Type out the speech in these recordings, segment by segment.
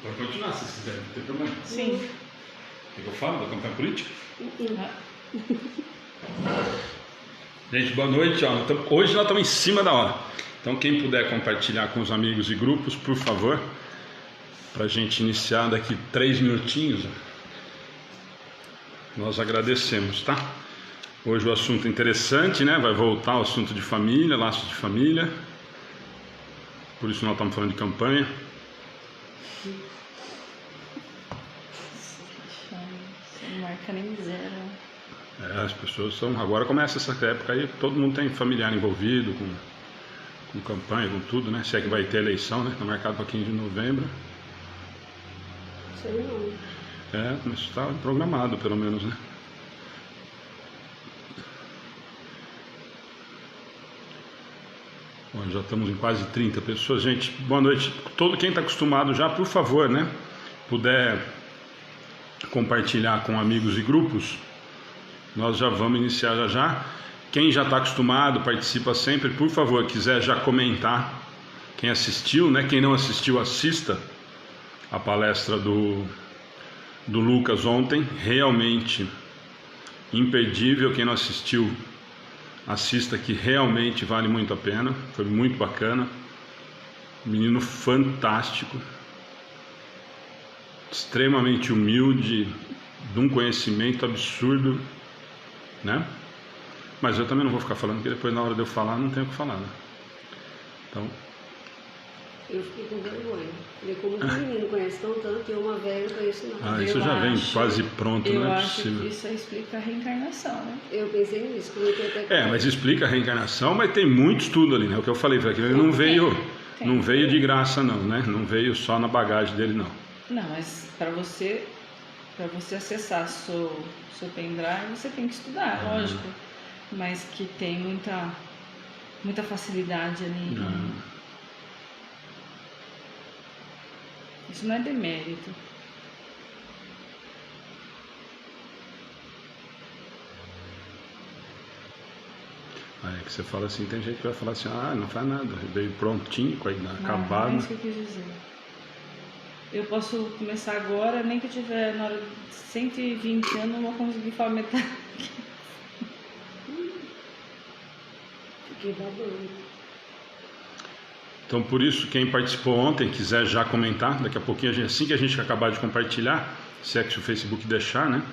Pode continuar se quiser, não tem problema. Sim. O que eu falo da campanha política? Gente, boa noite. Hoje nós estamos em cima da hora. Então quem puder compartilhar com os amigos e grupos, por favor, para a gente iniciar daqui 3 minutinhos, nós agradecemos, tá? Hoje o assunto é interessante, né? Vai voltar ao assunto de família, laços de família. Por isso nós estamos falando de campanha. Não marca nem zero. As pessoas são... Agora começa essa época aí, todo mundo tem familiar envolvido com campanha, com tudo, né? Se é que vai ter eleição, né? Está marcado para 15 de novembro. Sei não. Mas está programado, pelo menos, né? Bom, já estamos em quase 30 pessoas. Gente, boa noite. Todo quem está acostumado já, por favor, né? Puder compartilhar com amigos e grupos, nós já vamos iniciar já. Quem já está acostumado, participa sempre, por favor, quiser já comentar. Quem assistiu, né? Quem não assistiu, assista a palestra do Lucas ontem, realmente imperdível. Quem não assistiu, assista, que realmente vale muito a pena, foi muito bacana. Menino fantástico, extremamente humilde, de um conhecimento absurdo, né? Mas eu também não vou ficar falando, porque depois na hora de eu falar não tenho o que falar, né? Então... Eu fiquei com vergonha. Porque como o menino conhece tão tanto, eu uma velha não conheço nada. Isso já vem quase pronto, não é acho possível. que isso explica a reencarnação, né? Eu pensei nisso, coloquei até... Mas explica a reencarnação, mas tem muito estudo ali, né? O que eu falei, ele não veio de graça não, né? Não veio só na bagagem dele, não. Não, mas para você acessar seu pendrive, você tem que estudar, lógico. Mas que tem muita facilidade ali. Isso não é demérito. É que você fala assim, tem gente que vai falar assim, não faz nada, veio prontinho, acabado. Não é isso que eu quis dizer. Eu posso começar agora, nem que eu tiver na hora de 120 anos, não vou conseguir falar metade. Fiquei babando. Então, por isso, quem participou ontem, quiser já comentar, daqui a pouquinho, assim que a gente acabar de compartilhar, se é que o Facebook deixar, né?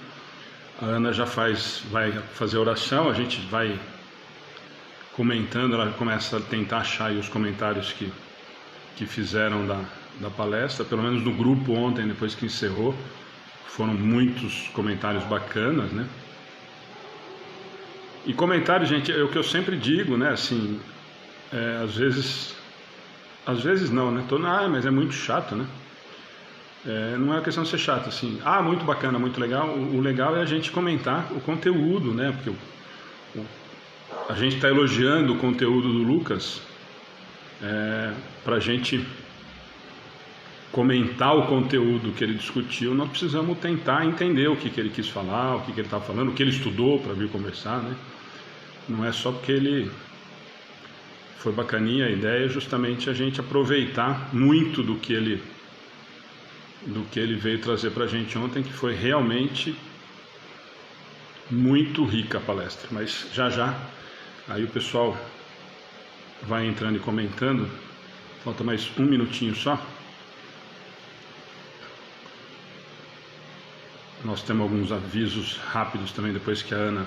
A Ana já vai fazer a oração, a gente vai comentando, ela começa a tentar achar aí os comentários que fizeram da palestra, pelo menos no grupo ontem, depois que encerrou, foram muitos comentários bacanas, né? E comentários, gente, é o que eu sempre digo, né? Assim, às vezes não, né? Mas é muito chato, né? Não é uma questão de ser chato, assim. Muito bacana, muito legal. O legal é a gente comentar o conteúdo, né? Porque a gente está elogiando o conteúdo do Lucas, para a gente comentar o conteúdo que ele discutiu, nós precisamos tentar entender o que ele quis falar, o que ele estava falando, o que ele estudou para vir conversar, né? Não é só porque ele foi bacaninha, a ideia é justamente a gente aproveitar muito do que ele veio trazer para a gente ontem, que foi realmente muito rica a palestra. Mas já aí o pessoal vai entrando e comentando. Falta mais 1 minutinho só. Nós temos alguns avisos rápidos também, depois que a Ana...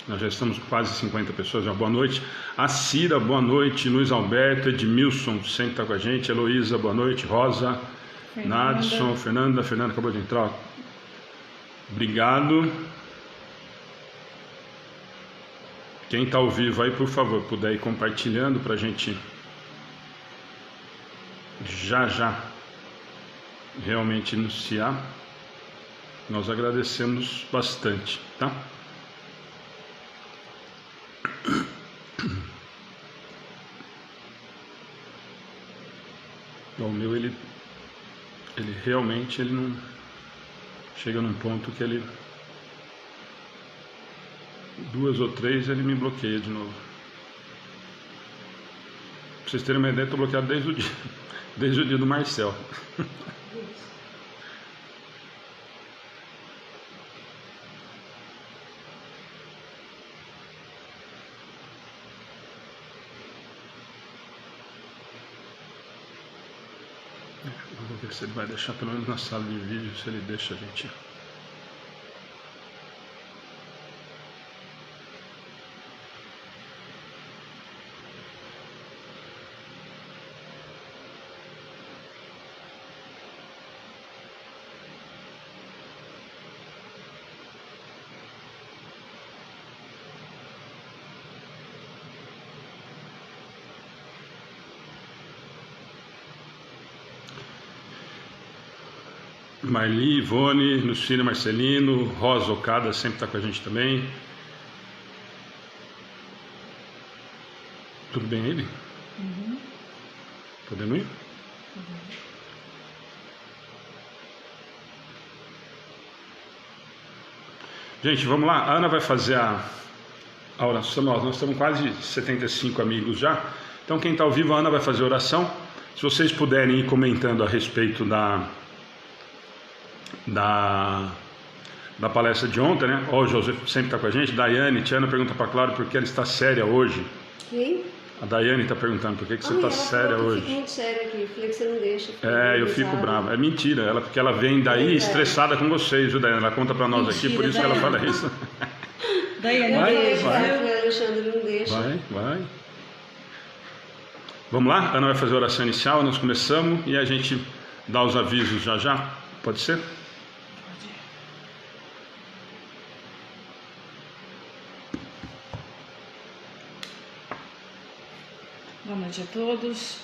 Nós já estamos com quase 50 pessoas, já. Boa noite. A Cira, boa noite. Luiz Alberto, Edmilson, sempre está com a gente. Heloísa, boa noite. Rosa, Nadson, Fernanda acabou de entrar. Obrigado. Quem está ao vivo aí, por favor, puder ir compartilhando para a gente já realmente iniciar. Nós agradecemos bastante, tá? O meu, ele realmente não chega num ponto que ele 2 ou 3 ele me bloqueia de novo. Pra vocês terem uma ideia, estou bloqueado desde o dia do Marcel. Vou ver se ele vai deixar pelo menos na sala de vídeo, se ele deixa a gente. Marli, Ivone, Lucília, Marcelino, Rosa Okada sempre está com a gente também. Tudo bem ele? Uhum. Podemos ir? Uhum. Gente, vamos lá. A Ana vai fazer a oração. Nós estamos quase 75 amigos já. Então quem está ao vivo, a Ana vai fazer a oração. Se vocês puderem ir comentando a respeito da palestra de ontem, né? Ó, o José sempre está com a gente. Daiane, Tiana pergunta para Cláudia por que ela está séria hoje. Quem? A Daiane está perguntando por que você está séria hoje. Eu fico muito séria aqui, eu falei que você não deixa. Eu fico bravo. É mentira, porque ela vem daí estressada com vocês, viu, Daiane? Ela conta para nós Mentira, aqui, por isso Daiane. que ela fala isso. Daiane, Vai, beijo, vai. viu? O Alexandre não deixa. Vai. Vamos lá? A Ana vai fazer a oração inicial, nós começamos e a gente dá os avisos já. Pode ser? Boa noite a todos,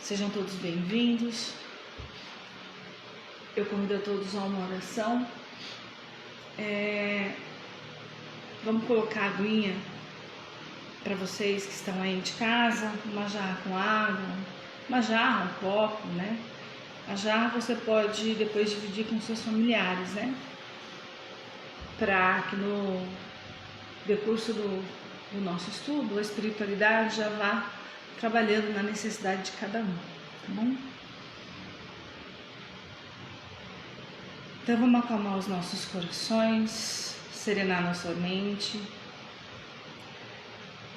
sejam todos bem-vindos. Eu convido a todos a uma oração. Vamos colocar a aguinha para vocês que estão aí de casa, uma jarra com água, uma jarra, um copo, né? A jarra você pode depois dividir com seus familiares, né? Para que no decurso do nosso estudo, a espiritualidade já vá trabalhando na necessidade de cada um, tá bom? Então vamos acalmar os nossos corações, serenar nossa mente.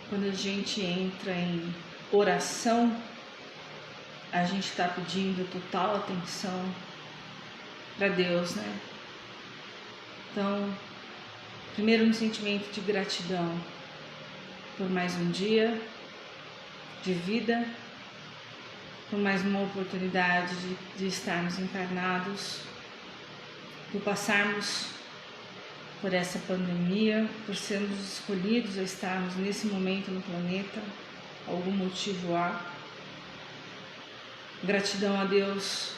Quando a gente entra em oração, a gente está pedindo total atenção para Deus, né? Então, primeiro um sentimento de gratidão por mais um dia de vida, por mais uma oportunidade de estarmos encarnados, por passarmos por essa pandemia, por sermos escolhidos a estarmos nesse momento no planeta, algum motivo há. Gratidão a Deus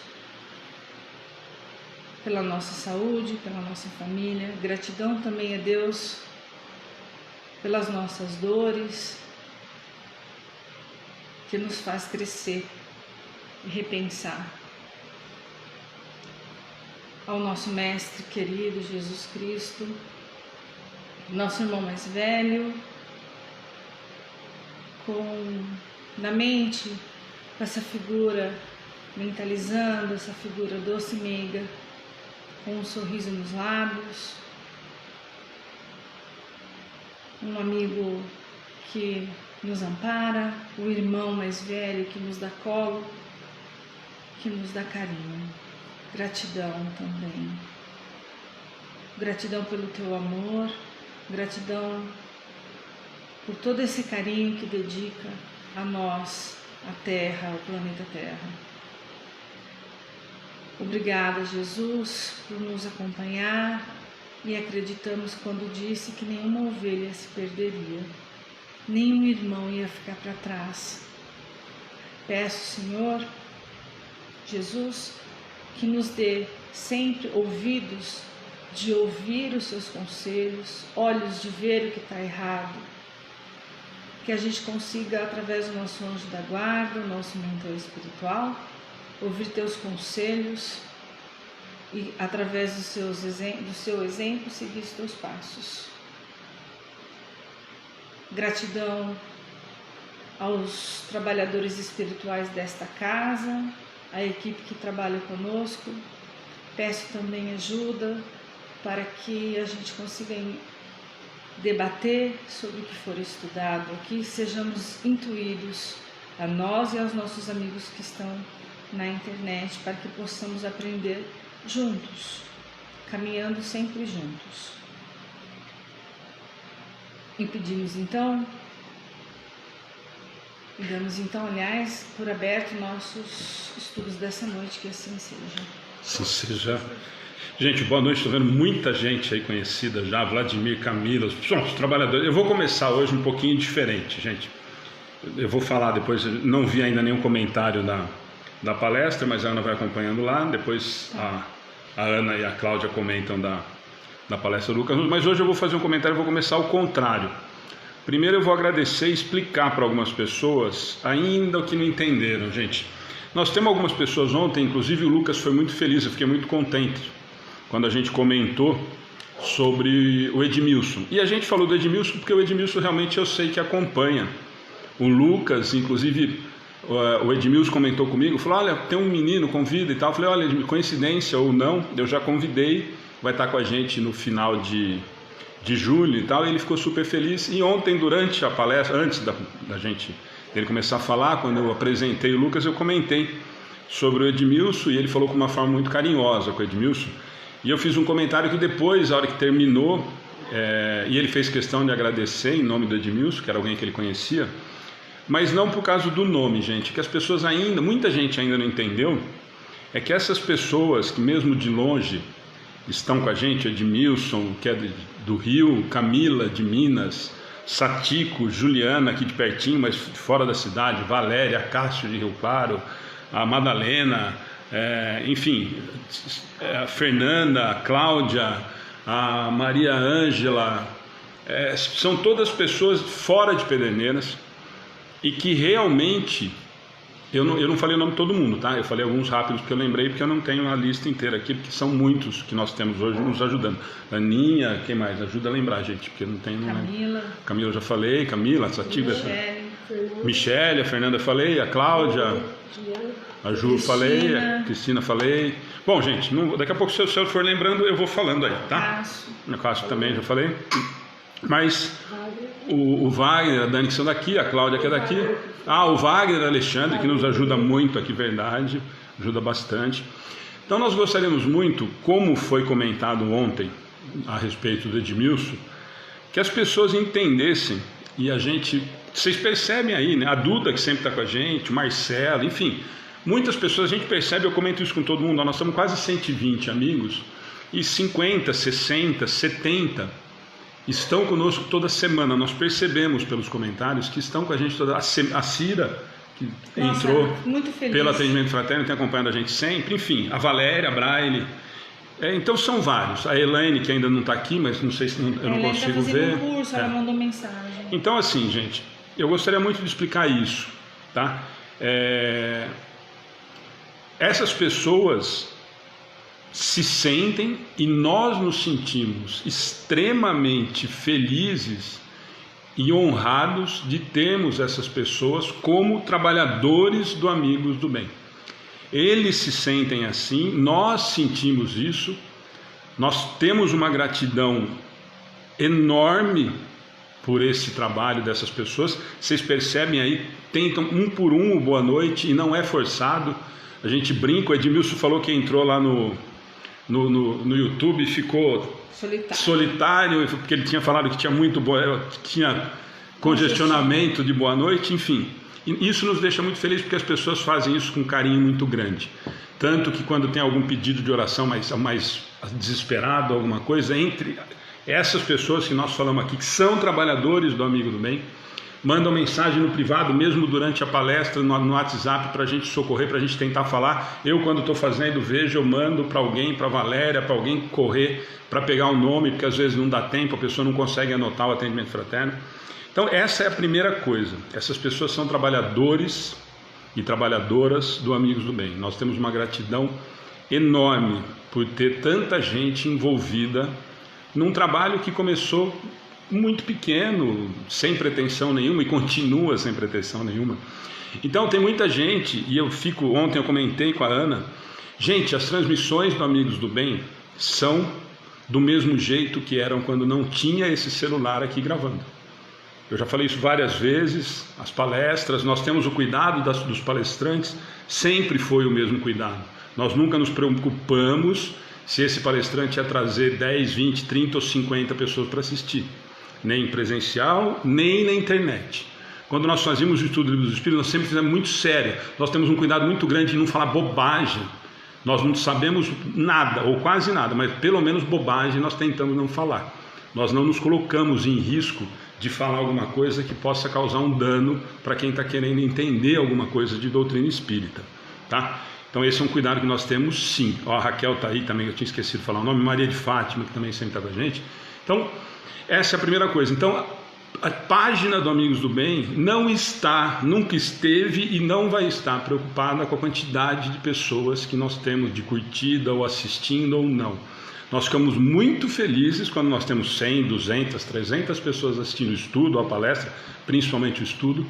pela nossa saúde, pela nossa família. Gratidão também a Deus pelas nossas dores, que nos faz crescer e repensar. Ao nosso Mestre querido Jesus Cristo, nosso irmão mais velho, na mente, com essa figura, mentalizando essa figura doce e meiga, com um sorriso nos lábios, um amigo que nos ampara, o irmão mais velho que nos dá colo, que nos dá carinho. Gratidão também. Gratidão pelo teu amor, gratidão por todo esse carinho que dedica a nós, a Terra, ao planeta Terra. Obrigada, Jesus, por nos acompanhar, e acreditamos quando disse que nenhuma ovelha se perderia, nenhum irmão ia ficar para trás. Peço, Senhor Jesus, que nos dê sempre ouvidos de ouvir os seus conselhos, olhos de ver o que está errado, que a gente consiga, através do nosso anjo da guarda, o nosso mentor espiritual, ouvir teus conselhos e, através do seu exemplo, seguir os teus passos. Gratidão aos trabalhadores espirituais desta casa, à equipe que trabalha conosco. Peço também ajuda para que a gente consiga debater sobre o que for estudado aqui, sejamos intuídos a nós e aos nossos amigos que estão na internet, para que possamos aprender juntos, caminhando sempre juntos. E pedimos então, e damos então, aliás, por aberto nossos estudos dessa noite, que assim seja. Assim seja. Gente, boa noite, estou vendo muita gente aí conhecida já, Vladimir, Camila, os trabalhadores. Eu vou começar hoje um pouquinho diferente, gente. Eu vou falar depois, não vi ainda nenhum comentário da palestra, mas a Ana vai acompanhando lá, depois a Ana e a Cláudia comentam da palestra do Lucas, mas hoje eu vou fazer um comentário, vou começar ao contrário. Primeiro eu vou agradecer e explicar para algumas pessoas, ainda o que não entenderam, gente. Nós temos algumas pessoas ontem, inclusive o Lucas foi muito feliz, eu fiquei muito contente quando a gente comentou sobre o Edmilson. E a gente falou do Edmilson porque o Edmilson realmente eu sei que acompanha. O Lucas, inclusive, o Edmilson comentou comigo, falou, olha, tem um menino, convida e tal. Eu falei, olha, coincidência ou não, eu já convidei, vai estar com a gente no final de julho e tal. E ele ficou super feliz. E ontem, durante a palestra, antes dele começar a falar, quando eu apresentei o Lucas, eu comentei sobre o Edmilson e ele falou com uma forma muito carinhosa com o Edmilson. E eu fiz um comentário que depois, a hora que terminou, e ele fez questão de agradecer em nome do Edmilson, que era alguém que ele conhecia, mas não por causa do nome, gente, que as pessoas ainda, muita gente ainda não entendeu, é que essas pessoas que mesmo de longe estão com a gente, Edmilson, que é do Rio, Camila, de Minas, Satico, Juliana, aqui de pertinho, mas fora da cidade, Valéria, Cássio de Rio Claro, a Madalena, enfim, a Fernanda, a Cláudia, a Maria Ângela, são todas pessoas fora de Pederneiras e que realmente, eu não falei o nome de todo mundo, tá? Eu falei alguns rápidos porque eu lembrei, porque eu não tenho a lista inteira aqui, porque são muitos que nós temos hoje nos ajudando. Aninha, quem mais? Ajuda a lembrar, gente, porque eu não tenho... Camila eu já falei, Camila, Sativa, Michele, a Fernanda eu falei, a Cláudia, a Ju eu falei, a Cristina falei. Bom, gente, daqui a pouco se eu for lembrando, eu vou falando aí, tá? O Cássio também já falei. Mas o Wagner, a Dani que são daqui, a Cláudia que é daqui. O Wagner, Alexandre, que nos ajuda muito aqui, verdade, ajuda bastante. Então nós gostaríamos muito, como foi comentado ontem a respeito do Edmilson, que as pessoas entendessem, e vocês percebem aí, né? A Duda que sempre está com a gente, o Marcelo, enfim, muitas pessoas a gente percebe, eu comento isso com todo mundo, nós somos quase 120 amigos, e 50, 60, 70 estão conosco toda semana. Nós percebemos pelos comentários que estão com a gente toda. A Cira, que entrou pelo atendimento fraterno, tem acompanhado a gente sempre. Enfim, a Valéria, a Braille. Então são vários. A Elaine, que ainda não está aqui, mas não sei se eu não consigo ver. Um curso, ela mandou mensagem. Então, assim, gente, eu gostaria muito de explicar isso, tá? Essas pessoas se sentem e nós nos sentimos extremamente felizes e honrados de termos essas pessoas como trabalhadores do Amigos do Bem. Eles se sentem assim, nós sentimos isso, nós temos uma gratidão enorme por esse trabalho dessas pessoas. Vocês percebem aí, tentam um por um o boa noite e não é forçado. A gente brinca, o Edmilson falou que entrou lá no YouTube e ficou solitário, porque ele tinha falado que tinha congestionamento de boa noite, enfim. E isso nos deixa muito felizes, porque as pessoas fazem isso com um carinho muito grande. Tanto que quando tem algum pedido de oração mais desesperado, alguma coisa, entre essas pessoas que nós falamos aqui, que são trabalhadores do Amigo do Bem, mandam mensagem no privado, mesmo durante a palestra, no WhatsApp, para a gente socorrer, para a gente tentar falar. Eu, quando estou fazendo, eu mando para alguém, para a Valéria, para alguém correr, para pegar o nome, porque às vezes não dá tempo, a pessoa não consegue anotar o atendimento fraterno. Então, essa é a primeira coisa. Essas pessoas são trabalhadores e trabalhadoras do Amigos do Bem. Nós temos uma gratidão enorme por ter tanta gente envolvida num trabalho que começou muito pequeno, sem pretensão nenhuma, e continua sem pretensão nenhuma. Então tem muita gente, e ontem eu comentei com a Ana, gente, as transmissões do Amigos do Bem são do mesmo jeito que eram quando não tinha esse celular aqui gravando. Eu já falei isso várias vezes, as palestras, nós temos o cuidado dos palestrantes, sempre foi o mesmo cuidado. Nós nunca nos preocupamos se esse palestrante ia trazer 10, 20, 30 ou 50 pessoas para assistir, nem presencial, nem na internet. Quando nós fazíamos o estudo do Livro dos Espíritos, nós sempre fizemos muito sério, nós temos um cuidado muito grande de não falar bobagem. Nós não sabemos nada, ou quase nada, mas pelo menos bobagem nós tentamos não falar. Nós não nos colocamos em risco de falar alguma coisa que possa causar um dano para quem está querendo entender alguma coisa de doutrina espírita, tá? Então esse é um cuidado que nós temos, sim. Ó, a Raquel está aí também, eu tinha esquecido de falar o nome, Maria de Fátima, que também sempre está com a gente. Então, essa é a primeira coisa. Então, a página do Amigos do Bem não está, nunca esteve e não vai estar preocupada com a quantidade de pessoas que nós temos de curtida ou assistindo ou não. Nós ficamos muito felizes quando nós temos 100, 200, 300 pessoas assistindo o estudo, a palestra, principalmente o estudo,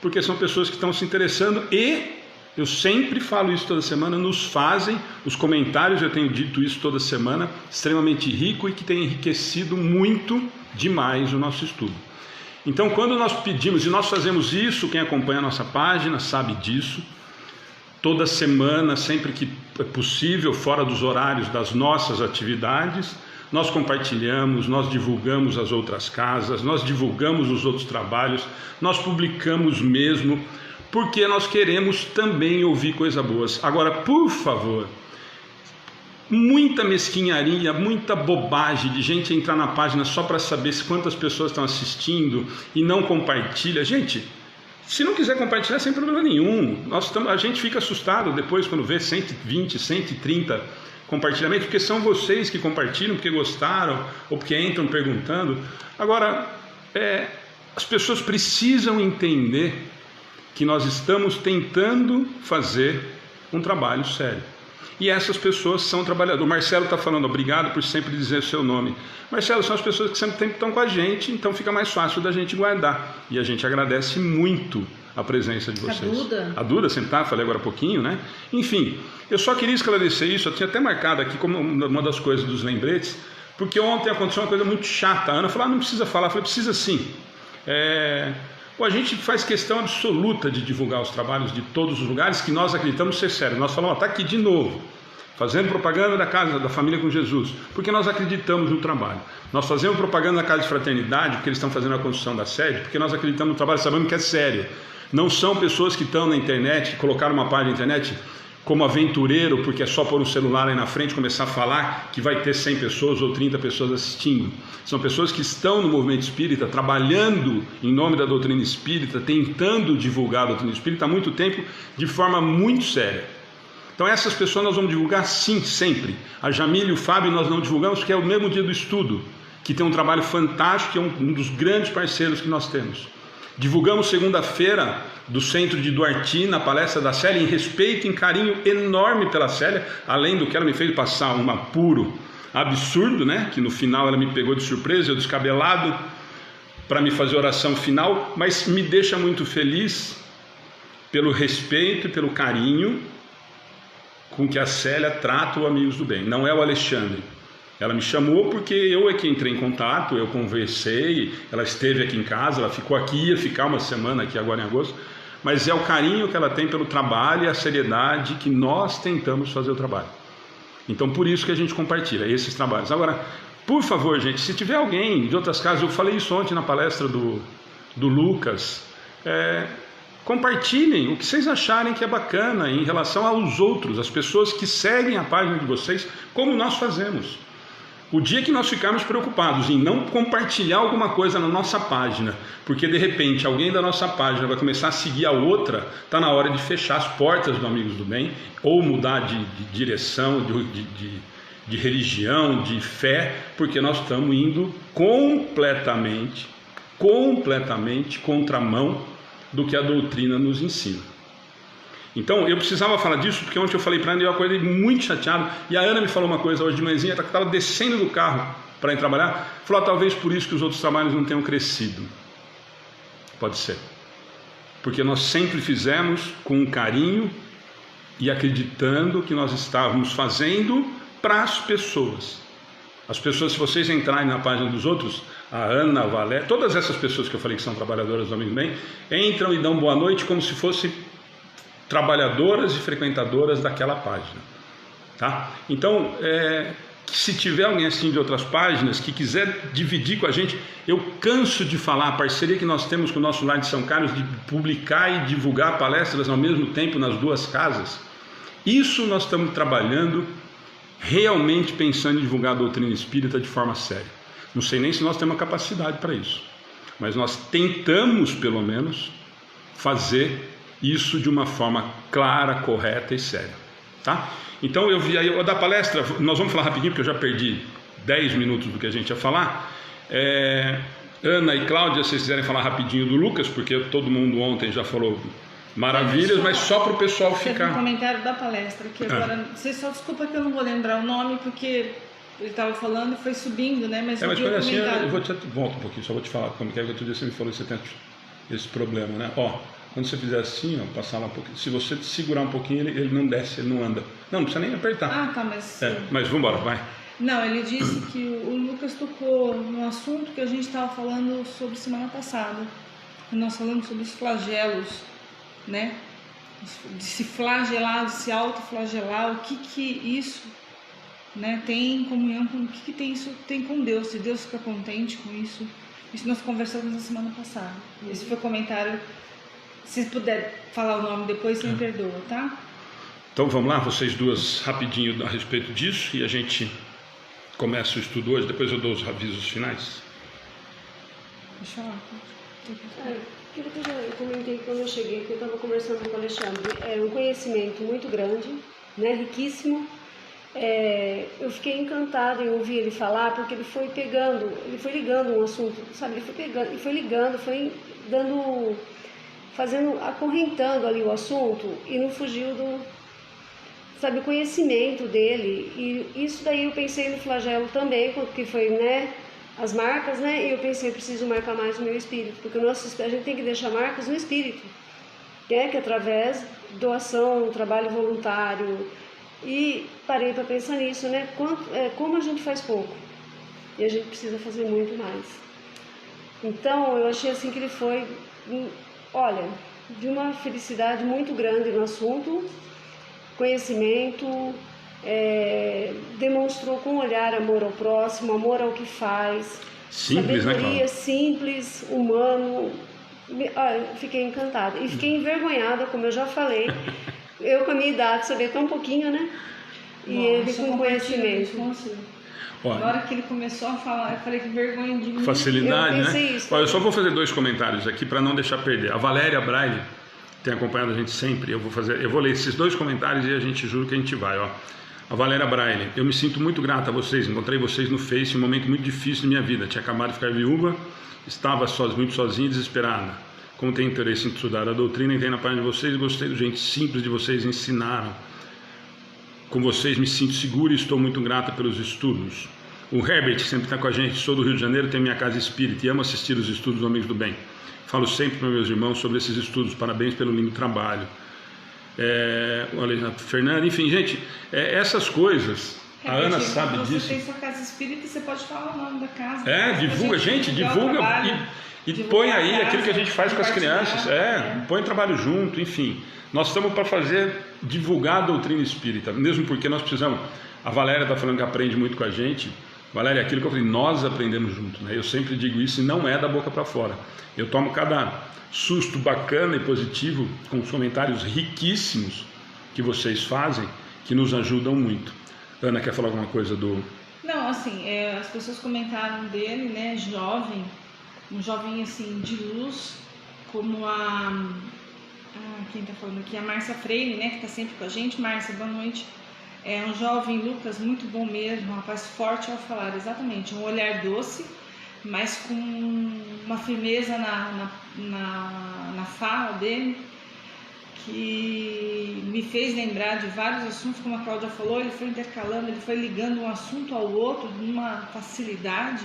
porque são pessoas que estão se interessando e, eu sempre falo isso toda semana, nos fazem, os comentários, eu tenho dito isso toda semana, extremamente rico e que tem enriquecido muito demais o nosso estudo. Então, quando nós pedimos, e nós fazemos isso, quem acompanha a nossa página sabe disso, toda semana, sempre que é possível, fora dos horários das nossas atividades, nós compartilhamos, nós divulgamos as outras casas, nós divulgamos os outros trabalhos, nós publicamos mesmo, porque nós queremos também ouvir coisas boas. Agora, por favor, muita mesquinharia, muita bobagem de gente entrar na página só para saber quantas pessoas estão assistindo e não compartilha. Gente, se não quiser compartilhar, sem problema nenhum. A gente fica assustado depois quando vê 120, 130 compartilhamentos, porque são vocês que compartilham, porque gostaram ou porque entram perguntando. Agora, as pessoas precisam entender que nós estamos tentando fazer um trabalho sério. E essas pessoas são trabalhadoras. O Marcelo está falando, obrigado por sempre dizer o seu nome. Marcelo, são as pessoas que sempre estão com a gente, então fica mais fácil da gente guardar. E a gente agradece muito a presença de vocês. A Duda sempre está, falei agora há pouquinho, né? Enfim, eu só queria esclarecer isso, eu tinha até marcado aqui como uma das coisas dos lembretes, porque ontem aconteceu uma coisa muito chata. A Ana falou, não precisa falar. Eu falei, precisa sim. A gente faz questão absoluta de divulgar os trabalhos de todos os lugares que nós acreditamos ser sérios. Nós falamos, está aqui de novo, fazendo propaganda da Casa da Família com Jesus, porque nós acreditamos no trabalho. Nós fazemos propaganda da Casa de Fraternidade, porque eles estão fazendo a construção da sede, porque nós acreditamos no trabalho, sabemos que é sério. Não são pessoas que estão na internet, que colocaram uma página na internet como aventureiro, porque é só pôr um celular aí na frente e começar a falar que vai ter 100 pessoas ou 30 pessoas assistindo. São pessoas que estão no movimento espírita, trabalhando em nome da doutrina espírita, tentando divulgar a doutrina espírita há muito tempo, de forma muito séria. Então essas pessoas nós vamos divulgar sim, sempre. A Jamília e o Fábio nós não divulgamos, porque é o mesmo dia do estudo, que tem um trabalho fantástico, que é um dos grandes parceiros que nós temos. Divulgamos segunda-feira do Centro de Duarti, na palestra da Célia, em respeito e em carinho enorme pela Célia, além do que ela me fez passar um apuro absurdo, né? Que no final ela me pegou de surpresa, eu descabelado, para me fazer oração final, mas me deixa muito feliz pelo respeito e pelo carinho com que a Célia trata os Amigos do Bem. Não é o Alexandre. Ela me chamou porque eu é que entrei em contato, eu conversei, ela esteve aqui em casa, ela ficou aqui, ia ficar uma semana aqui agora em agosto, mas é o carinho que ela tem pelo trabalho e a seriedade que nós tentamos fazer o trabalho. Então por isso que a gente compartilha esses trabalhos. Agora, por favor, gente, se tiver alguém de outras casas, eu falei isso ontem na palestra do Lucas, compartilhem o que vocês acharem que é bacana em relação aos outros, as pessoas que seguem a página de vocês, como nós fazemos. O dia que nós ficarmos preocupados em não compartilhar alguma coisa na nossa página, porque de repente alguém da nossa página vai começar a seguir a outra, está na hora de fechar as portas do Amigos do Bem, ou mudar de direção, de religião, de fé, porque nós estamos indo completamente contramão do que a doutrina nos ensina. Então, eu precisava falar disso, porque ontem eu falei para a Ana e eu acordei muito chateado, e a Ana me falou uma coisa hoje de manhãzinha, ela estava descendo do carro, para ir trabalhar. Falou, talvez por isso que os outros trabalhos não tenham crescido. Pode ser. Porque nós sempre fizemos com carinho e acreditando que nós estávamos fazendo para as pessoas. As pessoas, se vocês entrarem na página dos outros, a Ana, a Valéria, todas essas pessoas que eu falei que são trabalhadoras do Amigo do Bem, entram e dão boa noite como se fossem trabalhadoras e frequentadoras daquela página. Tá? Então, se tiver alguém assim de outras páginas que quiser dividir com a gente, eu canso de falar a parceria que nós temos com o nosso Lar de São Carlos, de publicar e divulgar palestras ao mesmo tempo nas duas casas. Isso nós estamos trabalhando realmente pensando em divulgar a doutrina espírita de forma séria. Não sei nem se nós temos a capacidade para isso, mas nós tentamos pelo menos fazer isso de uma forma clara, correta e séria, tá? Então eu vi aí, da palestra, nós vamos falar rapidinho porque eu já perdi 10 minutos do que a gente ia falar. Ana e Cláudia, se vocês quiserem falar rapidinho do Lucas, porque todo mundo ontem já falou maravilhas, mas só para o pessoal ficar. Teve um comentário da palestra, que agora, você só desculpa que eu não vou lembrar o nome, porque ele estava falando e foi subindo, né? Mas quando assim, eu vou volta um pouquinho, só vou te falar, como que outro dia você me falou que você tem esse problema, né? Quando você fizer assim, passar lá um pouquinho, se você segurar um pouquinho, ele não desce, ele não anda. Não precisa nem apertar. Ah, tá, mas... mas vamos embora, vai. Não, ele disse que o Lucas tocou no assunto que a gente estava falando sobre semana passada. Nós falamos sobre os flagelos, né? De se flagelar, de se autoflagelar, o que isso, né, tem em comunhão com o que tem isso tem com Deus, se Deus fica contente com isso. Isso nós conversamos na semana passada. Esse foi o comentário. Se puder falar o nome depois, você me perdoa, tá? Então vamos lá, vocês duas rapidinho a respeito disso e a gente começa o estudo hoje, depois eu dou os avisos finais. Deixa eu lá. Aquilo que eu comentei quando eu cheguei, que eu estava conversando com o Alexandre, é um conhecimento muito grande, né, riquíssimo. Eu fiquei encantada em ouvir ele falar, porque ele foi ligando um assunto, sabe? Ele foi ligando, foi dando, acorrentando ali o assunto e não fugiu do, sabe, o conhecimento dele. E isso daí eu pensei no flagelo também, porque foi, né, as marcas, né? E eu pensei, preciso marcar mais o meu espírito, porque a gente tem que deixar marcas no espírito, né? Que através doação, trabalho voluntário. E parei para pensar nisso, né? Como a gente faz pouco e a gente precisa fazer muito mais. Então eu achei assim que ele foi, olha, de uma felicidade muito grande no assunto, conhecimento, demonstrou com olhar amor ao próximo, amor ao que faz, simples, sabedoria, né, simples, humano. Fiquei encantada e fiquei envergonhada, como eu já falei. Eu com a minha idade sabia tão pouquinho, né? E ele com conhecimento. Na hora que ele começou a falar, eu falei que vergonha de mim. Facilidade, né? Isso, eu só vou fazer 2 comentários aqui para não deixar perder. A Valéria Braille tem acompanhado a gente sempre. Eu vou ler esses 2 comentários e a gente jura que a gente vai, ó. A Valéria Braille: eu me sinto muito grata a vocês. Encontrei vocês no Face em um momento muito difícil da minha vida. Tinha acabado de ficar viúva, estava muito sozinha e desesperada. Como tenho interesse em estudar a doutrina, entrei na página de vocês e gostei do jeito simples de vocês ensinaram. Com vocês me sinto seguro e estou muito grata pelos estudos. O Herbert sempre está com a gente, sou do Rio de Janeiro, tenho minha casa espírita e amo assistir os estudos do Amigos do Bem. Falo sempre para meus irmãos sobre esses estudos, parabéns pelo lindo trabalho. Olha, Fernanda, enfim, gente, essas coisas, a Ana sabe disso. Você tem sua casa espírita, você pode falar o nome da casa. Divulga, gente, divulga e põe aí aquilo que a gente faz com as crianças, põe trabalho junto, enfim. Nós estamos para divulgar a doutrina espírita, mesmo porque nós precisamos. A Valéria está falando que aprende muito com a gente. Valéria, aquilo que eu falei, nós aprendemos junto, né? Eu sempre digo isso e não é da boca para fora. Eu tomo cada susto bacana e positivo com os comentários riquíssimos que vocês fazem, que nos ajudam muito. Ana, quer falar alguma coisa do... Não, assim, as pessoas comentaram dele, né, um jovem assim de luz, como quem está falando aqui, a Márcia Freire, né, que está sempre com a gente. Márcia, boa noite. É um jovem, Lucas, muito bom mesmo, um rapaz forte ao falar, exatamente, um olhar doce, mas com uma firmeza na fala dele, que me fez lembrar de vários assuntos, como a Cláudia falou, ele foi intercalando, ele foi ligando um assunto ao outro de uma facilidade.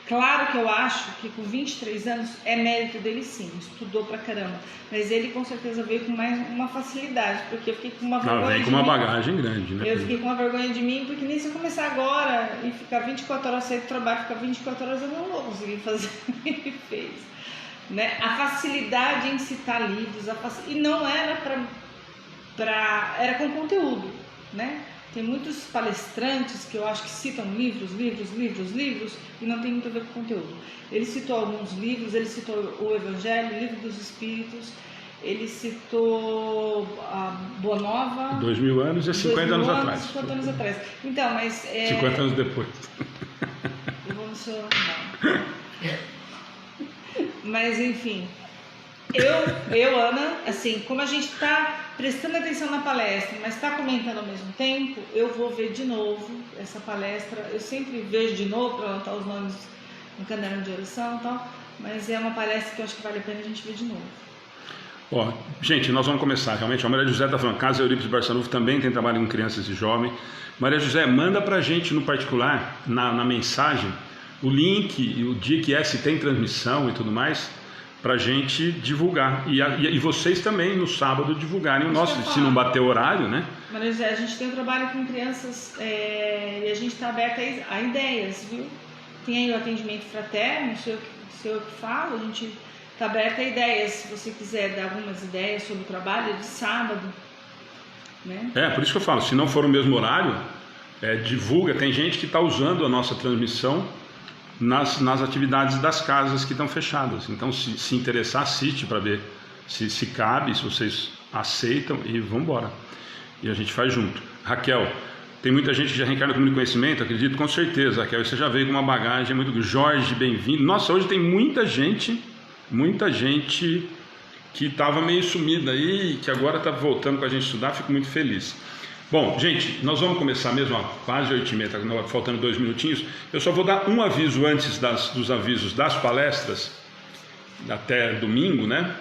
Claro que eu acho que com 23 anos é mérito dele sim, estudou pra caramba, mas ele com certeza veio com mais uma facilidade, porque eu fiquei com uma vergonha vem com uma bagagem grande, né? Eu fiquei com uma vergonha de mim, porque nem se eu começar agora e ficar 24 horas sair do trabalho, ficar 24 horas eu não vou conseguir fazer o que ele fez. Né? A facilidade em citar livros, e não era era com conteúdo, né? Tem muitos palestrantes que eu acho que citam livros, e não tem muito a ver com conteúdo. Ele citou alguns livros, ele citou o Evangelho, o Livro dos Espíritos, ele citou a Boa Nova... 2000 anos e 50 anos atrás. 50 anos atrás. Então, mas... 50 anos depois. Eu vou no seu... Mas, enfim... Eu, Ana, assim, como a gente está prestando atenção na palestra, mas está comentando ao mesmo tempo, eu vou ver de novo essa palestra. Eu sempre vejo de novo para anotar os nomes no caderno de oração e tal, mas é uma palestra que eu acho que vale a pena a gente ver de novo. Ó, gente, nós vamos começar realmente. A Maria José está falando, Casa Eurípides Barçanufo também tem trabalho com crianças e jovens. Maria José, manda para a gente no particular, na mensagem, o link e o dia que se tem transmissão e tudo mais, para a gente divulgar, e vocês também no sábado divulgarem o nosso, se não bater o horário, né? Maria José, a gente tem um trabalho com crianças e a gente está aberto a ideias, viu? Tem aí o atendimento fraterno, sou eu que falo, a gente está aberto a ideias, se você quiser dar algumas ideias sobre o trabalho de sábado, né? Por isso que eu falo, se não for o mesmo horário, divulga, tem gente que está usando a nossa transmissão nas atividades das casas que estão fechadas. Então, se interessar, assiste para ver se cabe, se vocês aceitam, e vamos embora. E a gente faz junto. Raquel, tem muita gente que já reencarna comigo conhecimento, acredito, com certeza, Raquel. Você já veio com uma bagagem muito... Jorge, bem-vindo. Nossa, hoje tem muita gente que estava meio sumida aí, que agora está voltando com a gente estudar, fico muito feliz. Bom, gente, nós vamos começar mesmo a quase 8h30, faltando 2 minutinhos. Eu só vou dar um aviso antes dos avisos das palestras, até domingo, né?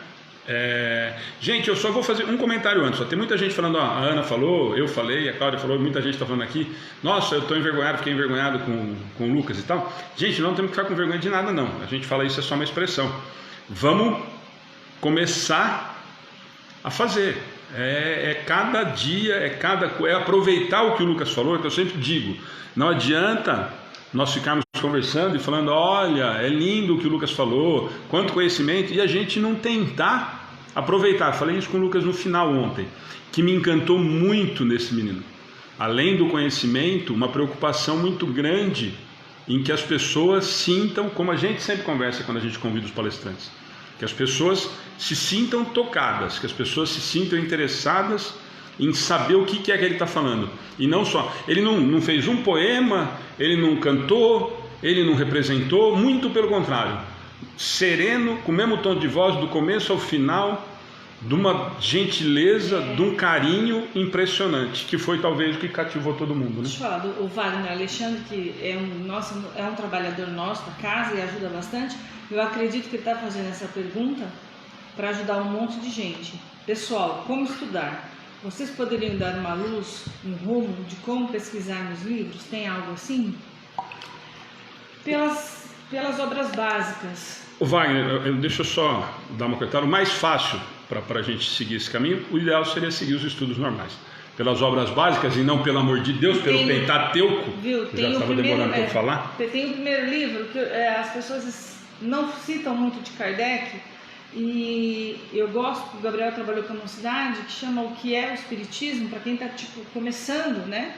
Gente, eu só vou fazer um comentário antes. Só tem muita gente falando, a Ana falou, eu falei, a Cláudia falou, muita gente está falando aqui. Nossa, eu estou envergonhado, fiquei envergonhado com o Lucas e tal. Gente, não temos que ficar com vergonha de nada, não. A gente fala isso, é só uma expressão. Vamos começar a fazer. Cada dia, é aproveitar o que o Lucas falou, é que eu sempre digo. Não adianta nós ficarmos conversando e falando, olha, é lindo o que o Lucas falou, quanto conhecimento, e a gente não tentar aproveitar. Falei isso com o Lucas no final ontem, que me encantou muito nesse menino. Além do conhecimento, uma preocupação muito grande em que as pessoas sintam, como a gente sempre conversa quando a gente convida os palestrantes, que as pessoas se sintam tocadas, que as pessoas se sintam interessadas em saber o que é que ele está falando. E não só, ele não fez um poema, ele não cantou, ele não representou, muito pelo contrário, sereno, com o mesmo tom de voz do começo ao final, de uma gentileza, de um carinho impressionante, que foi talvez o que cativou todo mundo, né? Deixa eu falar do Wagner Alexandre, que é um trabalhador nosso da casa e ajuda bastante. Eu acredito que ele está fazendo essa pergunta para ajudar um monte de gente. Pessoal, como estudar? Vocês poderiam dar uma luz, um rumo de como pesquisar nos livros? Tem algo assim? Pelas obras básicas. O Wagner, deixa eu só dar uma cortada. O mais fácil para a gente seguir esse caminho, o ideal seria seguir os estudos normais. Pelas obras básicas e não, pelo amor de Deus, pelo Pentateuco. Viu? Que já estava demorando para falar. Tem o primeiro livro que as pessoas não citam muito de Kardec, e eu gosto, o Gabriel trabalhou com a mocidade, que chama O que é o Espiritismo, para quem está começando, né?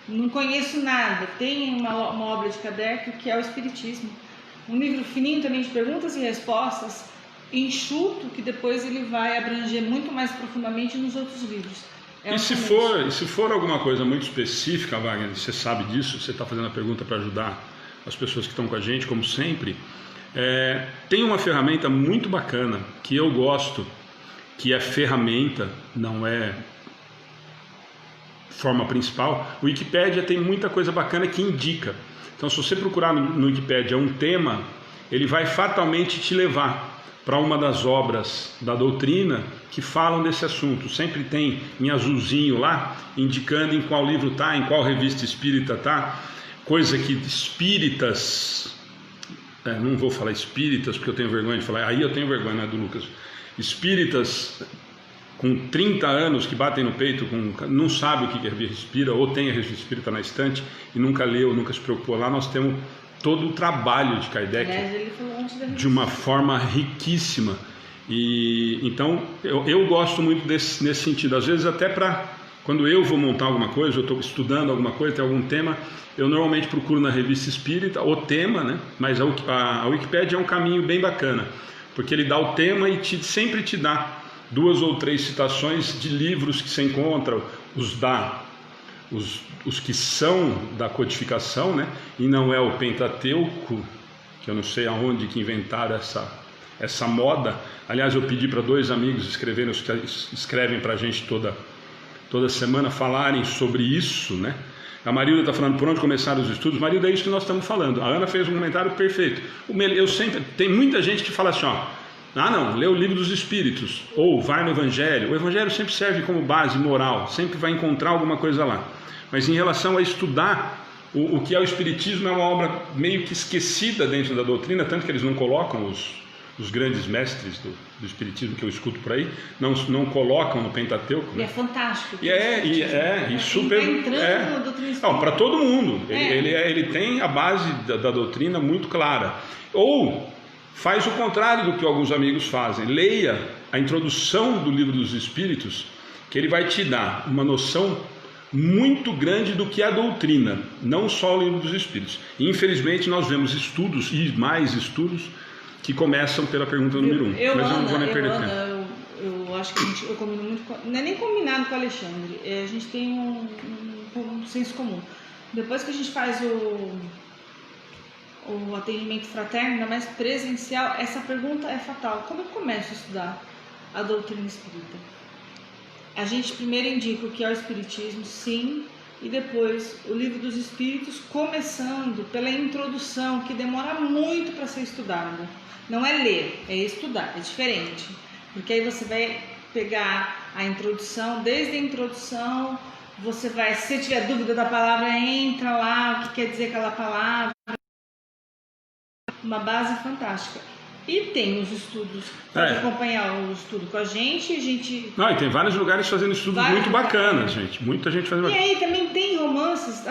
Não conheço nada. Tem uma obra de Kardec, O que é o Espiritismo. Um livro fininho também de perguntas e respostas, enxuto, que depois ele vai abranger muito mais profundamente nos outros livros. E se for alguma coisa muito específica, Wagner, você sabe disso, você está fazendo a pergunta para ajudar as pessoas que estão com a gente, como sempre, tem uma ferramenta muito bacana, que eu gosto, que é ferramenta, não é forma principal. O Wikipédia tem muita coisa bacana que indica. Então, se você procurar no Wikipédia um tema, ele vai fatalmente te levar para uma das obras da doutrina que falam desse assunto. Sempre tem em azulzinho lá, indicando em qual livro está, em qual revista espírita está, coisa que espíritas, não vou falar espíritas porque eu tenho vergonha de falar, aí eu tenho vergonha, né, do Lucas, espíritas com 30 anos que batem no peito, não sabe o que é revista espírita, ou tem a revista espírita na estante e nunca leu, nunca se preocupou. Lá nós temos todo o trabalho de Kardec, de uma forma riquíssima. E então eu gosto muito nesse sentido. Às vezes até quando eu vou montar alguma coisa, eu estou estudando alguma coisa, tem algum tema, eu normalmente procuro na revista espírita o tema, né? Mas a Wikipédia é um caminho bem bacana, porque ele dá o tema e sempre te dá 2 ou 3 citações de livros que se encontram, os que são da codificação, né? E não é o Pentateuco, que eu não sei aonde que inventaram essa moda. Aliás, eu pedi para 2 amigos escrevem para a gente toda semana, falarem sobre isso, né? A Marilda está falando por onde começaram os estudos. Marilda, é isso que nós estamos falando. A Ana fez um comentário perfeito. Tem muita gente que fala assim, não, lê o livro dos Espíritos, ou vai no Evangelho. O Evangelho sempre serve como base moral, sempre vai encontrar alguma coisa lá. Mas em relação a estudar o que é o Espiritismo, é uma obra meio que esquecida dentro da doutrina, tanto que eles não colocam os grandes mestres do Espiritismo que eu escuto por aí, não colocam no Pentateuco. E é fantástico. E super... para todo mundo. Ele tem a base da doutrina muito clara. Ou faz o contrário do que alguns amigos fazem. Leia a introdução do Livro dos Espíritos, que ele vai te dar uma noção muito grande do que é a doutrina, não só o Livro dos Espíritos. E, infelizmente, nós vemos estudos e mais estudos que começam pela pergunta número 1. Mas eu não vou nem perder tempo. Eu acho que eu combino muito, não é nem combinado com o Alexandre, a gente tem um senso comum. Depois que a gente faz o atendimento fraterno, ainda mais presencial, essa pergunta é fatal. Como eu começo a estudar a doutrina espírita? A gente primeiro indica o que é o Espiritismo, sim, e depois o Livro dos Espíritos, começando pela introdução, que demora muito para ser estudada. Não é ler, é estudar, é diferente. Porque aí você vai pegar a introdução, desde a introdução, você vai, se você tiver dúvida da palavra, entra lá, o que quer dizer aquela palavra. Uma base fantástica. E tem os estudos, pode acompanhar o estudo com a gente. E tem vários lugares fazendo estudos muito bacanas, gente. Muita gente fazendo. E aí também tem romances,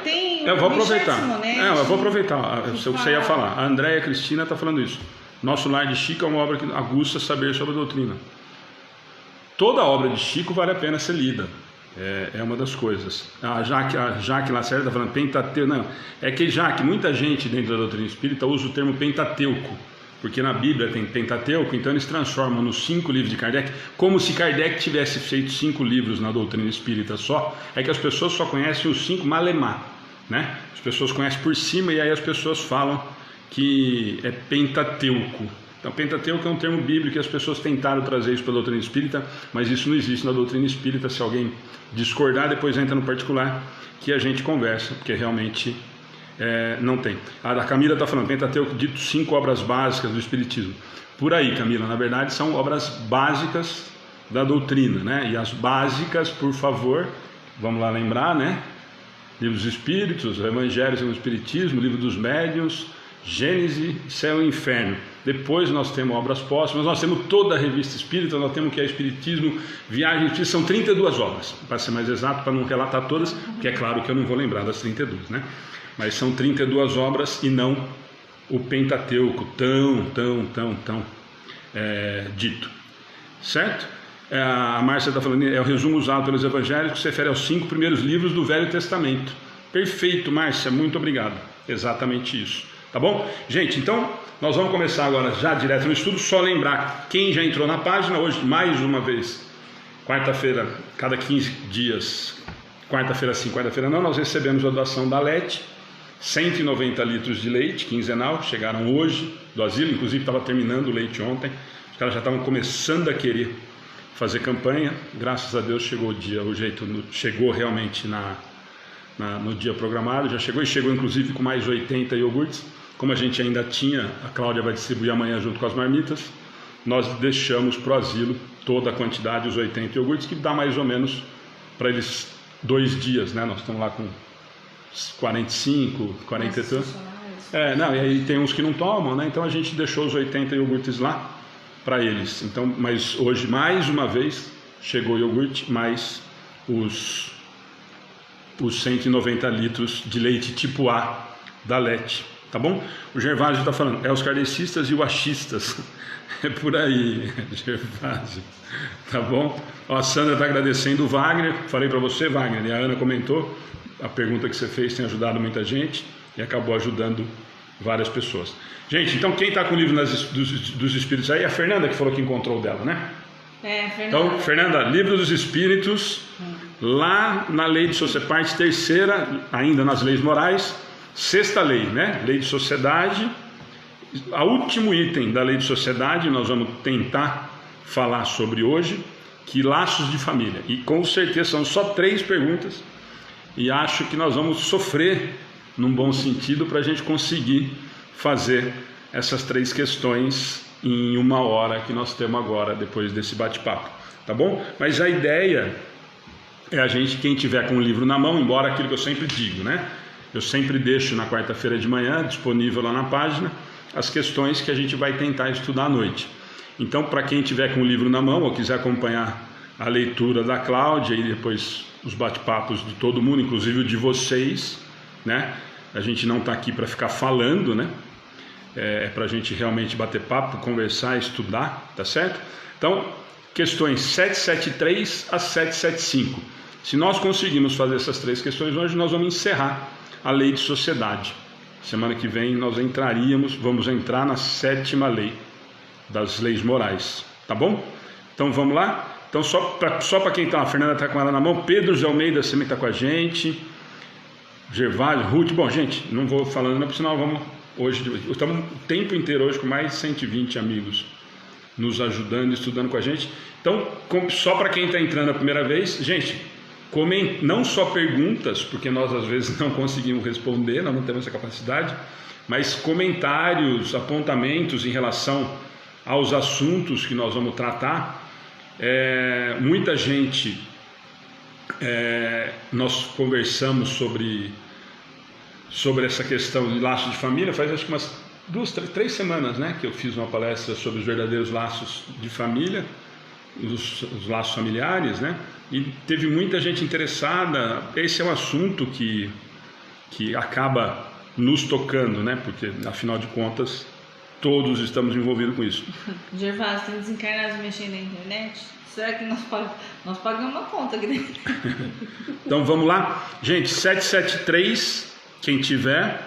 tem. Eu vou aproveitar. Eu vou aproveitar o que você ia falar. A Andréia Cristina está falando isso. Nosso Lar de Chico é uma obra que aguça saber sobre a doutrina. Toda obra de Chico vale a pena ser lida. É uma das coisas. A Jaque Lacerda está falando Pentateuco. Não, é que muita gente dentro da doutrina espírita usa o termo Pentateuco, porque na Bíblia tem Pentateuco, então eles transformam nos 5 livros de Kardec, como se Kardec tivesse feito 5 livros na doutrina espírita só. É que as pessoas só conhecem os 5 malemar, né? As pessoas conhecem por cima e aí as pessoas falam que é Pentateuco. Então, Pentateuco é um termo bíblico e as pessoas tentaram trazer isso para a doutrina espírita, mas isso não existe na doutrina espírita. Se alguém discordar, depois entra no particular que a gente conversa, porque realmente não tem. A Camila está falando, Pentateuco, dito 5 obras básicas do Espiritismo. Por aí, Camila, na verdade são obras básicas da doutrina, né? E as básicas, por favor, vamos lá lembrar, né? Livro dos Espíritos, Evangelho segundo o Espiritismo, Livro dos Médiuns, Gênese, Céu e Inferno. Depois nós temos obras póstumas, nós temos toda a revista espírita, nós temos o que é Espiritismo, Viagem Espírita, são 32 obras, para ser mais exato, para não relatar todas, porque é claro que eu não vou lembrar das 32, né? Mas são 32 obras e não o Pentateuco tão dito, certo? A Márcia está falando, é o resumo usado pelos evangélicos que se refere aos 5 primeiros livros do Velho Testamento. Perfeito, Márcia, muito obrigado. Exatamente isso. Tá bom? Gente, então nós vamos começar agora já direto no estudo. Só lembrar, quem já entrou na página, hoje mais uma vez, quarta-feira, cada 15 dias, quarta-feira sim, quarta-feira não, nós recebemos a doação da LET, 190 litros de leite quinzenal, chegaram hoje do asilo, inclusive estava terminando o leite ontem, os caras já estavam começando a querer fazer campanha, graças a Deus chegou o dia, chegou realmente no dia programado, já chegou inclusive com mais 80 iogurtes, como a gente ainda tinha, a Cláudia vai distribuir amanhã junto com as marmitas, nós deixamos para o asilo toda a quantidade, os 80 iogurtes, que dá mais ou menos para eles 2 dias, né? Nós estamos lá com 45, 40 e tanto. Não, e aí tem uns que não tomam, né? Então a gente deixou os 80 iogurtes lá para eles. Então, mas hoje, mais uma vez, chegou o iogurte, mais os 190 litros de leite tipo A da Lete, tá bom? O Gervásio está falando, os kardecistas e o achistas. É por aí, Gervásio, tá bom? Ó, a Sandra está agradecendo o Wagner, falei para você, Wagner, e a Ana comentou, a pergunta que você fez tem ajudado muita gente e acabou ajudando várias pessoas. Gente, então quem está com o livro dos Espíritos aí, a Fernanda que falou que encontrou o dela, né? Fernanda. Então, Fernanda, Livro dos Espíritos, lá na Lei de Sociedade, parte terceira, ainda nas leis morais, 6ª lei, né? Lei de Sociedade. O último item da Lei de Sociedade, nós vamos tentar falar sobre hoje, que laços de família. E com certeza são só 3 perguntas, e acho que nós vamos sofrer, num bom sentido, para a gente conseguir fazer essas 3 questões em 1 hora que nós temos agora, depois desse bate-papo, tá bom? Mas a ideia é a gente, quem tiver com o livro na mão, embora aquilo que eu sempre digo, né? Eu sempre deixo na quarta-feira de manhã, disponível lá na página, as questões que a gente vai tentar estudar à noite. Então, para quem tiver com o livro na mão ou quiser acompanhar a leitura da Cláudia e depois os bate-papos de todo mundo, inclusive o de vocês, né? A gente não está aqui para ficar falando, né? É para a gente realmente bater papo, conversar, estudar, tá certo? Então, questões 773 a 775. Se nós conseguirmos fazer essas 3 questões hoje, nós vamos encerrar a Lei de Sociedade. Semana que vem nós vamos entrar na 7ª lei das leis morais, tá bom? Então vamos lá? Então só para quem está, a Fernanda está com ela na mão, Pedro de Almeida também está com a gente, Gervásio, Ruth, bom gente, não vou falando não, porque senão vamos hoje, estamos o tempo inteiro hoje com mais de 120 amigos nos ajudando, estudando com a gente. Então, só para quem está entrando a primeira vez, gente, não só perguntas, porque nós às vezes não conseguimos responder, nós não temos essa capacidade, mas comentários, apontamentos em relação aos assuntos que nós vamos tratar. Muita gente, nós conversamos sobre essa questão de laços de família, faz acho que umas 3 semanas, né, que eu fiz uma palestra sobre os verdadeiros laços de família, os laços familiares, né? E teve muita gente interessada. Esse é um assunto que acaba nos tocando, né? Porque afinal de contas todos estamos envolvidos com isso. Gervásio, tem desencarnados mexendo na internet? Será que nós pagamos uma conta aqui dentro? Então vamos lá, gente. 773, quem tiver.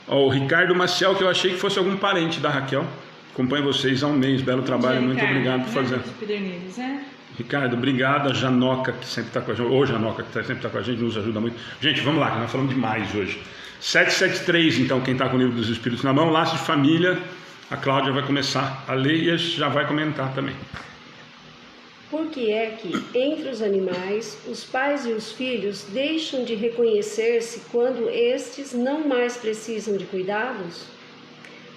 O Ricardo Maciel, que eu achei que fosse algum parente da Raquel. Acompanho vocês há um mês, belo trabalho, muito Ricardo, obrigado por fazer. Ricardo, obrigado. A Janoca, que sempre está com a gente, ou Janoca, que sempre está com a gente, nos ajuda muito. Gente, vamos lá, que nós falamos demais hoje. 773, então, quem está com o Livro dos Espíritos na mão, laços de família, a Cláudia vai começar a ler e já vai comentar também. Por que é que, entre os animais, os pais e os filhos deixam de reconhecer-se quando estes não mais precisam de cuidados?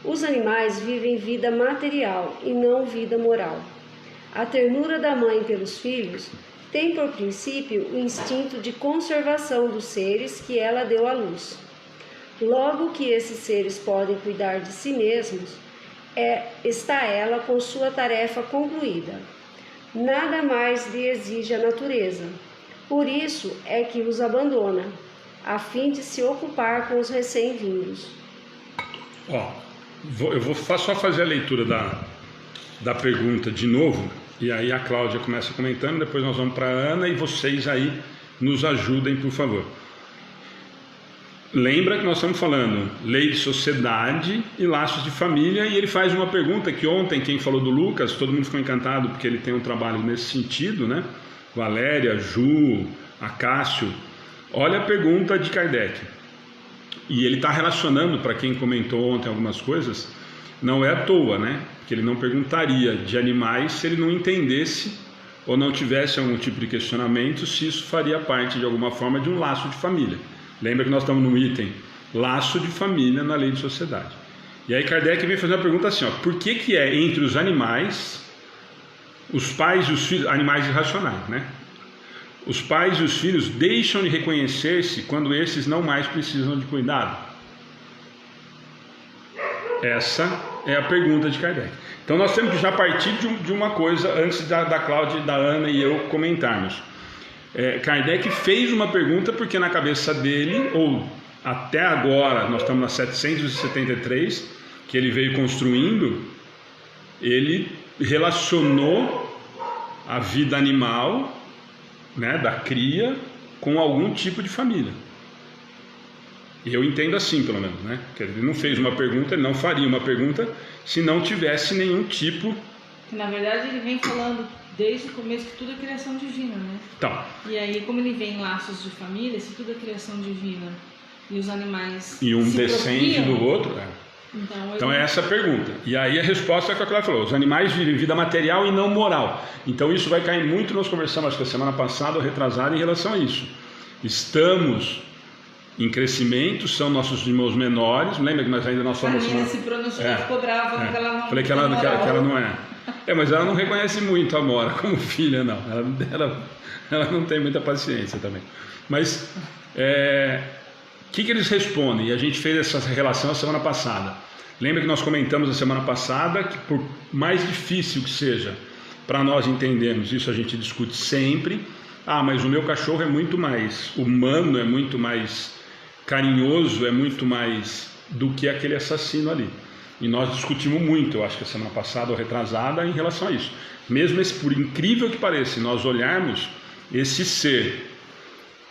Os animais vivem vida material e não vida moral. A ternura da mãe pelos filhos tem por princípio o instinto de conservação dos seres que ela deu à luz. Logo que esses seres podem cuidar de si mesmos, está ela com sua tarefa concluída. Nada mais lhe exige a natureza. Por isso é que os abandona, a fim de se ocupar com os recém-vindos. Eu vou só fazer a leitura da pergunta de novo, e aí a Cláudia começa comentando, depois nós vamos para a Ana, e vocês aí nos ajudem, por favor. Lembra que nós estamos falando lei de sociedade e laços de família, e ele faz uma pergunta que ontem, quem falou do Lucas, todo mundo ficou encantado porque ele tem um trabalho nesse sentido, né? Valéria, Ju, Acácio. Olha a pergunta de Kardec. E ele está relacionando, para quem comentou ontem algumas coisas, não é à toa, né? Que ele não perguntaria de animais se ele não entendesse ou não tivesse algum tipo de questionamento se isso faria parte de alguma forma de um laço de família. Lembra que nós estamos no item laço de família na lei de sociedade. E aí Kardec vem fazer uma pergunta assim, ó, por que é entre os animais, os pais e os filhos, animais irracionais, né? Os pais e os filhos deixam de reconhecer-se quando esses não mais precisam de cuidado? Essa é a pergunta de Kardec. Então nós temos que já partir de uma coisa antes da Cláudia, da Ana e eu comentarmos. Kardec fez uma pergunta porque na cabeça dele, ou até agora, nós estamos na 773, que ele veio construindo, ele relacionou a vida animal, né, da cria, com algum tipo de família. Eu entendo assim, pelo menos, né? Ele não fez uma pergunta, ele não faria uma pergunta se não tivesse nenhum tipo... Na verdade, ele vem falando desde o começo que tudo é criação divina, né? Então, e aí, como ele vem em laços de família, se tudo é criação divina e os animais e um se descende procriam, do outro... Então é essa a pergunta. E aí a resposta é o que a Cláudia falou: os animais vivem vida material e não moral. Então isso vai cair muito, nós conversamos acho que a semana passada ou retrasada em relação a isso. Estamos em crescimento, são nossos irmãos menores. Lembra que nós somos... A Nina se pronunciou, ficou brava porque ela não... Falei que ela não é. Mas ela não reconhece muito a Mora como filha, não. Ela não tem muita paciência também. Mas o que eles respondem? E a gente fez essa relação a semana passada. Lembra que nós comentamos a semana passada que por mais difícil que seja para nós entendermos, isso a gente discute sempre, mas o meu cachorro é muito mais humano, é muito mais carinhoso, é muito mais do que aquele assassino ali. E nós discutimos muito, eu acho que a semana passada ou retrasada, em relação a isso. Mesmo por incrível que pareça, nós olharmos esse ser,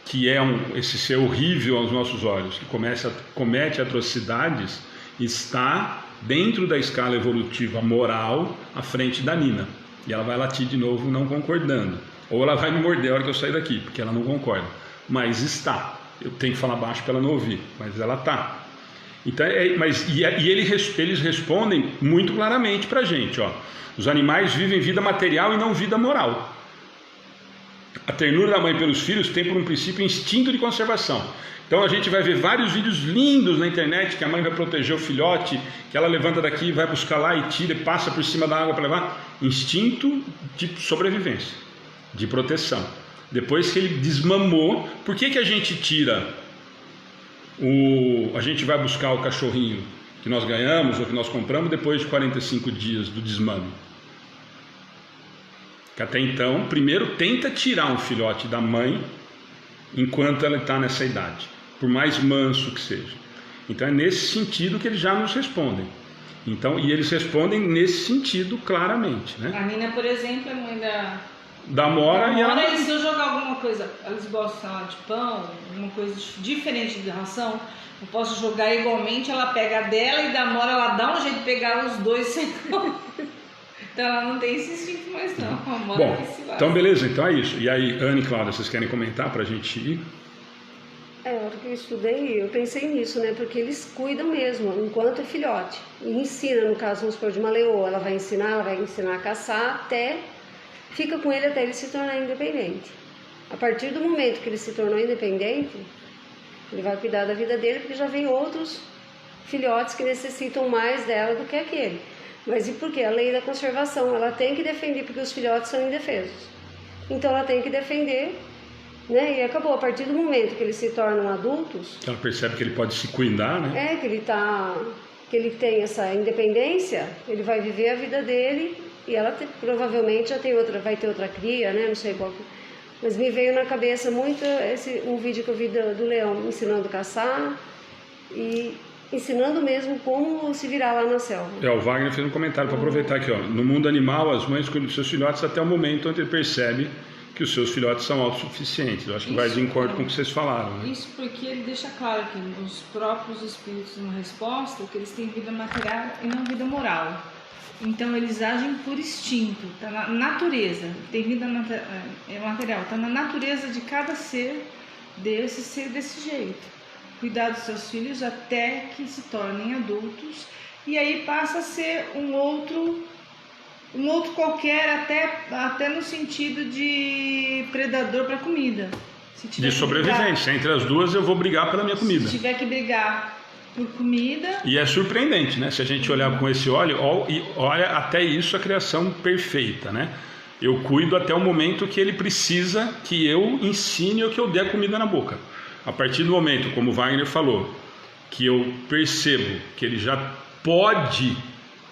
que é esse ser horrível aos nossos olhos, que comete atrocidades, está dentro da escala evolutiva moral à frente da Nina. E ela vai latir de novo não concordando. Ou ela vai me morder a hora que eu sair daqui, porque ela não concorda. Mas está. Eu tenho que falar baixo para ela não ouvir, mas ela está. Então, eles respondem muito claramente para a gente. Os animais vivem vida material e não vida moral. A ternura da mãe pelos filhos tem por um princípio instinto de conservação. Então a gente vai ver vários vídeos lindos na internet que a mãe vai proteger o filhote, que ela levanta daqui, vai buscar lá e tira e passa por cima da água para levar. Instinto de sobrevivência, de proteção. Depois que ele desmamou, por que a gente tira a gente vai buscar o cachorrinho que nós ganhamos ou que nós compramos depois de 45 dias do desmame? Que até então, primeiro tenta tirar um filhote da mãe enquanto ela está nessa idade, por mais manso que seja. Então é nesse sentido que eles já nos respondem. Então, e eles respondem nesse sentido claramente, né? A Nina, por exemplo, é mãe da Mora, e ela... E se eu jogar alguma coisa, elas gostam lá de pão, alguma coisa diferente de ração, eu posso jogar igualmente, ela pega a dela e da Mora, ela dá um jeito de pegar os dois sem... Então ela não tem esse instinto mais não. Bom, então beleza, então é isso. E aí, Ana e Cláudia, vocês querem comentar para a gente ir? A hora que eu estudei, eu pensei nisso, né? Porque eles cuidam mesmo, enquanto é filhote. E ensina, no caso, vamos supor, de uma leoa, ela vai ensinar a caçar fica com ele até ele se tornar independente. A partir do momento que ele se tornou independente, ele vai cuidar da vida dele, porque já vem outros filhotes que necessitam mais dela do que aquele. Mas e por quê? A lei da conservação, ela tem que defender, porque os filhotes são indefesos. Então ela tem que defender, né? E acabou. A partir do momento que eles se tornam adultos... Ela percebe que ele pode se cuidar, né? Que ele tem essa independência, ele vai viver a vida dele e ela provavelmente vai ter outra cria, né? Não sei qual. Mas me veio na cabeça muito um vídeo que eu vi do leão ensinando a caçar e... ensinando mesmo como se virar lá na selva. O Wagner fez um comentário para aproveitar aqui, no mundo animal, as mães cuidam dos seus filhotes até o momento onde ele percebe que os seus filhotes são autossuficientes. Eu acho que vai de acordo com o que vocês falaram, né? Isso porque ele deixa claro que os próprios espíritos, numa resposta, que eles têm vida material e não vida moral. Então eles agem por instinto, está na natureza, tem vida material, está na natureza de cada ser desse jeito. Cuidar dos seus filhos até que se tornem adultos, e aí passa a ser um outro qualquer, até no sentido de predador para comida. De sobrevivência, entre as duas eu vou brigar pela minha comida. Se tiver que brigar por comida. E é surpreendente, né? Se a gente olhar com esse olho, olha até isso a criação perfeita, né? Eu cuido até o momento que ele precisa que eu ensine ou que eu dê a comida na boca. A partir do momento, como o Wagner falou, que eu percebo que ele já pode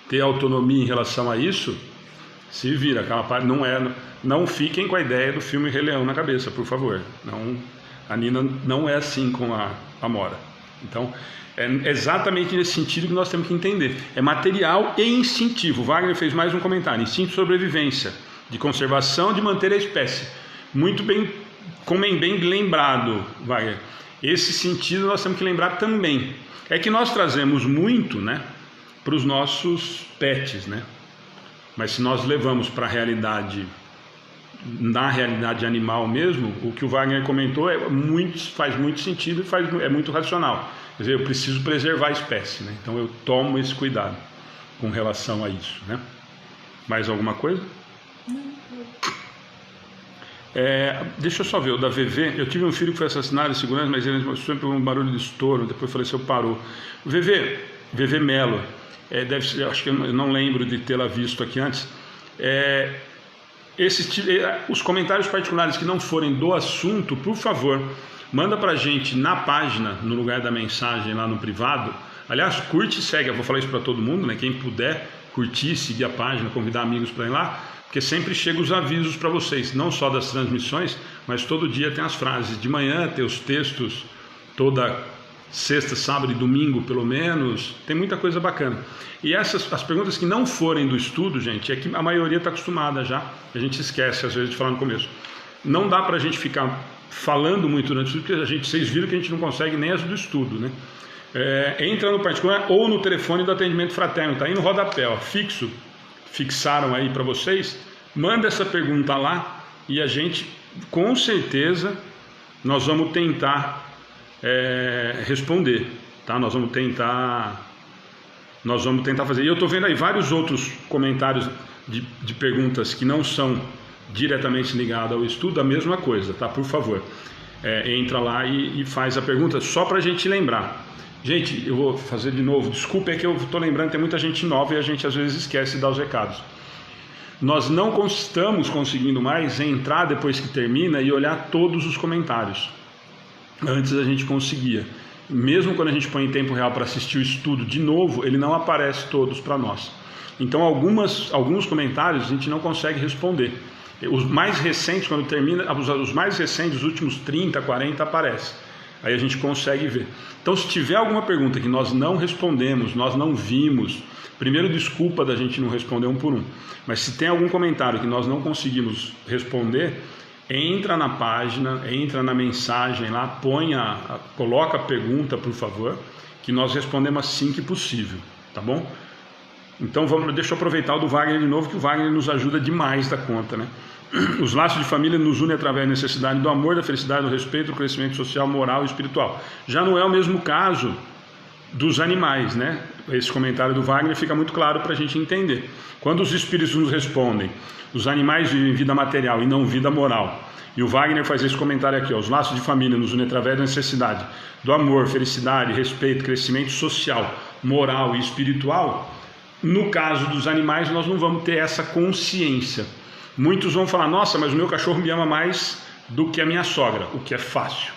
ter autonomia em relação a isso, se vira. Aquela parte não fiquem com a ideia do filme Rei Leão na cabeça, por favor. Não, a Nina não é assim com a Amora. Então, é exatamente nesse sentido que nós temos que entender. É material e instintivo. O Wagner fez mais um comentário. Instinto de sobrevivência, de conservação, de manter a espécie. Muito bem, como é bem lembrado, Wagner. Esse sentido nós temos que lembrar também. É que nós trazemos muito, né, para os nossos pets, né? Mas se nós levamos para a realidade, na realidade animal mesmo, o que o Wagner comentou faz muito sentido e é muito racional. Quer dizer, eu preciso preservar a espécie, né? Então eu tomo esse cuidado com relação a isso, né? Mais alguma coisa? Deixa eu só ver, o da VV. Eu tive um filho que foi assassinado em segurança, mas ele sempre um barulho de estouro, depois faleceu, parou. VV Melo, deve ser, acho que eu não lembro de tê-la visto aqui antes. Os comentários particulares que não forem do assunto, por favor, manda pra gente na página, no lugar da mensagem lá no privado. Aliás, curte e segue, eu vou falar isso para todo mundo, né? Quem puder curtir, seguir a página, convidar amigos para ir lá, porque sempre chegam os avisos para vocês, não só das transmissões, mas todo dia tem as frases. De manhã tem os textos, toda sexta, sábado e domingo pelo menos, tem muita coisa bacana. E as perguntas que não forem do estudo, gente, é que a maioria está acostumada já, a gente esquece às vezes de falar no começo. Não dá para a gente ficar falando muito durante o estudo, porque vocês viram que a gente não consegue nem as do estudo, né? Entra no particular ou no telefone do atendimento fraterno, tá aí no rodapé, ó, fixaram aí para vocês. Manda essa pergunta lá e a gente, com certeza, nós vamos tentar responder, tá? Nós vamos tentar fazer. E eu estou vendo aí vários outros comentários de perguntas que não são diretamente ligadas ao estudo, a mesma coisa, tá? Por favor, entra lá e faz a pergunta só para a gente lembrar. Gente, eu vou fazer de novo, desculpa, é que eu estou lembrando que tem muita gente nova e a gente às vezes esquece de dar os recados. Nós não estamos conseguindo mais entrar depois que termina e olhar todos os comentários. Antes a gente conseguia. Mesmo quando a gente põe em tempo real para assistir o estudo de novo, ele não aparece todos para nós. Então alguns comentários a gente não consegue responder. Os mais recentes, quando termina, os mais recentes, os últimos 30, 40 aparecem. Aí a gente consegue ver. Então, se tiver alguma pergunta que nós não respondemos, nós não vimos, primeiro desculpa da gente não responder um por um. Mas se tem algum comentário que nós não conseguimos responder, entra na página, entra na mensagem lá, coloca a pergunta, por favor, que nós respondemos assim que possível, tá bom? Então deixa eu aproveitar o do Wagner de novo, que o Wagner nos ajuda demais da conta, né? Os laços de família nos unem através da necessidade do amor, da felicidade, do respeito, do crescimento social, moral e espiritual. Já não é o mesmo caso dos animais, né? Esse comentário do Wagner fica muito claro para a gente entender. Quando os espíritos nos respondem, os animais vivem vida material e não vida moral. E o Wagner faz esse comentário aqui, ó, os laços de família nos unem através da necessidade do amor, felicidade, respeito, crescimento social, moral e espiritual. No caso dos animais, nós não vamos ter essa consciência. Muitos vão falar, nossa, mas o meu cachorro me ama mais do que a minha sogra, o que é fácil.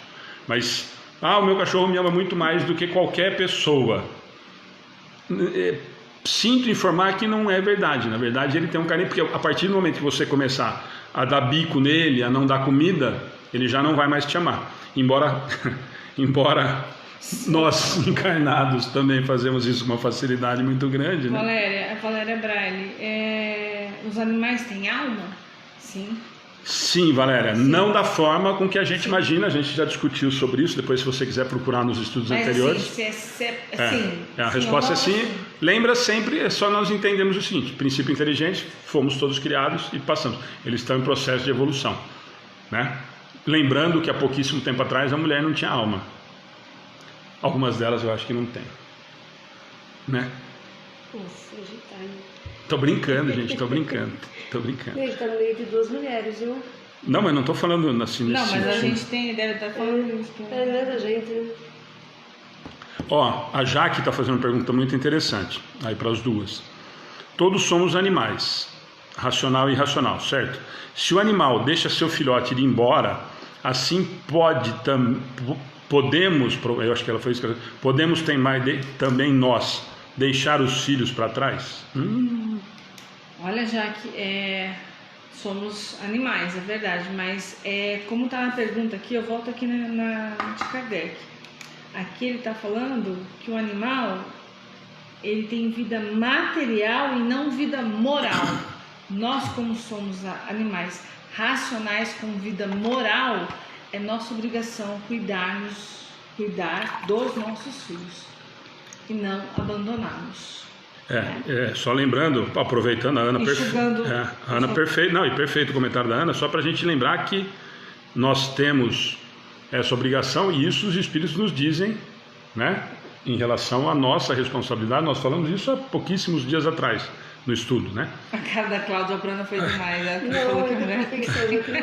Mas, o meu cachorro me ama muito mais do que qualquer pessoa. Sinto informar que não é verdade. Na verdade, ele tem um carinho, porque a partir do momento que você começar a dar bico nele, a não dar comida, ele já não vai mais te amar. Embora nós encarnados também fazemos isso com uma facilidade muito grande, né? Valéria Braille, os animais têm alma? Sim. Sim, Valéria, sim. Não da forma com que a gente imagina, a gente já discutiu sobre isso, depois se você quiser procurar nos estudos anteriores. Sim. A resposta é sim. Lembra sempre, é só nós entendemos o seguinte, princípio inteligente, fomos todos criados e passamos. Eles estão em processo de evolução, né? Lembrando que há pouquíssimo tempo atrás a mulher não tinha alma. Algumas delas eu acho que não tem, né? Nossa, Tô brincando, gente, tô brincando. Ele tá no meio de duas mulheres, viu? Não, mas não tô falando assim. Não, mas a gente deve estar falando isso. Da gente, né? Ó, a Jaque está fazendo uma pergunta muito interessante, aí para as duas. Todos somos animais, racional e irracional, certo? Se o animal deixa seu filhote ir embora, assim podemos, eu acho que ela foi isso, podemos também nós deixar os filhos para trás? Olha, Jaque, somos animais, é verdade, mas como está na pergunta aqui, eu volto aqui de Kardec. Aqui ele está falando que o animal, ele tem vida material e não vida moral. Nós, como somos animais racionais com vida moral, é nossa obrigação cuidar dos nossos filhos e não abandoná-los. Só lembrando, aproveitando, a Ana perfeito o comentário da Ana, só para a gente lembrar que nós temos essa obrigação e isso os espíritos nos dizem, né, em relação à nossa responsabilidade. Nós falamos isso há pouquíssimos dias atrás no estudo, né? A cara da Cláudia Prana foi demais,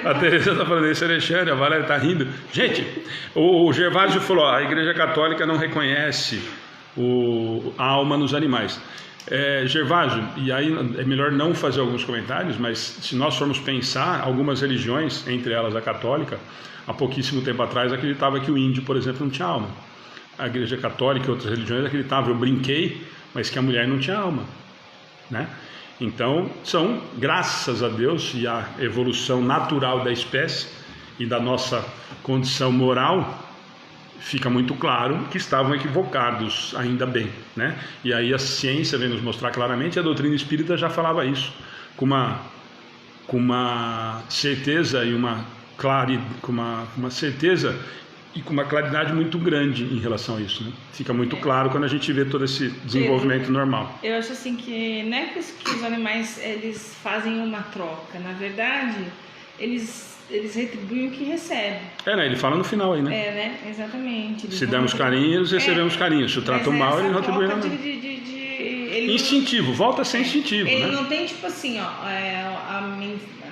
A Teresa está falando isso, Alexandre, a Valéria está rindo. Gente, o Gervásio falou, a Igreja Católica não reconhece a alma nos animais. Gervásio, e aí é melhor não fazer alguns comentários, mas se nós formos pensar, algumas religiões, entre elas a católica, há pouquíssimo tempo atrás acreditava que o índio, por exemplo, não tinha alma. A Igreja Católica e outras religiões acreditavam, eu brinquei, mas que a mulher não tinha alma, né? Então, graças a Deus e à evolução natural da espécie e da nossa condição moral, fica muito claro que estavam equivocados, ainda bem, né? E aí a ciência vem nos mostrar claramente, a doutrina espírita já falava isso, com uma certeza e com uma certeza e com uma claridade muito grande em relação a isso, né? Fica muito claro quando a gente vê todo esse desenvolvimento normal. Eu acho assim que não é que os animais eles fazem uma troca, na verdade eles retribuem o que recebem. Né? Ele fala no final aí, né? Né? Exatamente. Se demos carinho, eles recebemos carinho. Se o tratam mal, eles retribuem na mesma. Instintivo, volta a ser instintivo, ele né? não tem tipo assim, ó, a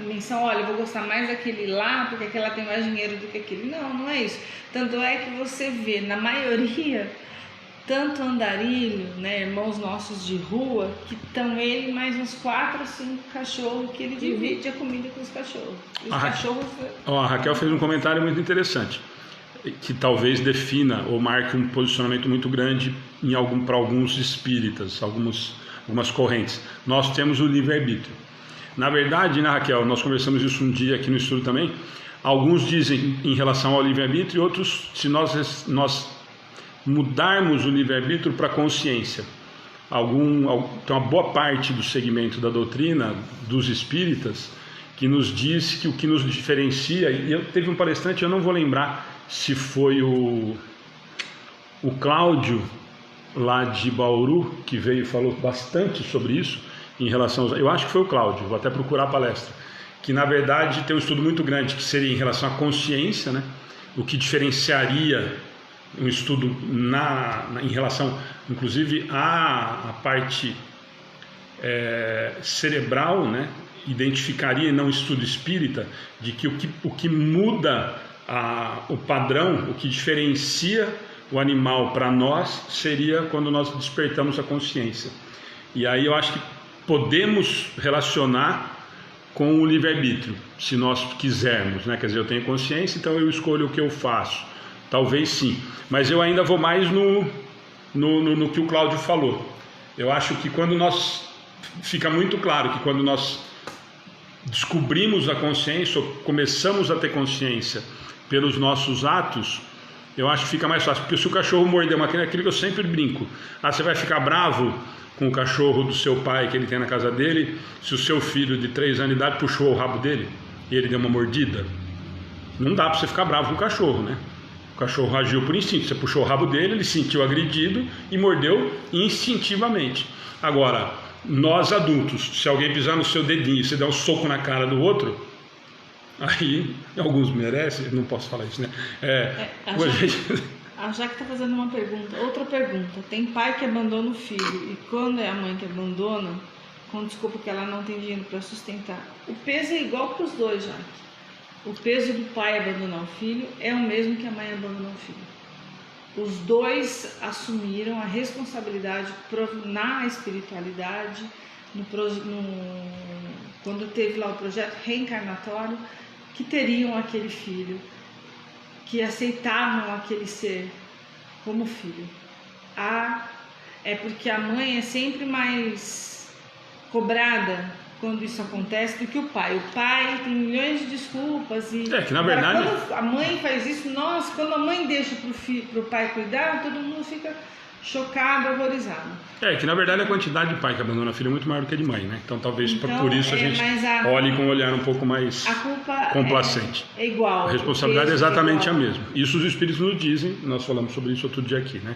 menção, olha, eu vou gostar mais daquele lá porque aquele lá tem mais dinheiro do que aquele. Não é isso. Tanto é que você vê, na maioria, tanto andarilho, né, irmãos nossos de rua, que estão ele mais uns 4 ou 5 cachorros que ele divide a comida com os cachorros. A Raquel fez um comentário muito interessante, que talvez defina ou marque um posicionamento muito grande para alguns espíritas, algumas correntes. Nós temos o livre-arbítrio. Na verdade, né, Raquel, nós conversamos isso um dia aqui no estudo também, alguns dizem em relação ao livre-arbítrio e outros, se nós mudarmos o livre-arbítrio para a consciência. Então, uma boa parte do segmento da doutrina dos espíritas que nos diz que o que nos diferencia, e teve um palestrante, eu não vou lembrar se foi o Cláudio lá de Bauru, que veio e falou bastante sobre isso, em relação eu acho que foi o Cláudio, vou até procurar a palestra, que na verdade tem um estudo muito grande que seria em relação à consciência, né? O que diferenciaria um estudo em relação, inclusive, à parte cerebral, né? Identificaria, e não estudo espírita, de que o que muda o padrão, o que diferencia o animal para nós, seria quando nós despertamos a consciência. E aí eu acho que podemos relacionar com o livre-arbítrio, se nós quisermos, né? Quer dizer, eu tenho consciência, então eu escolho o que eu faço. Talvez sim, mas eu ainda vou mais no que o Cláudio falou. Eu acho que fica muito claro que quando nós descobrimos a consciência, ou começamos a ter consciência pelos nossos atos, eu acho que fica mais fácil, porque se o cachorro morder uma criança, aquilo que eu sempre brinco, você vai ficar bravo com o cachorro do seu pai que ele tem na casa dele, se o seu filho de 3 anos de idade puxou o rabo dele e ele deu uma mordida? Não dá para você ficar bravo com o cachorro, né? O cachorro agiu por instinto, você puxou o rabo dele, ele se sentiu agredido e mordeu instintivamente. Agora, nós adultos, se alguém pisar no seu dedinho e você der um soco na cara do outro, aí alguns merecem, não posso falar isso, né? A Jaque está fazendo uma pergunta, outra pergunta. Tem pai que abandona o filho e quando é a mãe que abandona, com desculpa que ela não tem dinheiro para sustentar, o peso é igual para os dois, Jaque. O peso do pai abandonar o filho é o mesmo que a mãe abandonar o filho. os dois assumiram a responsabilidade na espiritualidade, quando teve lá o projeto reencarnatório, que teriam aquele filho, que aceitavam aquele ser como filho. É porque a mãe é sempre mais cobrada quando isso acontece do que o pai. O pai tem milhões de desculpas e que na verdade quando a mãe faz isso, nossa, quando a mãe deixa pro pai cuidar, todo mundo fica chocado, horrorizado. Que na verdade a quantidade de pai que abandona a filha é muito maior do que de mãe, né? Então talvez por isso a gente olhe com um olhar um pouco mais complacente. É igual. A responsabilidade é exatamente a mesma. Isso os espíritos nos dizem, nós falamos sobre isso outro dia aqui, né?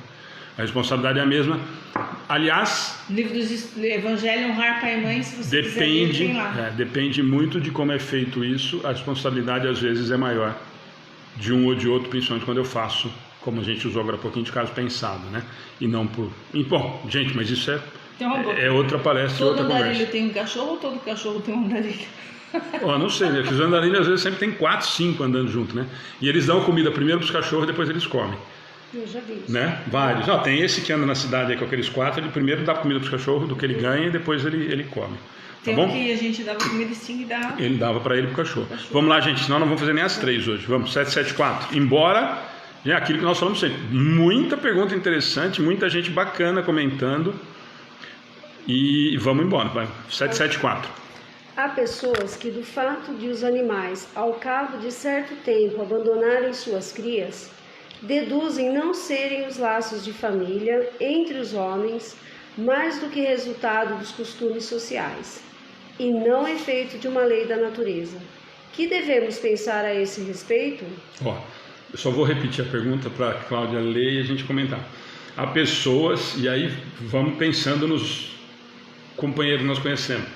A responsabilidade é a mesma. Aliás, livro do Evangelho, honrar pai e mãe, se você quiser ler, tem lá. Depende muito de como é feito isso. A responsabilidade às vezes é maior de um ou de outro, principalmente quando eu faço, como a gente usou agora há pouquinho, de caso pensado, né? E não por... Bom, gente, mas isso é outra palestra, outra conversa. Todo andarilho tem um cachorro ou todo cachorro tem um andarilho? Não sei, né? Porque os andarilhos às vezes sempre tem 4, 5 andando junto, né? E eles dão comida primeiro para os cachorros, depois eles comem. Eu já vi isso. Né? Vários. Tem esse que anda na cidade aí com aqueles 4, ele primeiro dá comida para os cachorros, do que ele ganha, e depois ele come. Tá tem bom? Que a gente dava comida e sim dava. Ele dava para ele e para o cachorro. Vamos lá, gente, senão não vamos fazer nem as 3 hoje. Vamos, 774. Embora, aquilo que nós falamos sempre, muita pergunta interessante, muita gente bacana comentando. E vamos embora, vai. 774. Há pessoas que, do fato de os animais, ao cabo de certo tempo, abandonarem suas crias, deduzem não serem os laços de família entre os homens mais do que resultado dos costumes sociais, e não efeito de uma lei da natureza. Que devemos pensar a esse respeito? Eu só vou repetir a pergunta para a Cláudia ler e a gente comentar. Há pessoas, e aí vamos pensando nos companheiros que nós conhecemos,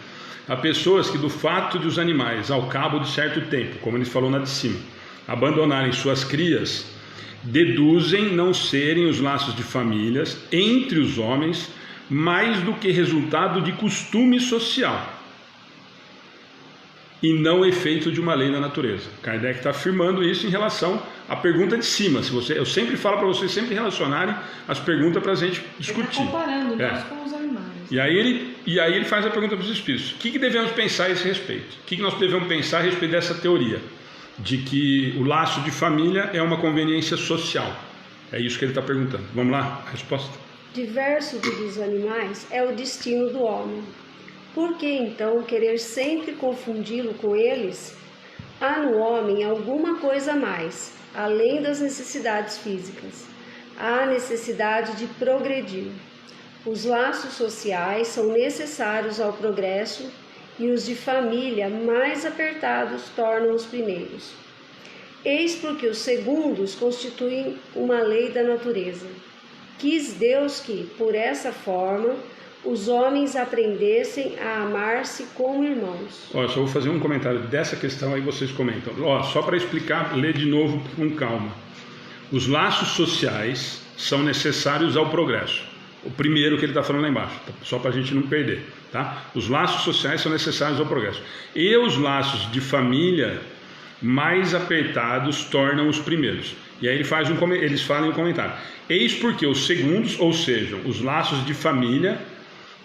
há pessoas que, do fato de os animais, ao cabo de certo tempo, como ele falou na de cima, abandonarem suas crias, deduzem não serem os laços de famílias entre os homens mais do que resultado de costume social e não efeito de uma lei da natureza. Kardec está afirmando isso em relação à pergunta de cima. Eu sempre falo para vocês sempre relacionarem as perguntas para a gente discutir. Ele está comparando nós com os animais. E aí ele faz a pergunta para os espíritos: o que devemos pensar a esse respeito? O que nós devemos pensar a respeito dessa teoria de que o laço de família é uma conveniência social? É isso que ele está perguntando. Vamos lá, a resposta. Diverso dos animais é o destino do homem. Por que então querer sempre confundi-lo com eles? Há no homem alguma coisa a mais, além das necessidades físicas. Há a necessidade de progredir. Os laços sociais são necessários ao progresso e os de família mais apertados tornam os primeiros. Eis porque os segundos constituem uma lei da natureza. Quis Deus que, por essa forma, os homens aprendessem a amar-se como irmãos. Só vou fazer um comentário dessa questão, aí vocês comentam. Só para explicar, ler de novo com calma. Os laços sociais são necessários ao progresso. O primeiro que ele está falando lá embaixo, só para a gente não perder. Tá? Os laços sociais são necessários ao progresso. E os laços de família mais apertados tornam os primeiros. E aí eles falam um comentário. Eis porque os segundos, ou seja, os laços de família,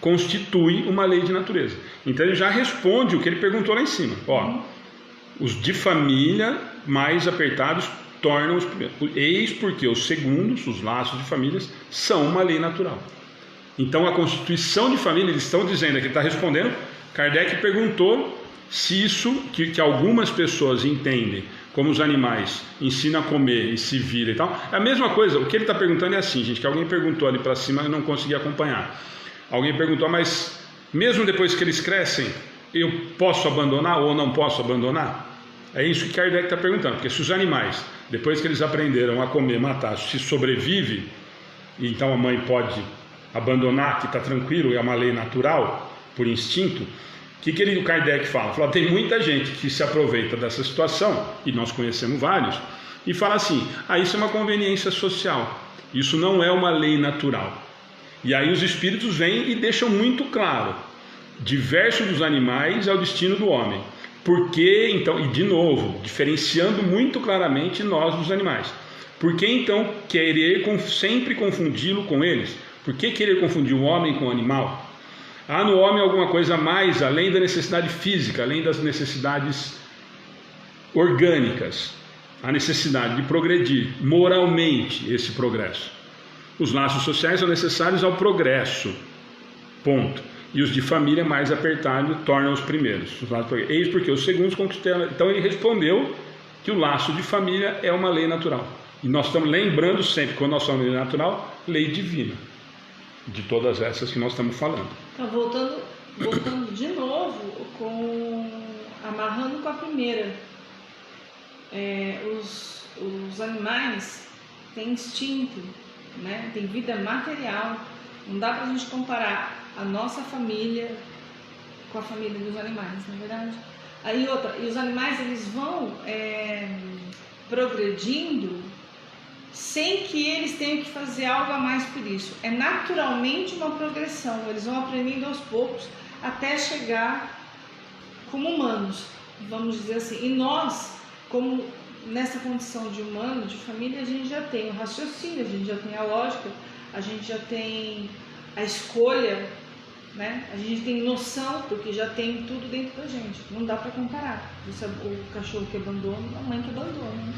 constituem uma lei de natureza. Então ele já responde o que ele perguntou lá em cima. Os de família mais apertados tornam os primeiros. Eis porque os segundos, os laços de famílias, são uma lei natural. Então a constituição de família, eles estão dizendo aqui, está respondendo. Kardec perguntou se isso que algumas pessoas entendem como os animais ensinam a comer e se viram e tal, é a mesma coisa. O que ele está perguntando é assim, gente, que alguém perguntou ali para cima e eu não consegui acompanhar. Alguém perguntou, mas mesmo depois que eles crescem, eu posso abandonar ou não posso abandonar? É isso que Kardec está perguntando, porque se os animais, depois que eles aprenderam a comer, matar, se sobrevive, então a mãe pode abandonar, que está tranquilo, é uma lei natural, por instinto. O que o Kardec fala? Fala, tem muita gente que se aproveita dessa situação, e nós conhecemos vários, e fala assim, isso é uma conveniência social, isso não é uma lei natural. E aí os espíritos vêm e deixam muito claro, diverso dos animais é o destino do homem. Por que, então, e de novo, diferenciando muito claramente nós dos animais. Por que então querer sempre confundi-lo com eles? Por que querer confundir o homem com o animal? Há no homem alguma coisa mais, além da necessidade física, além das necessidades orgânicas, a necessidade de progredir moralmente esse progresso. Os laços sociais são necessários ao progresso, ponto. E os de família mais apertados tornam os primeiros. Eis porque os segundos conquistaram. Então ele respondeu que o laço de família é uma lei natural. E nós estamos lembrando sempre, quando nós falamos de lei natural, lei divina, de todas essas que nós estamos falando. Então, voltando de novo, amarrando com a primeira. Os animais têm instinto, né? Tem vida material. Não dá para a gente comparar a nossa família com a família dos animais, não é verdade? E os animais, eles vão progredindo sem que eles tenham que fazer algo a mais por isso. É naturalmente uma progressão, eles vão aprendendo aos poucos até chegar como humanos, vamos dizer assim. E nós, como nessa condição de humano, de família, a gente já tem o raciocínio, a gente já tem a lógica, a gente já tem a escolha, né? A gente tem noção, porque já tem tudo dentro da gente. Não dá para comparar. Isso é o cachorro que abandona, a mãe que abandona, né?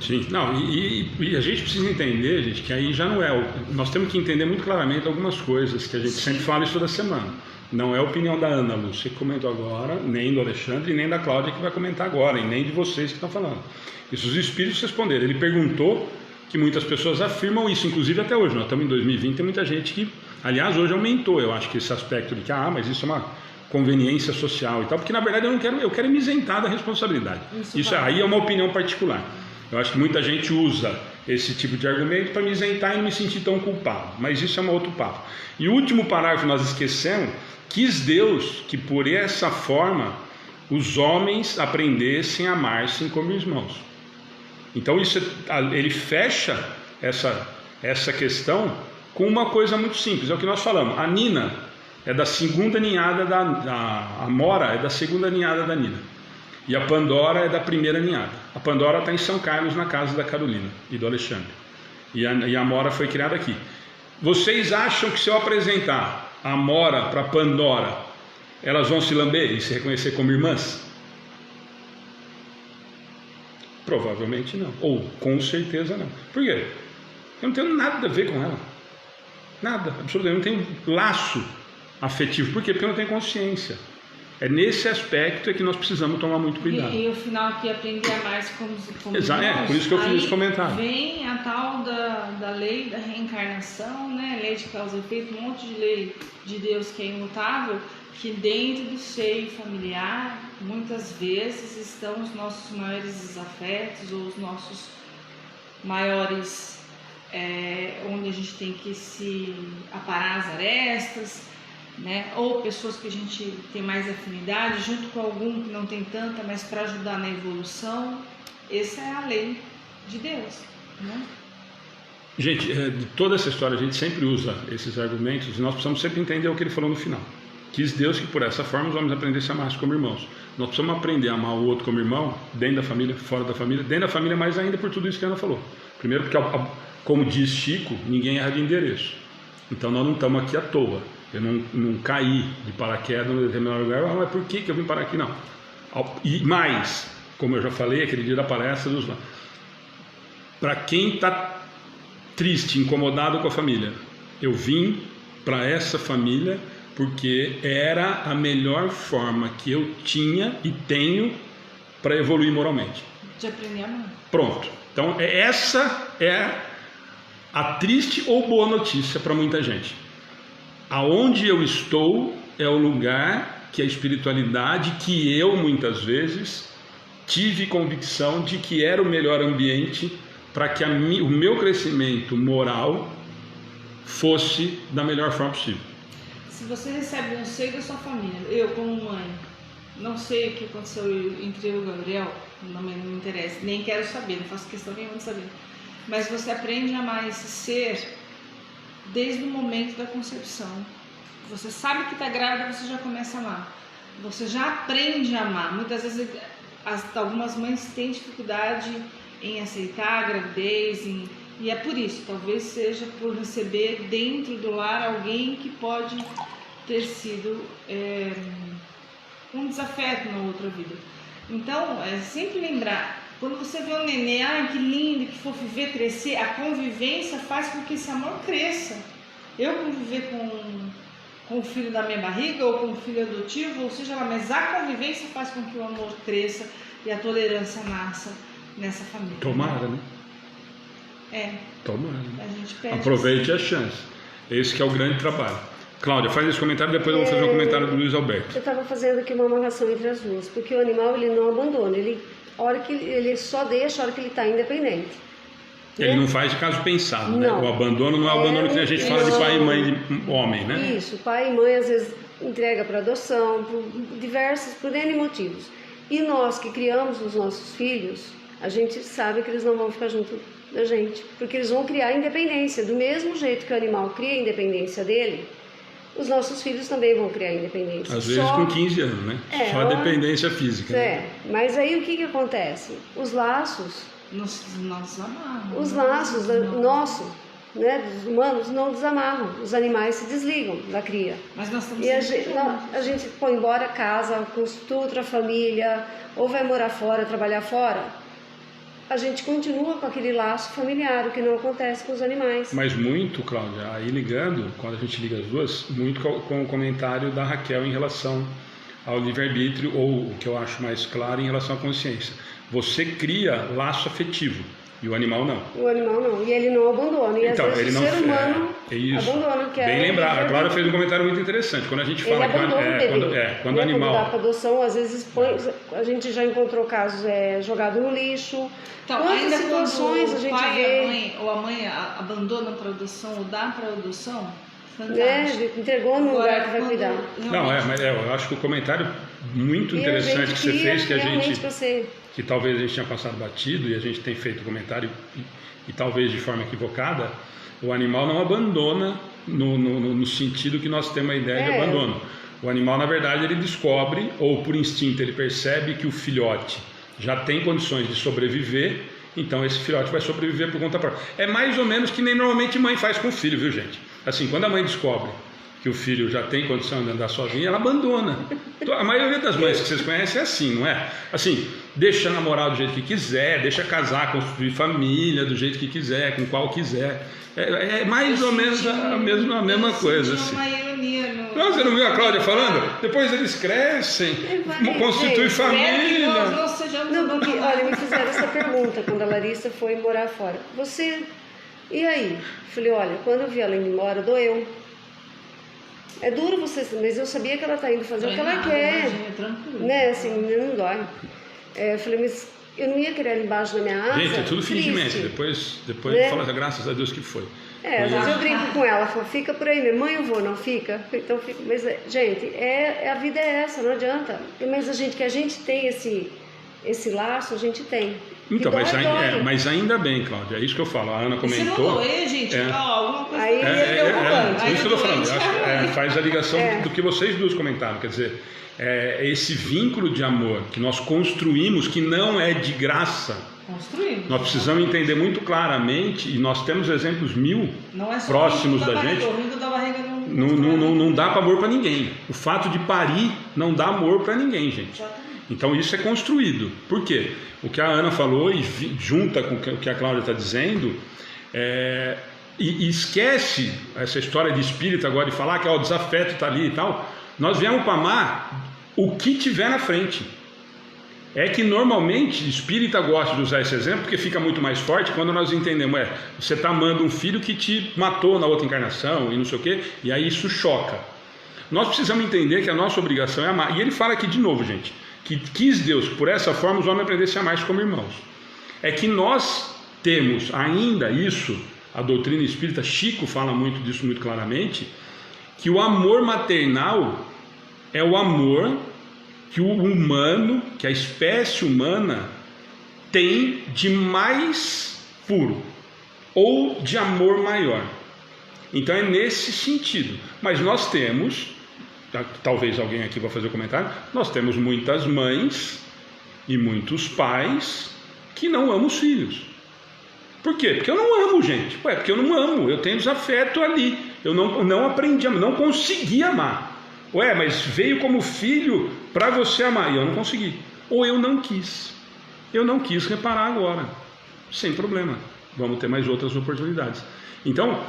Sim, não, e a gente precisa entender, gente, que aí já não é. Nós temos que entender muito claramente algumas coisas que a gente sempre fala isso toda semana. Não é a opinião da Ana Lúcia que comentou agora, nem do Alexandre, nem da Cláudia que vai comentar agora, e nem de vocês que estão falando. Isso os espíritos responderam. Ele perguntou que muitas pessoas afirmam isso, inclusive até hoje. Nós estamos em 2020, tem muita gente que, aliás, hoje aumentou, eu acho que esse aspecto de que, mas isso é uma conveniência social e tal, porque na verdade eu quero me isentar da responsabilidade. Isso aí é uma opinião particular. Eu acho que muita gente usa esse tipo de argumento para me isentar e não me sentir tão culpado, mas isso é um outro papo. E o último parágrafo nós esquecemos: quis Deus que por essa forma os homens aprendessem a amar-se como irmãos. Então ele fecha essa questão com uma coisa muito simples, é o que nós falamos. A Nina é da segunda ninhada a Mora é da segunda ninhada da Nina, e a Pandora é da primeira ninhada. A Pandora está em São Carlos, na casa da Carolina e do Alexandre, e a Mora foi criada aqui. Vocês acham que se eu apresentar a Mora para a Pandora, elas vão se lamber e se reconhecer como irmãs? Provavelmente não, ou com certeza não. Por quê? Eu não tenho nada a ver com ela, nada, absolutamente, eu não tenho laço afetivo. Por quê? Porque eu não tenho consciência. É nesse aspecto que nós precisamos tomar muito cuidado. E o final aqui, aprender a mais como exato, irmãos, por isso que eu fiz esse comentário. Vem a tal da lei da reencarnação, né? Lei de causa e efeito, um monte de lei de Deus que é imutável, que dentro do seio familiar, muitas vezes estão os nossos maiores desafetos, ou os nossos maiores, onde a gente tem que se aparar as arestas, né? Ou pessoas que a gente tem mais afinidade, junto com algum que não tem tanta, mas para ajudar na evolução. Essa é a lei de Deus, né? Gente, de toda essa história a gente sempre usa esses argumentos, e nós precisamos sempre entender o que ele falou no final. Quis Deus que por essa forma os homens aprendessem a amar-se como irmãos. Nós precisamos aprender a amar o outro como irmão, dentro da família, fora da família, dentro da família mais ainda por tudo isso que a Ana falou. Primeiro porque, como diz Chico, ninguém erra de endereço. Então nós não estamos aqui à toa. Eu não caí de paraquedas em determinado lugar, mas por que eu vim parar aqui? Não. E mais, como eu já falei, aquele dia da palestra, para quem está triste, incomodado com a família, eu vim para essa família porque era a melhor forma que eu tinha e tenho para evoluir moralmente. De aprender a amar. Pronto. Então essa é a triste ou boa notícia para muita gente. Aonde eu estou é o lugar que a espiritualidade, que eu muitas vezes tive convicção de que era o melhor ambiente para que o meu crescimento moral fosse da melhor forma possível. Se você recebe um seio da sua família, eu como mãe, não sei o que aconteceu entre eu e o Gabriel, não me interessa, nem quero saber, não faço questão nenhuma de saber, mas você aprende a amar esse ser desde o momento da concepção. Você sabe que está grávida, você já começa a amar. Você já aprende a amar. Muitas vezes algumas mães têm dificuldade em aceitar a gravidez, e é por isso, talvez seja por receber dentro do lar alguém que pode ter sido um desafeto na outra vida. Então, é sempre lembrar, quando você vê um nenê, que lindo, que fofo, ver crescer, a convivência faz com que esse amor cresça. Eu conviver com o filho da minha barriga ou com o filho adotivo, ou seja lá, mas a convivência faz com que o amor cresça e a tolerância nasça nessa família. Tomara, né? Tomara. A gente pede. Aproveite a chance. Esse que é o grande trabalho. Cláudia, faz esse comentário, depois eu vou fazer um comentário do Luiz Alberto. Eu estava fazendo aqui uma amarração entre as duas, porque o animal ele não abandona, a hora que ele só deixa a hora que ele está independente. Ele não faz de caso pensado, né? Não. O abandono não é o abandono que a gente fala de pai e mãe de homem, né? Isso, pai e mãe às vezes entrega para adoção, por N motivos. E nós que criamos os nossos filhos, a gente sabe que eles não vão ficar junto da gente, porque eles vão criar independência. Do mesmo jeito que o animal cria a independência dele, os nossos filhos também vão criar independência. Às vezes com 15 anos, né? Só a dependência física. Né? Mas aí o que acontece? Os laços... Nos amarram. Os laços nossos, né, dos humanos, não desamarram. Os animais se desligam da cria. Mas nós estamos a gente põe embora a casa, constitui outra família, ou vai morar fora, trabalhar fora. A gente continua com aquele laço familiar, o que não acontece com os animais. Mas muito, Cláudia, aí ligando, quando a gente liga as duas, muito com o comentário da Raquel em relação ao livre-arbítrio, ou o que eu acho mais claro, em relação à consciência. Você cria laço afetivo e o animal não. O animal não, e ele não abandona. E então, às vezes ele o ser humano abandona. Que bem lembrado, a Cláudia fez um comentário muito interessante. Quando a gente fala ele abandona quando o animal... Quando dá para adoção, às vezes a gente já encontrou casos jogado no lixo. Então, quantas ainda situações quando a gente o pai vê... ou a mãe abandona para adoção ou dá para adoção, fantástico. Entregou no lugar que vai cuidar. Não, mas eu acho que o comentário muito interessante que você fez, que a gente... que talvez a gente tenha passado batido e a gente tem feito comentário e talvez de forma equivocada, o animal não abandona no sentido que nós temos a ideia de abandono. O animal, na verdade, ele descobre, ou por instinto ele percebe que o filhote já tem condições de sobreviver, então esse filhote vai sobreviver por conta própria. É mais ou menos que nem normalmente mãe faz com o filho, viu, gente? Assim, quando a mãe descobre que o filho já tem condição de andar sozinho, ela abandona. A maioria das mães que vocês conhecem é assim, não é? Assim, deixa namorar do jeito que quiser, deixa casar, construir família do jeito que quiser, com qual quiser. É mais ou menos a mesma coisa. Assim. Não, você não viu a Cláudia falando? Depois eles crescem, constituem família. Não, porque, olha, me fizeram essa pergunta quando a Larissa foi morar fora. E aí? Falei, olha, quando eu vi ela indo embora, doeu. É duro você, mas eu sabia que ela está indo fazer o que ela quer. Né? Assim, não dói. Eu falei, mas eu não ia querer ela embaixo da minha asa. Gente, é tudo fingimento. Depois né? fala, graças a Deus que foi. Às vezes eu brinco com ela, falo, fica por aí, minha mãe eu vou, não fica? Então fica. Mas, gente, a vida é essa, não adianta. Mas que a gente tem esse laço, a gente tem. Então, mas ainda bem, Cláudia, é isso que eu falo. A Ana comentou. Se não doer, gente, alguma coisa isso que eu estou falando. Eu acho que faz a ligação do que vocês duas comentaram. Quer dizer, esse vínculo de amor que nós construímos, que não é de graça. Nós precisamos entender muito claramente, e nós temos exemplos próximos da gente. Não dá para amor para ninguém. O fato de parir não dá amor para ninguém, gente. Então isso é construído. Por quê? O que a Ana falou e junta com o que a Cláudia está dizendo, e esquece essa história de espírito agora de falar que o desafeto está ali e tal. Nós viemos para amar o que tiver na frente. É que normalmente espírita gosta de usar esse exemplo porque fica muito mais forte quando nós entendemos, você está amando um filho que te matou na outra encarnação e não sei o quê, e aí isso choca. Nós precisamos entender que a nossa obrigação é amar. E ele fala aqui de novo, gente, que quis Deus que por essa forma os homens aprendessem a amar como irmãos. É que nós temos ainda isso, a doutrina espírita, Chico fala muito disso muito claramente, que o amor maternal é o amor que o humano, que a espécie humana tem de mais puro, ou de amor maior. Então é nesse sentido. Mas nós temos, talvez alguém aqui vá fazer o comentário, nós temos muitas mães e muitos pais que não ama os filhos. Por quê? Porque eu não amo, gente. Porque eu não amo, eu tenho desafeto ali. Eu não aprendi a amar, não consegui amar. Mas veio como filho para você amar, e eu não consegui. Ou eu não quis. Eu não quis reparar agora. Sem problema. Vamos ter mais outras oportunidades. Então,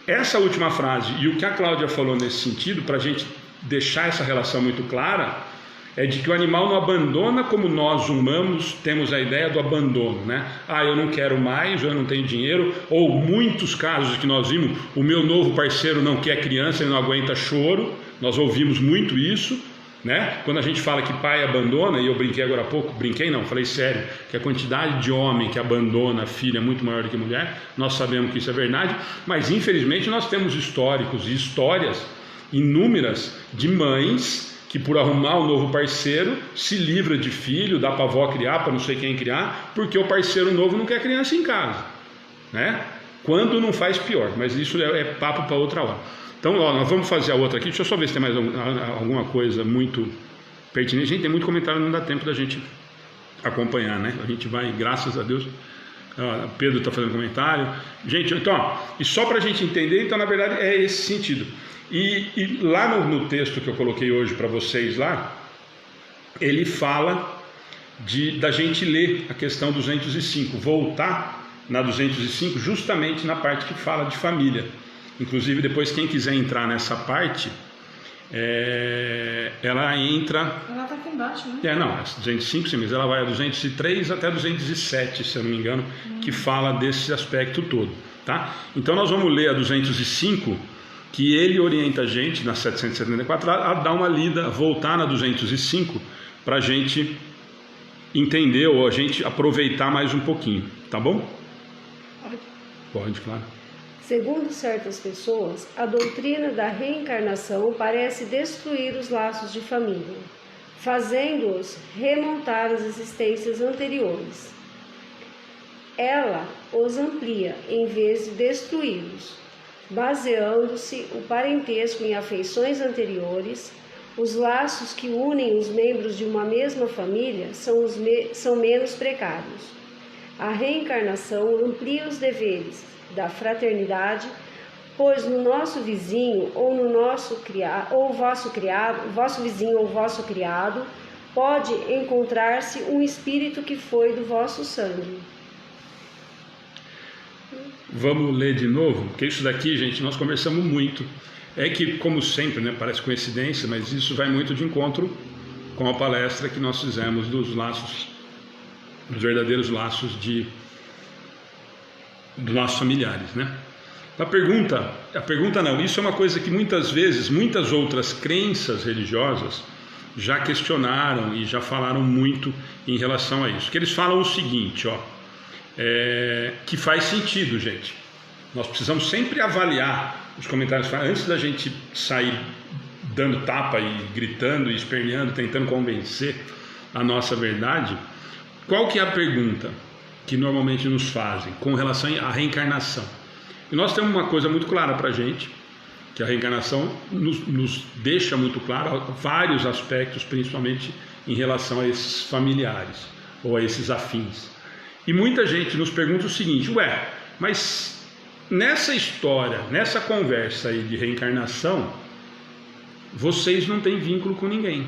essa última frase e o que a Cláudia falou nesse sentido, para a gente deixar essa relação muito clara, é de que o animal não abandona como nós humanos temos a ideia do abandono, né? Eu não quero mais, ou eu não tenho dinheiro, ou muitos casos que nós vimos, o meu novo parceiro não quer criança, ele não aguenta choro, nós ouvimos muito isso, né? Quando a gente fala que pai abandona, e eu brinquei agora há pouco, falei sério, que a quantidade de homem que abandona a filha é muito maior do que mulher, nós sabemos que isso é verdade, mas infelizmente nós temos históricos e histórias inúmeras de mães que por arrumar um novo parceiro se livra de filho, dá para a avó criar, para não sei quem criar, porque o parceiro novo não quer criança em casa, né? Quando não faz pior, mas isso é papo para outra hora. Então, nós vamos fazer a outra aqui, deixa eu só ver se tem mais alguma coisa muito pertinente. Gente, tem muito comentário, não dá tempo da gente acompanhar, né? A gente vai, graças a Deus, Pedro está fazendo comentário. Gente, então, e só para a gente entender, então, na verdade, é esse sentido. E lá no texto que eu coloquei hoje para vocês lá, ele fala da gente ler a questão 205, voltar na 205 justamente na parte que fala de família. Inclusive depois quem quiser entrar nessa parte, ela entra... Ela está aqui embaixo, né? Não, 205 sim, mas ela vai a 203 até 207, se eu não me engano, que fala desse aspecto todo, tá? Então nós vamos ler a 205, que ele orienta a gente, na 774, a dar uma lida, voltar na 205, para a gente entender ou a gente aproveitar mais um pouquinho, tá bom? Pode, claro. Segundo certas pessoas, a doutrina da reencarnação parece destruir os laços de família, fazendo-os remontar às existências anteriores. Ela os amplia em vez de destruí-los, baseando-se o parentesco em afeições anteriores. Os laços que unem os membros de uma mesma família são menos precários. A reencarnação amplia os deveres da fraternidade, pois no nosso vizinho ou no nosso vosso vizinho ou vosso criado, pode encontrar-se um espírito que foi do vosso sangue. Vamos ler de novo, porque isso daqui, gente, nós conversamos muito. É que, como sempre, né, parece coincidência, mas isso vai muito de encontro com a palestra que nós fizemos dos laços, dos verdadeiros laços dos nossos familiares, né? A pergunta não, isso é uma coisa que muitas vezes, muitas outras crenças religiosas já questionaram e já falaram muito em relação a isso. Que eles falam o seguinte, que faz sentido, gente. Nós precisamos sempre avaliar os comentários, antes da gente sair dando tapa e gritando e esperneando, tentando convencer a nossa verdade. Qual que é a pergunta que normalmente nos fazem com relação à reencarnação? E nós temos uma coisa muito clara para a gente, que a reencarnação nos deixa muito claro vários aspectos, principalmente em relação a esses familiares ou a esses afins. E muita gente nos pergunta o seguinte, mas nessa história, nessa conversa aí de reencarnação, vocês não têm vínculo com ninguém.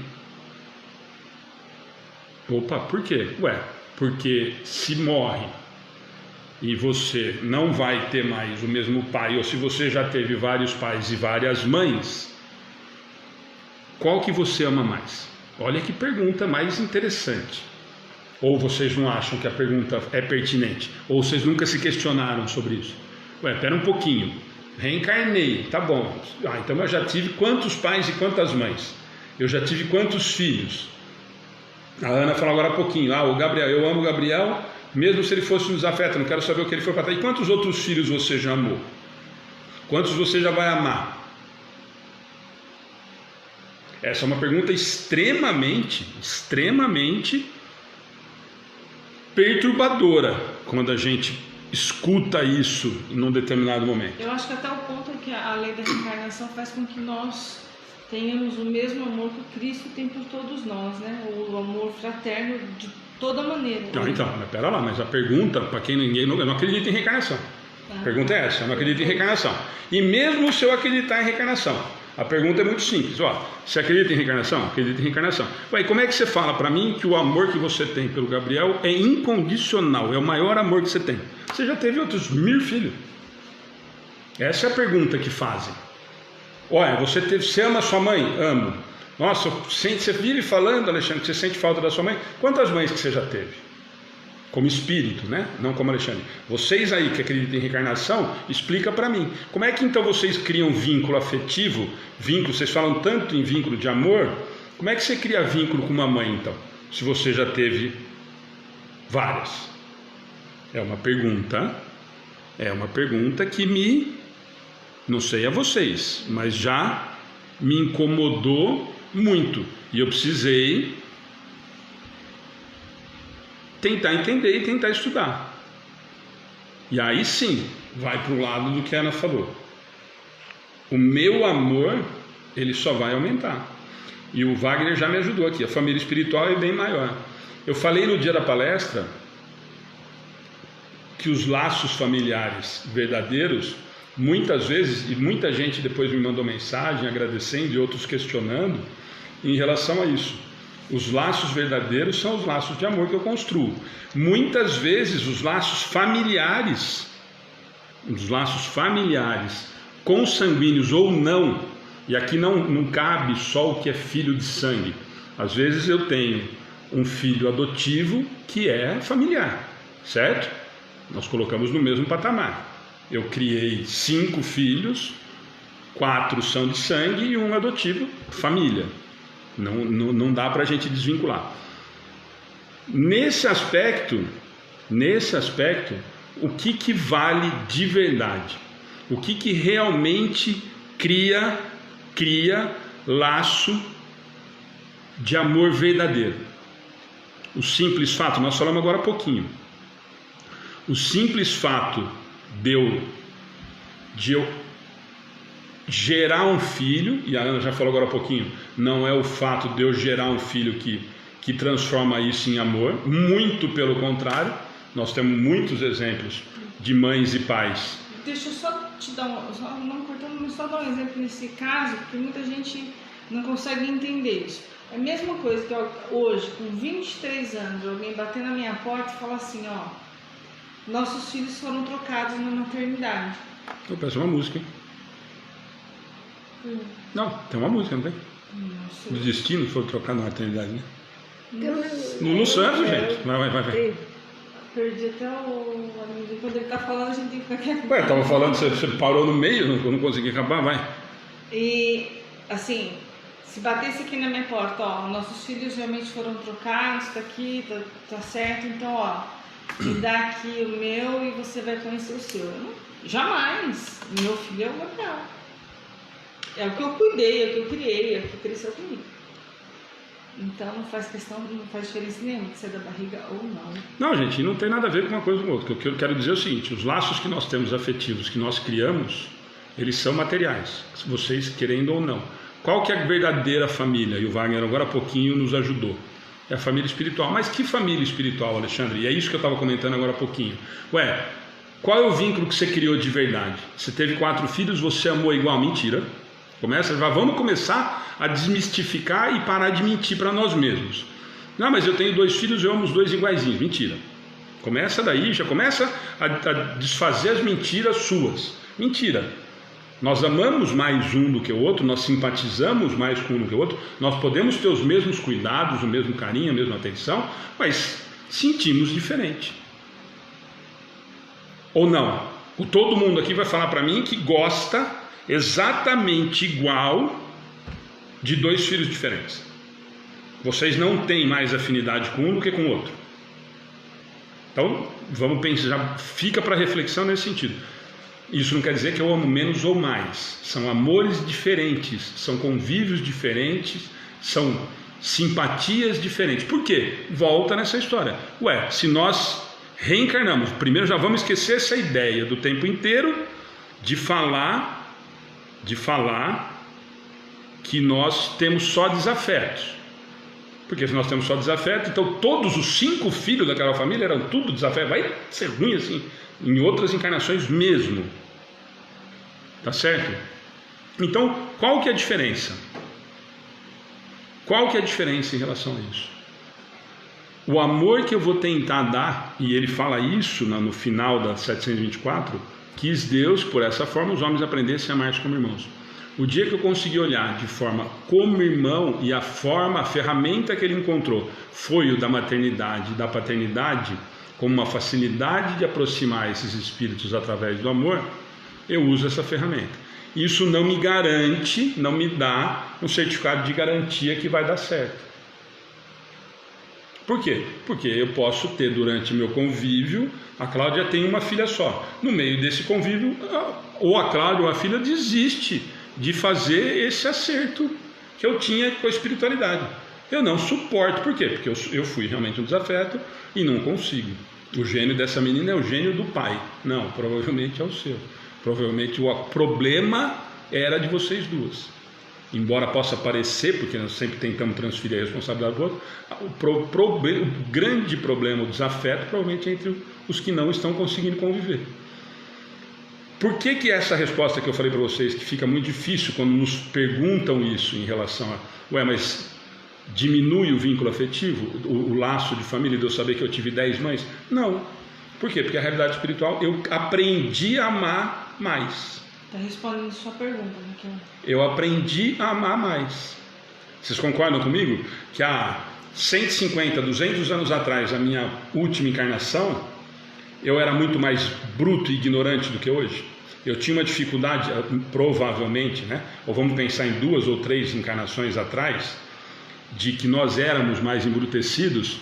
Opa, por quê? Porque se morre e você não vai ter mais o mesmo pai, ou se você já teve vários pais e várias mães, qual que você ama mais? Olha que pergunta mais interessante. Ou vocês não acham que a pergunta é pertinente? Ou vocês nunca se questionaram sobre isso? Pera um pouquinho, reencarnei, tá bom. Então eu já tive quantos pais e quantas mães? Eu já tive quantos filhos? A Ana falou agora há pouquinho, o Gabriel, eu amo o Gabriel, mesmo se ele fosse um desafeto, não quero saber o que ele foi para trás. E quantos outros filhos você já amou? Quantos você já vai amar? Essa é uma pergunta extremamente perturbadora quando a gente escuta isso num determinado momento. Eu acho que até o ponto que a lei da reencarnação faz com que nós tenhamos o mesmo amor que Cristo tem por todos nós, né? O amor fraterno de toda maneira. Não, então, mas pera lá, mas a pergunta, para quem eu não acredito em reencarnação. A pergunta é essa, eu não acredito em reencarnação. E mesmo se eu acreditar em reencarnação, a pergunta é muito simples. Ó, você acredita em reencarnação? Acredita em reencarnação. Ué, como é que você fala para mim que o amor que você tem pelo Gabriel é incondicional, é o maior amor que você tem? Você já teve outros 1000 filhos. Essa é a pergunta que fazem. Olha, você ama sua mãe? Amo. Nossa, você vive falando, Alexandre, que você sente falta da sua mãe. Quantas mães que você já teve? Como espírito, né? Não como Alexandre. Vocês aí que acreditam em reencarnação, explica para mim. Como é que então vocês criam vínculo afetivo? Vínculo, vocês falam tanto em vínculo de amor. Como é que você cria vínculo com uma mãe então? Se você já teve várias. É uma pergunta que não sei a vocês, mas já me incomodou muito. E eu precisei tentar entender e tentar estudar. E aí sim, vai para o lado do que a Ana falou. O meu amor, ele só vai aumentar. E o Wagner já me ajudou aqui. A família espiritual é bem maior. Eu falei no dia da palestra que os laços familiares verdadeiros, muitas vezes, e muita gente depois me mandou mensagem agradecendo e outros questionando em relação a isso. Os laços verdadeiros são os laços de amor que eu construo. Muitas vezes os laços familiares, consanguíneos ou não, e aqui não cabe só o que é filho de sangue. Às vezes eu tenho um filho adotivo que é familiar, certo? Nós colocamos no mesmo patamar. Eu criei 5 filhos, 4 são de sangue e um adotivo, família. Não dá para a gente desvincular. Nesse aspecto, o que vale de verdade? O que realmente cria laço de amor verdadeiro? O simples fato, nós falamos agora há pouquinho. O simples fato de eu gerar um filho, e a Ana já falou agora há pouquinho, não é o fato de eu gerar um filho que transforma isso em amor, muito pelo contrário. Nós temos muitos exemplos de mães e pais. Deixa eu só te dar só dar um exemplo nesse caso, porque muita gente não consegue entender isso. É a mesma coisa que hoje, com 23 anos, alguém bater na minha porta e falar assim, ó, nossos filhos foram trocados na maternidade. Eu peço uma música, hein? Não, tem uma música, não tem? Os destinos foram trocados na maternidade, né? No Santos, gente. Vai. Perdi até o... Quando ele tá falando, a gente tem que ficar quieto. Ué, tava falando, você parou no meio, não consegui acabar, vai. E, assim, se batesse aqui na minha porta, ó, nossos filhos realmente foram trocados, tá aqui, tá certo, então, ó, me dá aqui o meu e você vai conhecer o seu. Jamais. Meu filho é o Gabriel. É o que eu cuidei, é o que eu criei, é o que cresceu comigo. Então não faz diferença nenhuma de ser da barriga ou não. Não, gente, não tem nada a ver com uma coisa com outra. O que eu quero dizer é o seguinte: os laços que nós temos afetivos, que nós criamos, eles são materiais, vocês querendo ou não. Qual que é a verdadeira família? E o Wagner agora há pouquinho nos ajudou. É a família espiritual. Mas que família espiritual, Alexandre? E é isso que eu estava comentando agora há pouquinho. Ué, qual é o vínculo que você criou de verdade? Você teve 4 filhos, você amou igual? Mentira. Vamos começar a desmistificar e parar de mentir para nós mesmos. Não, mas eu tenho 2 filhos e eu amo os 2 iguaizinhos. Mentira. Começa daí, já começa a desfazer as mentiras suas. Mentira. Nós amamos mais um do que o outro, nós simpatizamos mais com um do que o outro, nós podemos ter os mesmos cuidados, o mesmo carinho, a mesma atenção, mas sentimos diferente. Ou não? Todo mundo aqui vai falar para mim que gosta exatamente igual de 2 filhos diferentes. Vocês não têm mais afinidade com um do que com o outro. Então, vamos pensar, já fica para reflexão nesse sentido. Isso não quer dizer que eu amo menos ou mais. São amores diferentes, são convívios diferentes, são simpatias diferentes. Por quê? Volta nessa história. Ué, se nós reencarnamos, primeiro já vamos esquecer essa ideia do tempo inteiro de falar que nós temos só desafetos. Porque se nós temos só desafeto, então todos os 5 filhos daquela família eram tudo desafeto. Vai ser ruim assim, em outras encarnações mesmo. Tá certo? Então, qual que é a diferença? Qual que é a diferença em relação a isso? O amor que eu vou tentar dar, e ele fala isso no final da 724, quis Deus, por essa forma, os homens aprendessem a amar-se como irmãos. O dia que eu consegui olhar de forma como irmão, e a ferramenta que ele encontrou foi o da maternidade e da paternidade, como uma facilidade de aproximar esses espíritos através do amor, eu uso essa ferramenta. Isso não me garante, não me dá um certificado de garantia que vai dar certo. Por quê? Porque eu posso ter durante meu convívio, a Cláudia tem uma filha só. No meio desse convívio, ou a Cláudia ou a filha desiste de fazer esse acerto que eu tinha com a espiritualidade. Eu não suporto. Por quê? Porque eu fui realmente um desafeto e não consigo. O gênio dessa menina é o gênio do pai. Não, provavelmente é o seu. Provavelmente o problema era de vocês duas. Embora possa parecer, porque nós sempre tentamos transferir a responsabilidade para o outro, o grande problema, o desafeto, provavelmente é entre os que não estão conseguindo conviver. Por que essa resposta que eu falei para vocês, que fica muito difícil quando nos perguntam isso em relação a, mas diminui o vínculo afetivo, o laço de família, de eu saber que eu tive 10 mães? Não. Por quê? Porque a realidade espiritual, eu aprendi a amar mais. Está respondendo sua pergunta, Raquel. Eu aprendi a amar mais. Vocês concordam comigo? Que há 150, 200 anos atrás, a minha última encarnação, eu era muito mais bruto e ignorante do que hoje. Eu tinha uma dificuldade, provavelmente, né? Ou vamos pensar em 2 ou 3 encarnações atrás, de que nós éramos mais embrutecidos.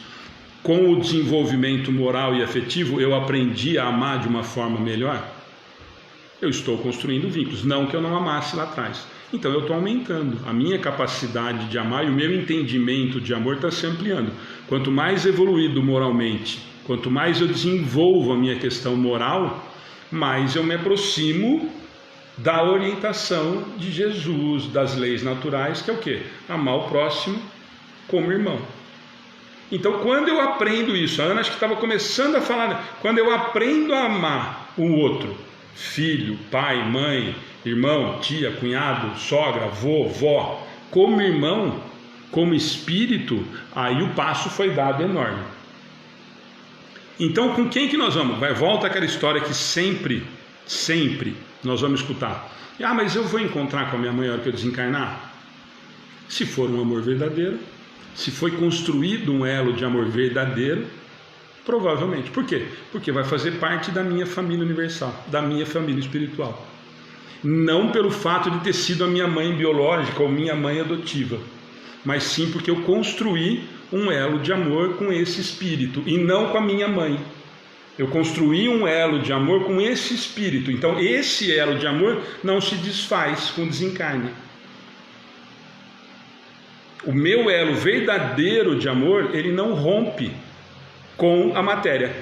Com o desenvolvimento moral e afetivo, eu aprendi a amar de uma forma melhor. Eu estou construindo vínculos, não que eu não amasse lá atrás. Então eu estou aumentando a minha capacidade de amar e o meu entendimento de amor está se ampliando. Quanto mais evoluído moralmente, quanto mais eu desenvolvo a minha questão moral, mais eu me aproximo da orientação de Jesus, das leis naturais, que é o quê? Amar o próximo como irmão. Então, quando eu aprendo isso, a Ana acho que estava começando a falar, quando eu aprendo a amar o outro, filho, pai, mãe, irmão, tia, cunhado, sogra, avô, vó, como irmão, como espírito, aí o passo foi dado enorme. Então, com quem que nós vamos? Volta aquela história que sempre nós vamos escutar. Mas eu vou encontrar com a minha mãe na hora que eu desencarnar? Se for um amor verdadeiro, se foi construído um elo de amor verdadeiro, provavelmente. Por quê? Porque vai fazer parte da minha família universal, da minha família espiritual. Não pelo fato de ter sido a minha mãe biológica ou minha mãe adotiva, mas sim porque eu construí um elo de amor com esse espírito e não com a minha mãe. Eu construí um elo de amor com esse espírito. Então esse elo de amor não se desfaz com desencarne. O meu elo verdadeiro de amor, ele não rompe com a matéria.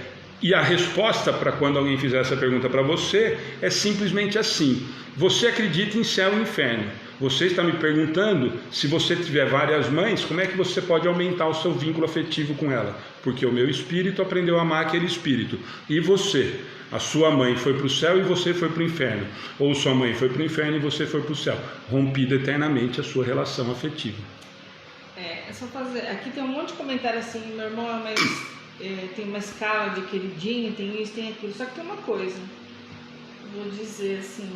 E a resposta para quando alguém fizer essa pergunta para você é simplesmente assim: você acredita em céu e inferno? Você está me perguntando, se você tiver várias mães, como é que você pode aumentar o seu vínculo afetivo com ela? Porque o meu espírito aprendeu a amar aquele espírito. E você? A sua mãe foi para o céu e você foi para o inferno. Ou sua mãe foi para o inferno e você foi para o céu. Rompido eternamente a sua relação afetiva. É só fazer. Aqui tem um monte de comentário assim, meu irmão é mais... tem uma escala de queridinho, tem isso, tem aquilo. Só que tem uma coisa, vou dizer assim,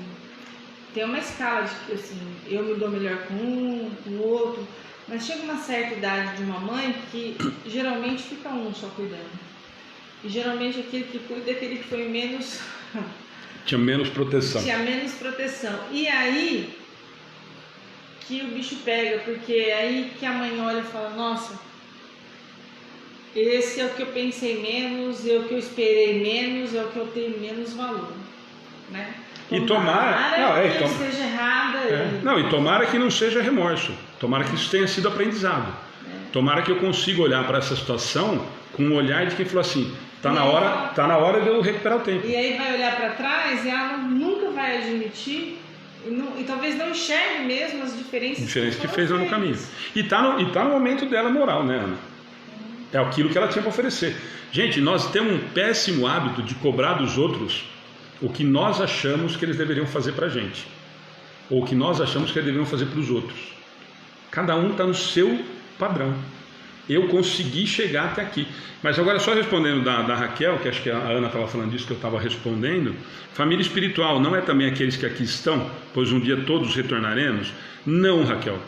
tem uma escala de que assim, eu me dou melhor com um, com o outro, mas chega uma certa idade de uma mãe que geralmente fica um só cuidando. E geralmente aquele que cuida é aquele que foi menos... Tinha menos proteção. Tinha menos proteção. E aí que o bicho pega, porque é aí que a mãe olha e fala, nossa, esse é o que eu pensei menos, é o que eu esperei menos, é o que eu tenho menos valor, né? E tomara que esteja errada. E tomara que não seja remorso, tomara que isso tenha sido aprendizado. Tomara que eu consiga olhar para essa situação com um olhar de quem falou assim, tá na hora de eu recuperar o tempo. E aí vai olhar para trás e ela nunca vai admitir E talvez não enxergue mesmo as diferenças que fez no caminho. E tá no momento dela moral, né, Ana? É aquilo que ela tinha para oferecer. Gente, nós temos um péssimo hábito de cobrar dos outros o que nós achamos que eles deveriam fazer para a gente, ou o que nós achamos que eles deveriam fazer para os outros. Cada um está no seu padrão. Eu consegui chegar até aqui. Mas agora, só respondendo da Raquel, que acho que a Ana estava falando disso, que eu estava respondendo, família espiritual não é também aqueles que aqui estão, pois um dia todos retornaremos? Não, Raquel.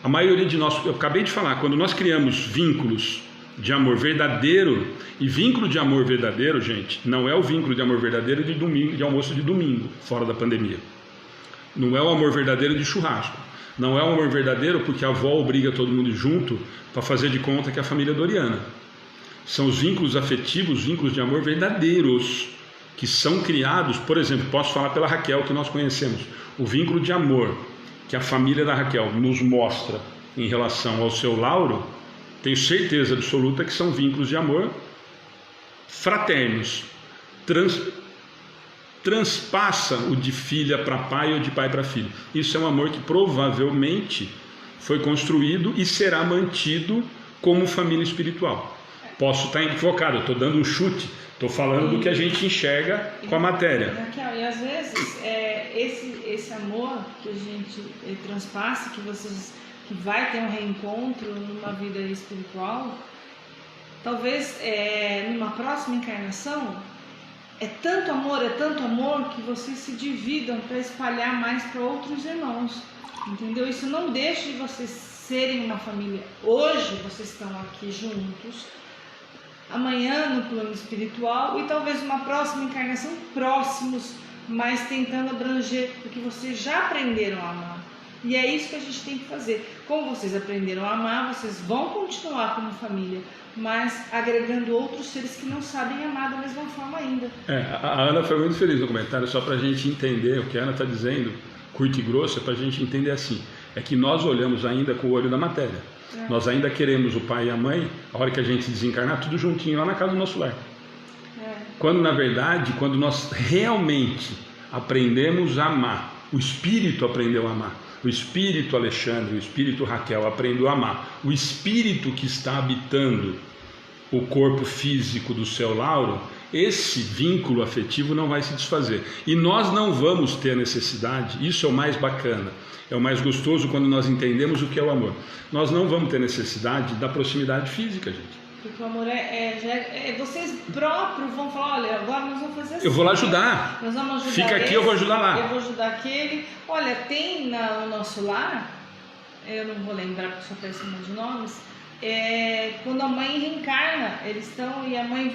A maioria de nós, eu acabei de falar, quando nós criamos vínculos de amor verdadeiro, e vínculo de amor verdadeiro, gente, não é o vínculo de amor verdadeiro de domingo, de almoço de domingo, fora da pandemia. Não é o amor verdadeiro de churrasco. Não é o amor verdadeiro porque a avó obriga todo mundo junto para fazer de conta que é a família Doriana. São os vínculos afetivos, os vínculos de amor verdadeiros, que são criados, por exemplo, posso falar pela Raquel, que nós conhecemos, o vínculo de amor que a família da Raquel nos mostra em relação ao seu Lauro, tenho certeza absoluta que são vínculos de amor fraternos, transpassa o de filha para pai ou de pai para filho. Isso é um amor que provavelmente foi construído e será mantido como família espiritual. Posso estar equivocado, eu estou dando um chute, estou falando do que a gente enxerga com a matéria. Raquel, e às vezes esse amor que a gente transpassa, que vai ter um reencontro numa vida espiritual, talvez numa próxima encarnação, é tanto amor que vocês se dividam para espalhar mais para outros irmãos, entendeu? Isso não deixa de vocês serem uma família. Hoje vocês estão aqui juntos, amanhã no plano espiritual e talvez uma próxima encarnação próximos, mas tentando abranger, porque vocês já aprenderam a amar. E é isso que a gente tem que fazer. Como vocês aprenderam a amar, vocês vão continuar como família, mas agregando outros seres que não sabem amar da mesma forma ainda. A Ana foi muito feliz no comentário, só para a gente entender o que a Ana está dizendo, curto e grosso, é para a gente entender assim, é que nós olhamos ainda com o olho da matéria. Nós ainda queremos o pai e a mãe, a hora que a gente desencarnar, tudo juntinho lá na casa do nosso lar. Quando na verdade, quando nós realmente aprendemos a amar, o espírito aprendeu a amar, o espírito Alexandre, o espírito Raquel aprendeu a amar, o espírito que está habitando o corpo físico do seu Lauro, esse vínculo afetivo não vai se desfazer. E nós não vamos ter necessidade, isso é o mais bacana, é o mais gostoso quando nós entendemos o que é o amor. Nós não vamos ter necessidade da proximidade física, gente. Porque o amor vocês próprios vão falar, olha, agora nós vamos fazer assim. Eu vou lá ajudar. Nós vamos ajudar. Fica aqui, eu vou ajudar lá. Eu vou ajudar aquele. Olha, tem no nosso lar, eu não vou lembrar porque só péssima de nomes, quando a mãe reencarna, eles estão e a mãe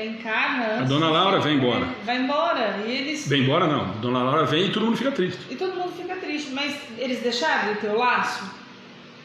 encarna. A dona Laura vem embora. Vai embora. E eles. Vem embora não. A dona Laura vem e todo mundo fica triste. E todo mundo fica triste, mas eles deixaram de ter o laço?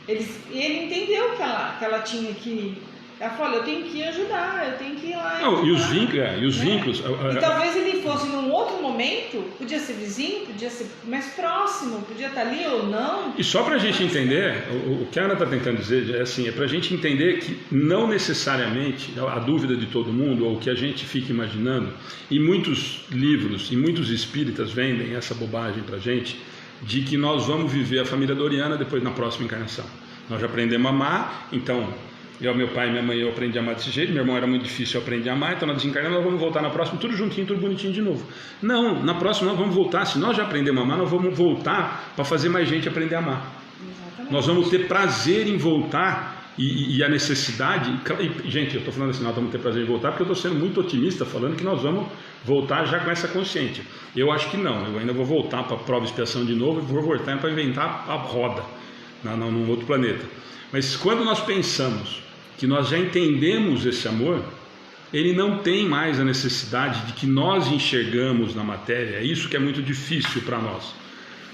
Ele entendeu que ela tinha que. Ela falou, eu tenho que ir ajudar, eu tenho que ir lá. Não, e os vínculos. E talvez ele fosse num outro momento, podia ser vizinho, podia ser mais próximo, podia estar ali ou não. E só para a gente entender, o que a Ana está tentando dizer é assim, é para a gente entender que não necessariamente a dúvida de todo mundo, ou o que a gente fica imaginando, e muitos livros e muitos espíritas vendem essa bobagem para a gente, de que nós vamos viver a família Doriana depois na próxima encarnação. Nós já aprendemos a amar, então. Meu pai e minha mãe, eu aprendi a amar desse jeito, meu irmão era muito difícil, eu aprendi a amar, então nós desencarnamos, nós vamos voltar na próxima, tudo juntinho, tudo bonitinho de novo. Não, na próxima nós vamos voltar, se nós já aprendemos a amar, nós vamos voltar para fazer mais gente aprender a amar. Exatamente. Nós vamos ter prazer em voltar e a necessidade, gente, eu estou falando assim, nós vamos ter prazer em voltar porque eu estou sendo muito otimista, falando que nós vamos voltar já com essa consciência. Eu acho que não, eu ainda vou voltar para a prova e expiação de novo, e vou voltar para inventar a roda, num outro planeta. Mas quando nós pensamos que nós já entendemos esse amor, ele não tem mais a necessidade de que nós enxergamos na matéria, é isso que é muito difícil para nós.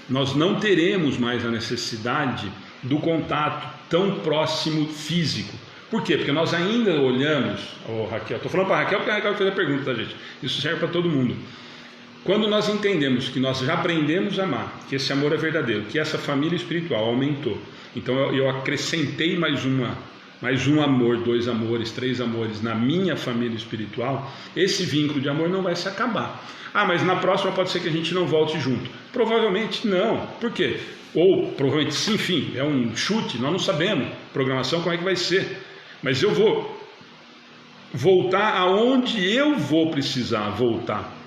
Nós não teremos mais a necessidade do contato tão próximo físico. Por quê? Porque nós ainda olhamos, Raquel, estou falando para a Raquel porque a Raquel fez a pergunta, tá, gente? Isso serve para todo mundo. Quando nós entendemos que nós já aprendemos a amar, que esse amor é verdadeiro, que essa família espiritual aumentou, então eu acrescentei mais uma mais um amor, 2 amores, 3 amores na minha família espiritual, esse vínculo de amor não vai se acabar. Ah, mas na próxima pode ser que a gente não volte junto. Provavelmente não. Por quê? Ou provavelmente sim, enfim, é um chute, nós não sabemos. Programação, como é que vai ser? Mas eu vou voltar aonde eu vou precisar voltar.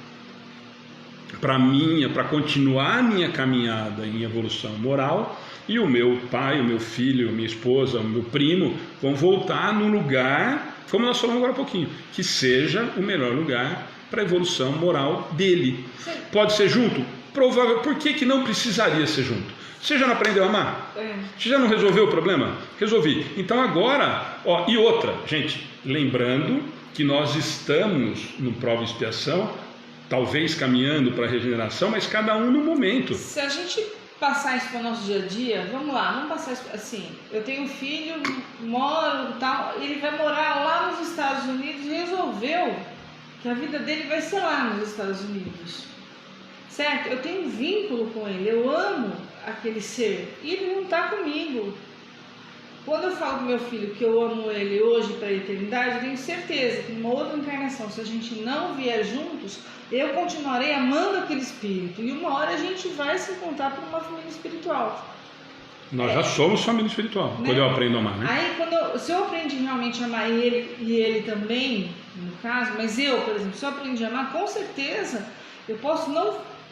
Para continuar a minha caminhada em evolução moral, e o meu pai, o meu filho, a minha esposa, o meu primo vão voltar no lugar, como nós falamos agora há pouquinho, que seja o melhor lugar para a evolução moral dele. Sim. Pode ser junto? Provável. Por que não precisaria ser junto? Você já não aprendeu a amar? Você já não resolveu o problema? Resolvi. Então agora, ó, e outra, gente, lembrando que nós estamos no prova e expiação, talvez caminhando para a regeneração, mas cada um no momento. Se a gente passar isso para o nosso dia a dia, vamos lá, vamos passar isso assim, eu tenho um filho, moro tal, ele vai morar lá nos Estados Unidos e resolveu que a vida dele vai ser lá nos Estados Unidos, certo? Eu tenho um vínculo com ele, eu amo aquele ser e ele não está comigo. Quando eu falo pro meu filho que eu amo ele hoje para a eternidade, eu tenho certeza que numa outra encarnação, se a gente não vier juntos, eu continuarei amando aquele espírito. E uma hora a gente vai se encontrar por uma família espiritual. Nós já somos família espiritual, né? Quando eu aprendo a amar, né? Aí, se eu aprendi realmente a amar e ele também, no caso, mas eu, por exemplo, se eu aprendi a amar, com certeza eu posso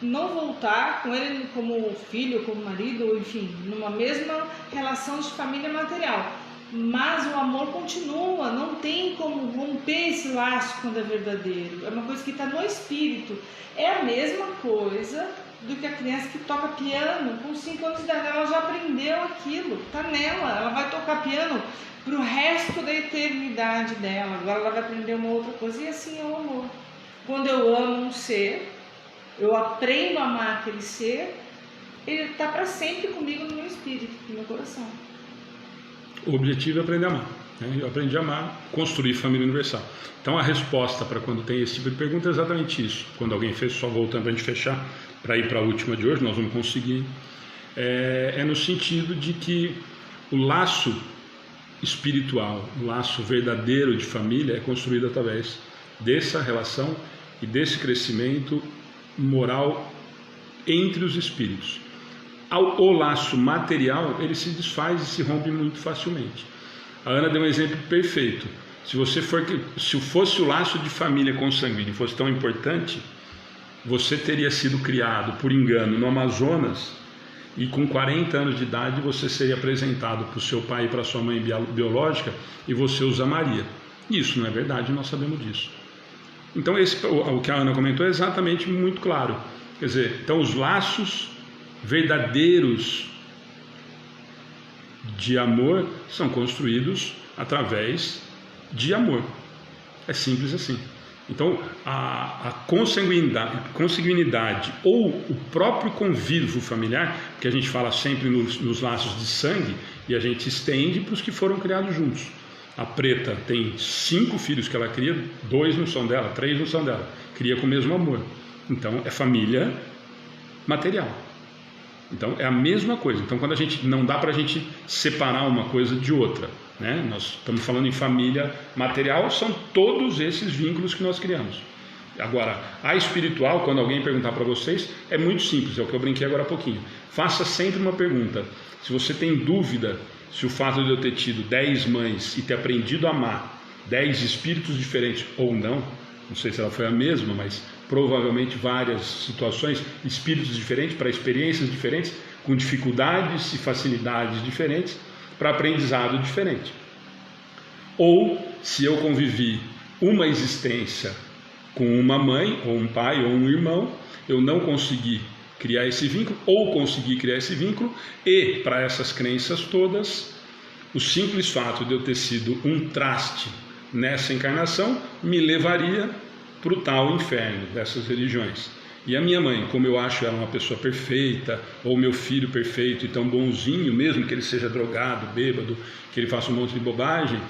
não voltar com ele como filho, como marido, ou enfim, numa mesma relação de família material, mas o amor continua, não tem como romper esse laço quando é verdadeiro, é uma coisa que está no espírito. É a mesma coisa do que a criança que toca piano com 5 anos de idade, ela já aprendeu aquilo, está nela, ela vai tocar piano para o resto da eternidade dela, agora ela vai aprender uma outra coisa, e assim é o amor. Quando eu amo um ser, eu aprendo a amar aquele ser, ele está para sempre comigo no meu espírito, no meu coração. O objetivo é aprender a amar, né? Eu aprendi a amar, construir família universal. Então a resposta para quando tem esse tipo de pergunta é exatamente isso. Quando alguém fez, só voltando para a gente fechar, para ir para a última de hoje, nós vamos conseguir, é no sentido de que o laço espiritual, o laço verdadeiro de família é construído através dessa relação e desse crescimento moral entre os espíritos. O laço material, ele se desfaz e se rompe muito facilmente. A Ana deu um exemplo perfeito. Se fosse o laço de família consanguíneo fosse tão importante, você teria sido criado por engano no Amazonas e com 40 anos de idade você seria apresentado para o seu pai e para a sua mãe biológica e você os amaria. Isso não é verdade, nós sabemos disso. Então o que a Ana comentou é exatamente muito claro. Quer dizer, então os laços verdadeiros de amor são construídos através de amor. É simples assim. Então a consanguinidade ou o próprio convívio familiar, que a gente fala sempre nos laços de sangue, e a gente estende para os que foram criados juntos. A preta tem 5 filhos que ela cria, 2 não são dela, 3 não são dela, cria com o mesmo amor. Então é família material. Então é a mesma coisa. Então quando a gente não dá para a gente separar uma coisa de outra, né? Nós estamos falando em família material, são todos esses vínculos que nós criamos. Agora, a espiritual, quando alguém perguntar para vocês, é muito simples, é o que eu brinquei agora há pouquinho. Faça sempre uma pergunta. Se você tem dúvida se o fato de eu ter tido 10 mães e ter aprendido a amar 10 espíritos diferentes ou não sei se ela foi a mesma, mas provavelmente várias situações, espíritos diferentes, para experiências diferentes, com dificuldades e facilidades diferentes, para aprendizado diferente. Ou se eu convivi uma existência com uma mãe, ou um pai, ou um irmão, eu não consegui criar esse vínculo, ou consegui criar esse vínculo, e para essas crenças todas, o simples fato de eu ter sido um traste nessa encarnação me levaria para o tal inferno dessas religiões. E a minha mãe, como eu acho ela uma pessoa perfeita, ou meu filho perfeito e tão bonzinho, mesmo que ele seja drogado, bêbado, que ele faça um monte de bobagem,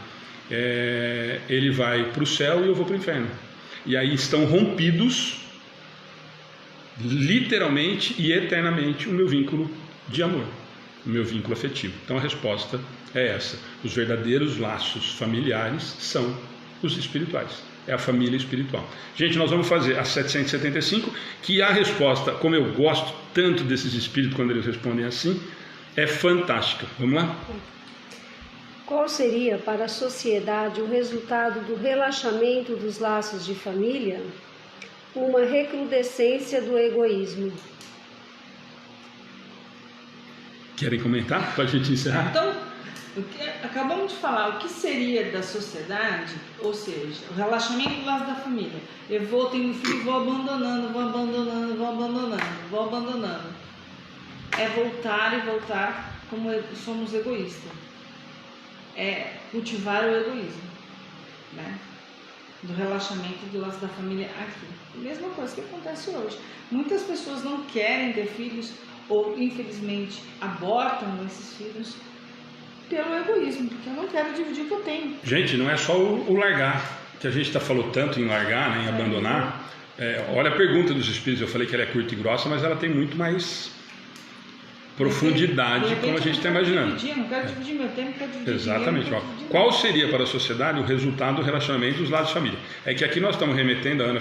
ele vai para o céu e eu vou para o inferno. E aí estão rompidos, literalmente e eternamente, o meu vínculo de amor. o meu vínculo afetivo. Então a resposta é essa. Os verdadeiros laços familiares são os espirituais. É a família espiritual. Gente, nós vamos fazer a 775, que a resposta, como eu gosto tanto desses espíritos quando eles respondem assim, é fantástica. Vamos lá? Qual seria para a sociedade o resultado do relaxamento dos laços de família? Uma recrudescência do egoísmo. Querem comentar para a gente encerrar? Então, acabamos de falar o que seria da sociedade, ou seja, o relaxamento do laço da família. Eu tenho filho e vou abandonando. É voltar e voltar como somos egoístas. É cultivar o egoísmo, né? Do relaxamento do laço da família aqui. Mesma coisa que acontece hoje. Muitas pessoas não querem ter filhos ou, infelizmente, abortam esses filhos pelo egoísmo, porque eu não quero dividir o que eu tenho. Gente, não é só o largar, que a gente falou tanto em largar, né, em abandonar. Olha a pergunta dos espíritos, eu falei que ela é curta e grossa, mas ela tem muito mais profundidade, como a gente está imaginando. Não quero dividir meu tempo, quero dividir Exatamente. dinheiro, Qual seria para a sociedade o resultado do relacionamento dos lados de família? É que aqui nós estamos remetendo, a Ana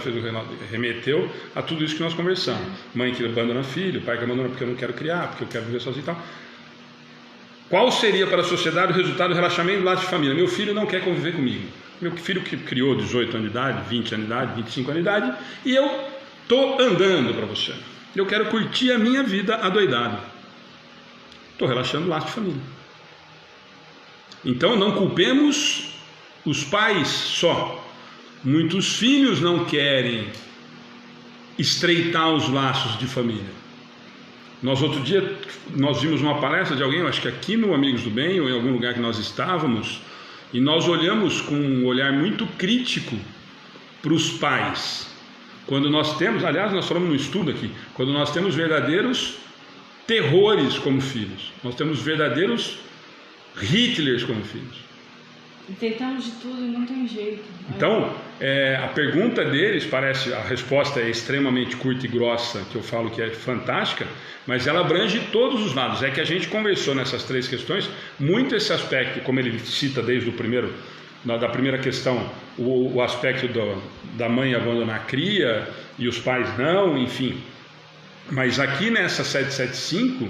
remeteu a tudo isso que nós conversamos. Mãe que abandona filho, pai que abandona porque eu não quero criar, porque eu quero viver sozinho e tal. Qual seria para a sociedade o resultado do relaxamento do lado de família? Meu filho não quer conviver comigo. Meu filho que criou 18 anos de idade, 20 anos de idade, 25 anos de idade, e eu estou andando para você. Eu quero curtir a minha vida adoidado. Estou relaxando o laço de família. Então não culpemos os pais só. Muitos filhos não querem estreitar os laços de família. Outro dia, nós vimos uma palestra de alguém, acho que aqui no Amigos do Bem, ou em algum lugar que nós estávamos, e nós olhamos com um olhar muito crítico para os pais. Quando nós temos, aliás, nós falamos no estudo aqui, quando nós temos verdadeiros terrores como filhos, nós temos verdadeiros Hitlers como filhos. E tentamos de tudo e não tem jeito. Então, a pergunta deles parece, a resposta é extremamente curta e grossa, que eu falo que é fantástica, mas ela abrange todos os lados. É que a gente conversou nessas três questões, muito esse aspecto, como ele cita desde o primeiro, da primeira questão, o aspecto da mãe abandonar a cria e os pais não, enfim. Mas aqui nessa 775,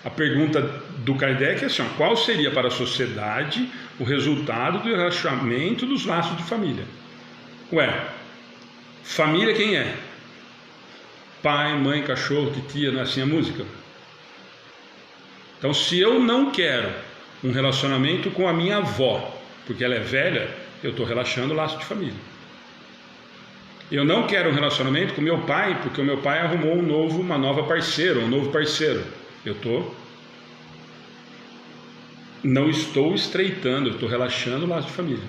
a pergunta do Kardec é assim, qual seria para a sociedade o resultado do relaxamento dos laços de família? Ué, família quem é? Pai, mãe, cachorro, titia, não é assim a música? Então, se eu não quero um relacionamento com a minha avó, porque ela é velha, eu estou relaxando o laço de família. Eu não quero um relacionamento com meu pai, porque o meu pai arrumou uma nova parceira, um novo parceiro. Não estou estreitando, eu estou relaxando o laço de família.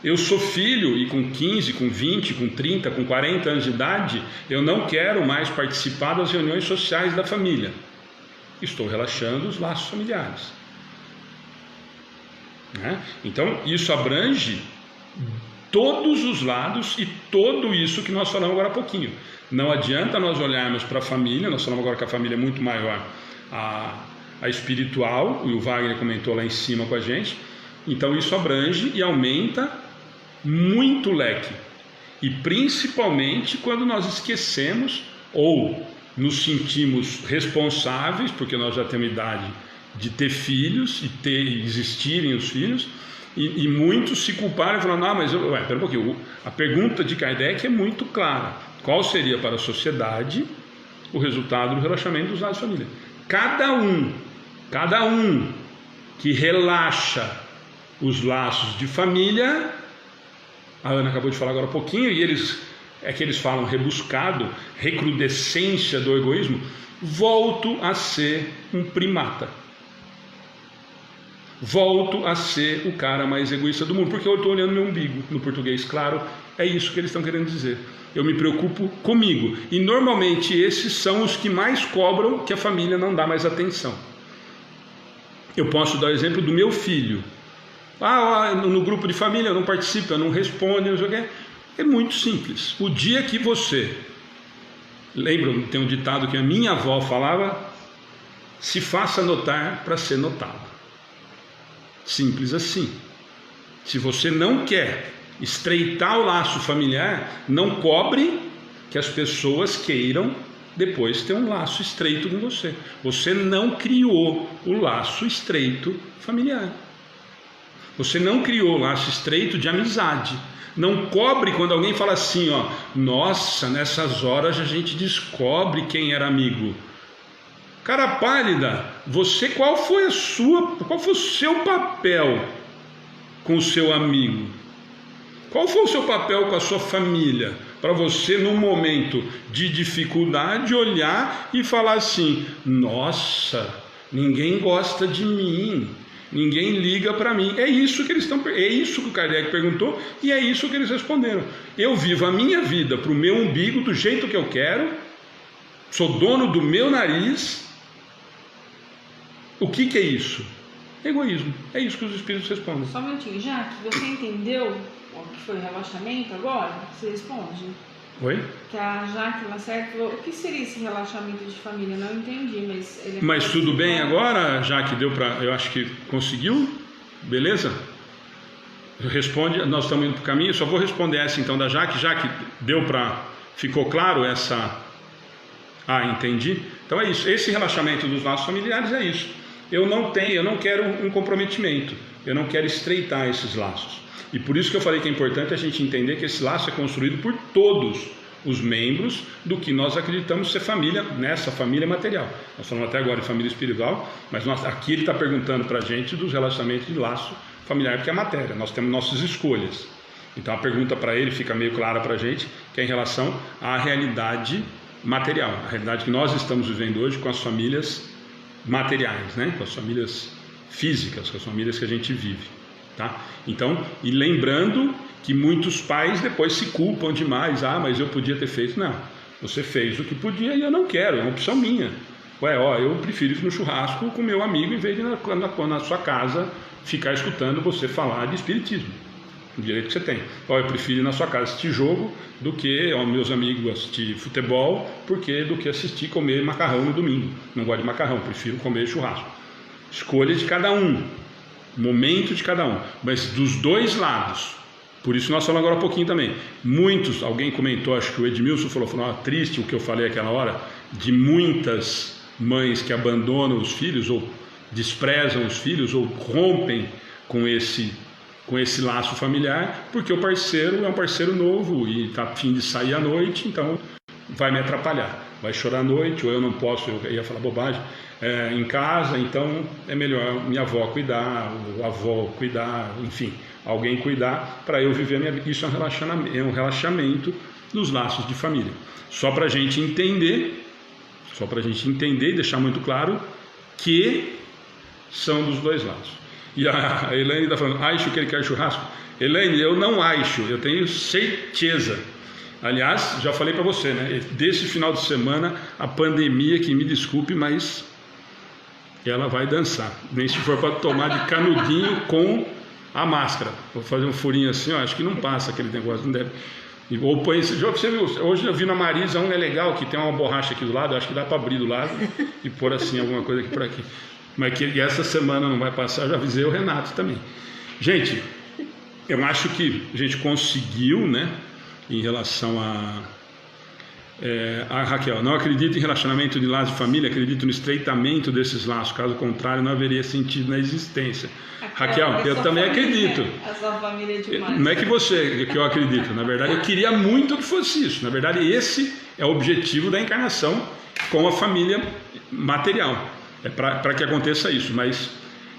Eu sou filho e com 15, com 20, com 30, com 40 anos de idade, eu não quero mais participar das reuniões sociais da família. Estou relaxando os laços familiares. Então, isso abrange todos os lados e tudo isso que nós falamos agora há pouquinho. Não adianta nós olharmos para a família, nós falamos agora que a família é muito maior, a espiritual, e o Wagner comentou lá em cima com a gente. Então isso abrange e aumenta muito o leque, e principalmente quando nós esquecemos ou nos sentimos responsáveis, porque nós já temos idade de ter filhos e existirem os filhos, e muitos se culparam e falaram, mas pera um pouquinho, a pergunta de Kardec é muito clara, qual seria para a sociedade o resultado do relaxamento dos laços de família? Cada um que relaxa os laços de família, a Ana acabou de falar agora há pouquinho, e eles falam rebuscado, recrudescência do egoísmo, volto a ser um primata. Volto a ser o cara mais egoísta do mundo, porque eu estou olhando meu umbigo, no português, claro, é isso que eles estão querendo dizer. Eu me preocupo comigo, e normalmente esses são os que mais cobram que a família não dá mais atenção. Eu posso dar o exemplo do meu filho. No grupo de família não participa, não responde, não sei o quê. É muito simples. O dia que você... Lembram, tem um ditado que a minha avó falava... se faça notar para ser notado. Simples assim. Se você não quer estreitar o laço familiar, não cobre que as pessoas queiram depois ter um laço estreito com você. Você não criou o laço estreito familiar. Você não criou o laço estreito de amizade. Não cobre quando alguém fala assim, ó, nossa, nessas horas a gente descobre quem era amigo. Cara pálida, você qual foi o seu papel com o seu amigo? Qual foi o seu papel com a sua família? Para você, num momento de dificuldade, olhar e falar assim, nossa, ninguém gosta de mim, ninguém liga para mim. É isso que o Kardec perguntou e é isso que eles responderam. Eu vivo a minha vida para o meu umbigo, do jeito que eu quero, sou dono do meu nariz. O que é isso? Egoísmo. É isso que os espíritos respondem. Só um minutinho, já que você entendeu o que foi relaxamento agora, você responde. Oi? Que a Jaque Lacerda falou, o que seria esse relaxamento de família? Não entendi, mas... Mas tudo bem agora, Jaque? Deu para... Eu acho que conseguiu? Beleza? Responde, nós estamos indo para o caminho, só vou responder essa então da Jaque. Jaque, deu para... Ficou claro essa... Ah, entendi. Então é isso, esse relaxamento dos laços familiares é isso. Eu não quero um comprometimento, eu não quero estreitar esses laços. E por isso que eu falei que é importante a gente entender que esse laço é construído por todos os membros do que nós acreditamos ser família, nessa família material. Nós falamos até agora de família espiritual, mas aqui ele está perguntando para a gente dos relacionamentos de laço familiar, porque é matéria, nós temos nossas escolhas. Então a pergunta para ele fica meio clara para a gente, que é em relação à realidade material, a realidade que nós estamos vivendo hoje com as famílias materiais, né? Com as famílias físicas, com as famílias que a gente vive, tá? Então, e lembrando que muitos pais depois se culpam demais, mas eu podia ter feito. Não, você fez o que podia e eu não quero, é uma opção minha. Eu prefiro ir no churrasco com meu amigo em vez de na sua casa ficar escutando você falar de espiritismo, o direito que você tem. Eu prefiro ir na sua casa assistir jogo do que meus amigos assistir futebol, do que assistir comer macarrão no domingo. Não gosto de macarrão, prefiro comer churrasco. Escolha de cada um, momento de cada um, mas dos dois lados. Por isso nós falamos agora um pouquinho também. Alguém comentou, acho que o Edmilson falou triste o que eu falei aquela hora, de muitas mães que abandonam os filhos, ou desprezam os filhos, ou rompem com esse laço familiar, porque o parceiro é um parceiro novo e está a fim de sair à noite, então vai me atrapalhar, vai chorar à noite, ou eu não posso, eu ia falar bobagem, em casa, então é melhor minha avó cuidar, o avô cuidar, enfim, alguém cuidar para eu viver a minha vida. Isso é um relaxamento dos laços de família. Só para a gente entender e deixar muito claro que são dos dois lados. E a Elaine está falando, acho que ele quer churrasco. Elaine, eu não acho, eu tenho certeza. Aliás, já falei para você, né? Desse final de semana, a pandemia, que me desculpe, mas ela vai dançar. Nem se for para tomar de canudinho com a máscara. Vou fazer um furinho assim, acho que não passa aquele negócio, não deve. Ou põe esse jogo, você viu? Hoje eu vi na Marisa é legal, que tem uma borracha aqui do lado, acho que dá para abrir do lado e pôr assim alguma coisa aqui por aqui. Mas que essa semana não vai passar, eu já avisei o Renato também. Gente, eu acho que a gente conseguiu, né, em relação a Raquel, não acredito em relacionamento de laços de família, acredito no estreitamento desses laços, caso contrário não haveria sentido na existência. Raquel, eu também acredito. A sua família é demais. Não é que eu acredito, na verdade eu queria muito que fosse isso. Na verdade esse é o objetivo da encarnação com a família material. É para que aconteça isso, mas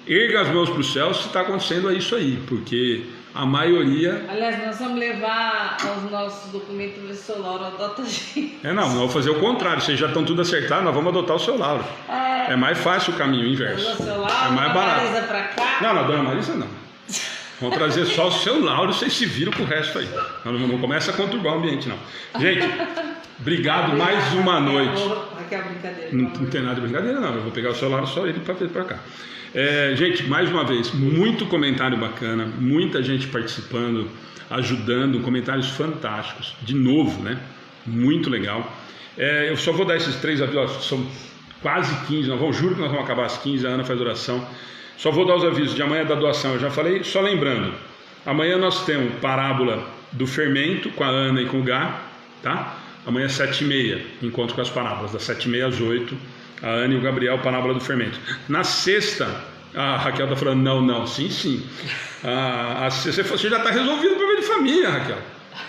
erga as mãos para o céu se está acontecendo isso aí, porque a maioria... Aliás, nós vamos levar os nossos documentos do seu Lauro, adota a gente. Não, vamos fazer o contrário, vocês já estão tudo acertado, nós vamos adotar o seu Lauro. É mais fácil o caminho inverso. O seu Lauro, é mais barato. Marisa para cá? Não, dona Marisa não. Vamos trazer só o seu Lauro, vocês se viram com o resto aí. Não começa a conturbar o ambiente, não. Gente, obrigado mais uma noite. Não tem nada de brincadeira, não. Eu vou pegar o seu Lauro, só ele para vir para cá. Gente, mais uma vez, muito comentário bacana, muita gente participando, ajudando, comentários fantásticos. De novo, né? Muito legal. Eu só vou dar esses 3 avisos, são quase 15, juro que nós vamos acabar às 15, a Ana faz oração. Só vou dar os avisos de amanhã da doação, eu já falei, só lembrando, amanhã nós temos parábola do fermento com a Ana e com o Gá, tá? Amanhã 7h30, encontro com as parábolas, das 7h30 às 8h, a Ana e o Gabriel, parábola do fermento. Na sexta, a Raquel está falando, não, sim. Você já está resolvido o problema de família, Raquel.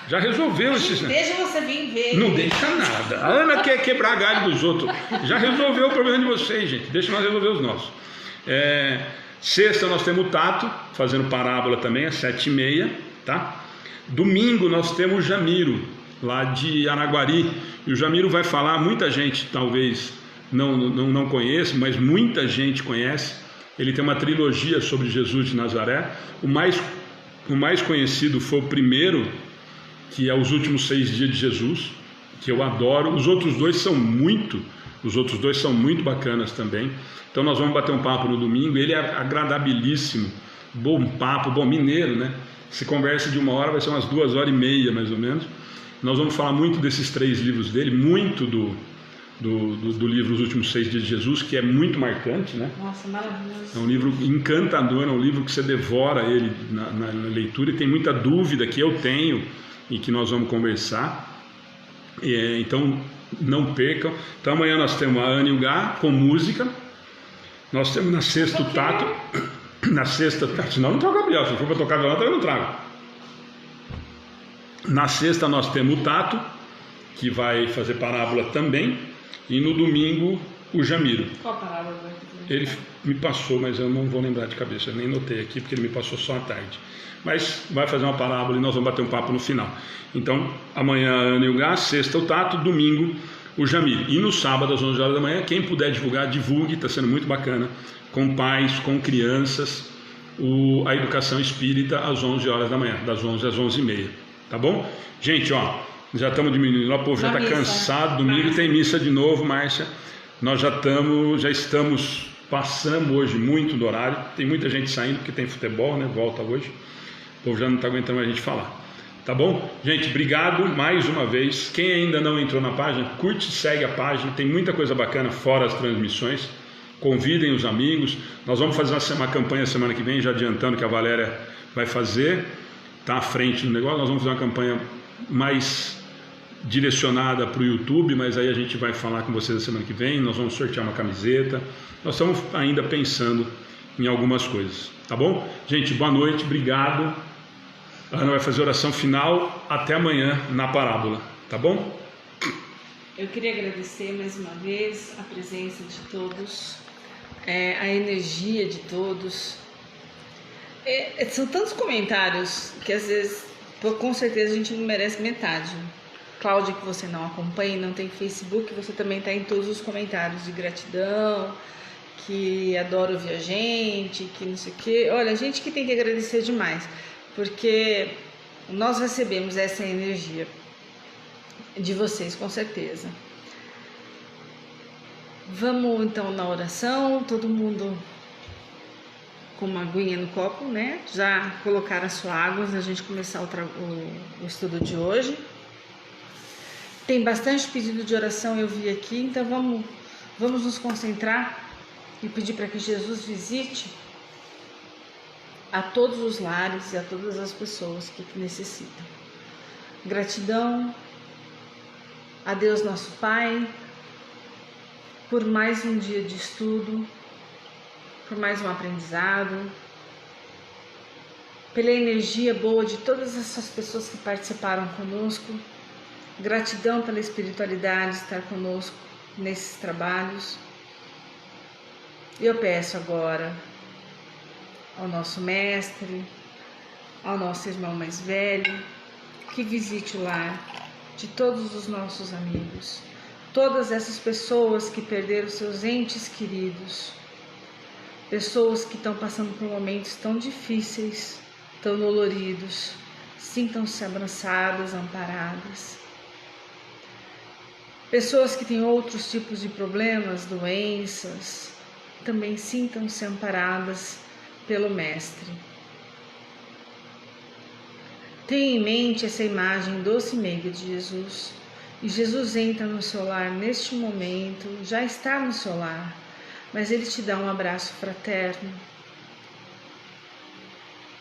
Já resolveu esse... Deixa você vir ver. Não deixa nada. A Ana quer quebrar galho dos outros. Já resolveu o problema de vocês, gente. Deixa nós resolver os nossos. Sexta nós temos o Tato, fazendo parábola também, às 7h30, tá? Domingo nós temos o Jamiro, lá de Araguari. E o Jamiro vai falar, muita gente talvez não conheça, mas muita gente conhece. Ele tem uma trilogia sobre Jesus de Nazaré. O mais conhecido foi o primeiro, que é Os Últimos 6 Dias de Jesus, que eu adoro. Os outros dois são muito bacanas também. Então nós vamos bater um papo no domingo. Ele é agradabilíssimo, bom papo, bom mineiro, né? Se conversa de 1 hora, vai ser umas 2h30 mais ou menos. Nós vamos falar muito desses 3 livros dele, muito do livro Os Últimos 6 Dias de Jesus, que é muito marcante, né? Nossa, maravilhoso. É um livro encantador, é um livro que você devora ele na leitura, e tem muita dúvida que eu tenho e que nós vamos conversar. Então não percam. Então amanhã nós temos a Ana e o Gá com música. Nós temos na sexta o Tato. Na sexta, senão não tem o Gabriel. Se for para tocar violão, eu não trago. Na sexta nós temos o Tato, que vai fazer parábola também. E no domingo o Jamiro. Qual parábola vai fazer? Ele me passou, mas eu não vou lembrar de cabeça. Eu nem notei aqui porque ele me passou só à tarde. Mas vai fazer uma parábola e nós vamos bater um papo no final. Então amanhã a Ana e o Gá, sexta o Tato, domingo o Jamiro. E no sábado às 11 horas da manhã, quem puder divulgar, divulgue, está sendo muito bacana. Com pais, com crianças, a educação espírita às 11 horas da manhã, das 11 às 11h30, tá bom? Gente, já estamos diminuindo, o povo já está cansado, domingo tem missa de novo, Márcia, nós já estamos, passamos hoje muito do horário, tem muita gente saindo porque tem futebol, né, volta hoje, o povo já não está aguentando mais a gente falar, tá bom? Gente, obrigado mais uma vez, quem ainda não entrou na página, curte e segue a página, tem muita coisa bacana fora as transmissões. Convidem os amigos. Nós vamos fazer uma campanha semana que vem, já adiantando que a Valéria vai fazer, está à frente do negócio. Nós vamos fazer uma campanha mais direcionada para o YouTube, mas aí a gente vai falar com vocês na semana que vem. Nós vamos sortear uma camiseta. Nós estamos ainda pensando em algumas coisas, tá bom? Gente, boa noite, obrigado. A Ana vai fazer a oração final. Até amanhã na parábola, tá bom? Eu queria agradecer mais uma vez a presença de todos, a energia de todos. São tantos comentários que às vezes, com certeza, a gente não merece metade. Cláudia, que você não acompanha, não tem Facebook, você também está em todos os comentários de gratidão, que adora ouvir a gente, que não sei o quê. Olha, a gente que tem que agradecer demais, porque nós recebemos essa energia de vocês, com certeza. Vamos então na oração, todo mundo com uma aguinha no copo, né? Já colocar a sua água antes da gente começar o estudo de hoje. Tem bastante pedido de oração, eu vi aqui, então vamos nos concentrar e pedir para que Jesus visite a todos os lares e a todas as pessoas que necessitam. Gratidão a Deus nosso Pai, por mais um dia de estudo, por mais um aprendizado, pela energia boa de todas essas pessoas que participaram conosco. Gratidão pela espiritualidade estar conosco nesses trabalhos. Eu peço agora ao nosso mestre, ao nosso irmão mais velho, que visite o lar de todos os nossos amigos, todas essas pessoas que perderam seus entes queridos, pessoas que estão passando por momentos tão difíceis, tão doloridos, sintam-se abraçadas, amparadas. Pessoas que têm outros tipos de problemas, doenças, também sintam-se amparadas pelo Mestre. Tenha em mente essa imagem doce e meiga de Jesus, E Jesus entra no seu lar neste momento, já está no seu lar, mas Ele te dá um abraço fraterno,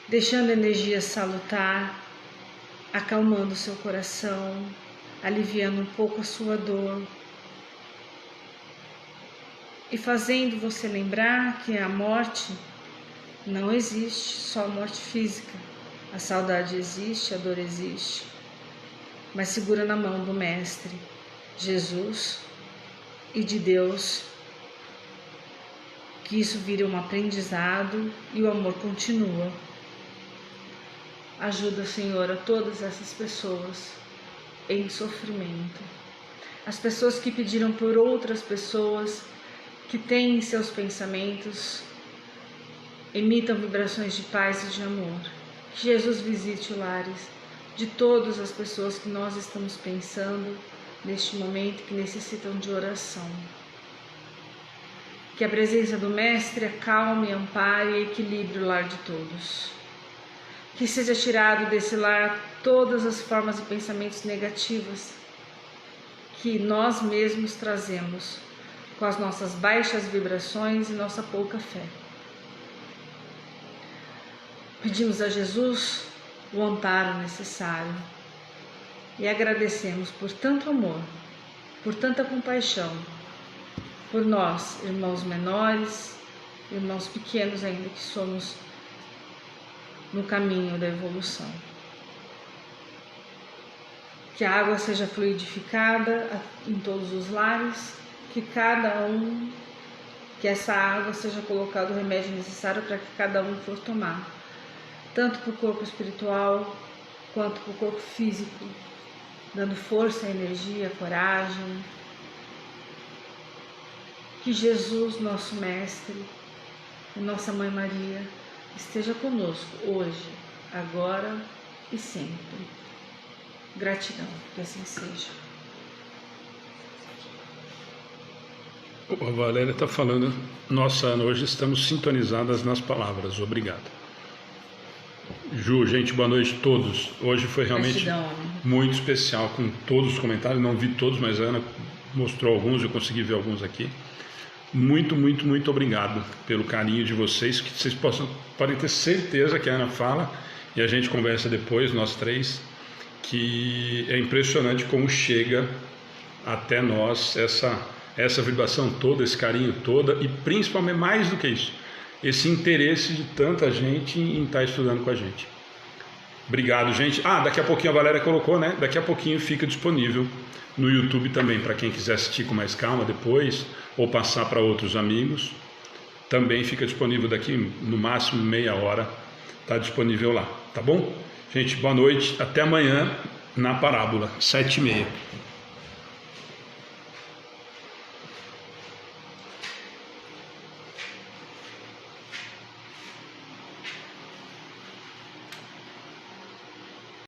deixando a energia salutar, acalmando o seu coração, aliviando um pouco a sua dor e fazendo você lembrar que a morte não existe, só a morte física. A saudade existe, a dor existe, mas segura na mão do Mestre, Jesus, e de Deus, que isso vire um aprendizado e o amor continua. Ajuda, Senhor, a todas essas pessoas em sofrimento. As pessoas que pediram por outras pessoas que têm em seus pensamentos, emitam vibrações de paz e de amor. Que Jesus visite os lares de todas as pessoas que nós estamos pensando neste momento, que necessitam de oração. Que a presença do Mestre acalme, ampare e equilibre o lar de todos. Que seja tirado desse lar todas as formas de pensamentos negativas que nós mesmos trazemos com as nossas baixas vibrações e nossa pouca fé. Pedimos a Jesus o amparo necessário e agradecemos por tanto amor, por tanta compaixão, por nós, irmãos menores, irmãos pequenos ainda que somos no caminho da evolução. Que a água seja fluidificada em todos os lares, que essa água seja colocado o remédio necessário para que cada um for tomar, tanto para o corpo espiritual quanto para o corpo físico, dando força, energia, coragem. Que Jesus, nosso Mestre, e nossa Mãe Maria, esteja conosco hoje, agora e sempre. Gratidão, que assim seja. A Valéria está falando, nossa Ana, hoje estamos sintonizadas nas palavras, obrigado. Ju, gente, boa noite a todos. Hoje foi realmente muito especial com todos os comentários, não vi todos, mas a Ana mostrou alguns, eu consegui ver alguns aqui. Muito, muito, muito obrigado pelo carinho de vocês, que vocês podem ter certeza que a Ana fala, e a gente conversa depois, nós três, que é impressionante como chega até nós essa vibração toda, esse carinho todo, e principalmente mais do que isso, esse interesse de tanta gente em estar estudando com a gente. Obrigado, gente. Daqui a pouquinho a Valéria colocou, né? Daqui a pouquinho fica disponível no YouTube também, para quem quiser assistir com mais calma depois, ou passar para outros amigos. Também fica disponível daqui no máximo meia hora, está disponível lá, tá bom? Gente, boa noite, até amanhã na Parábola, 7h30.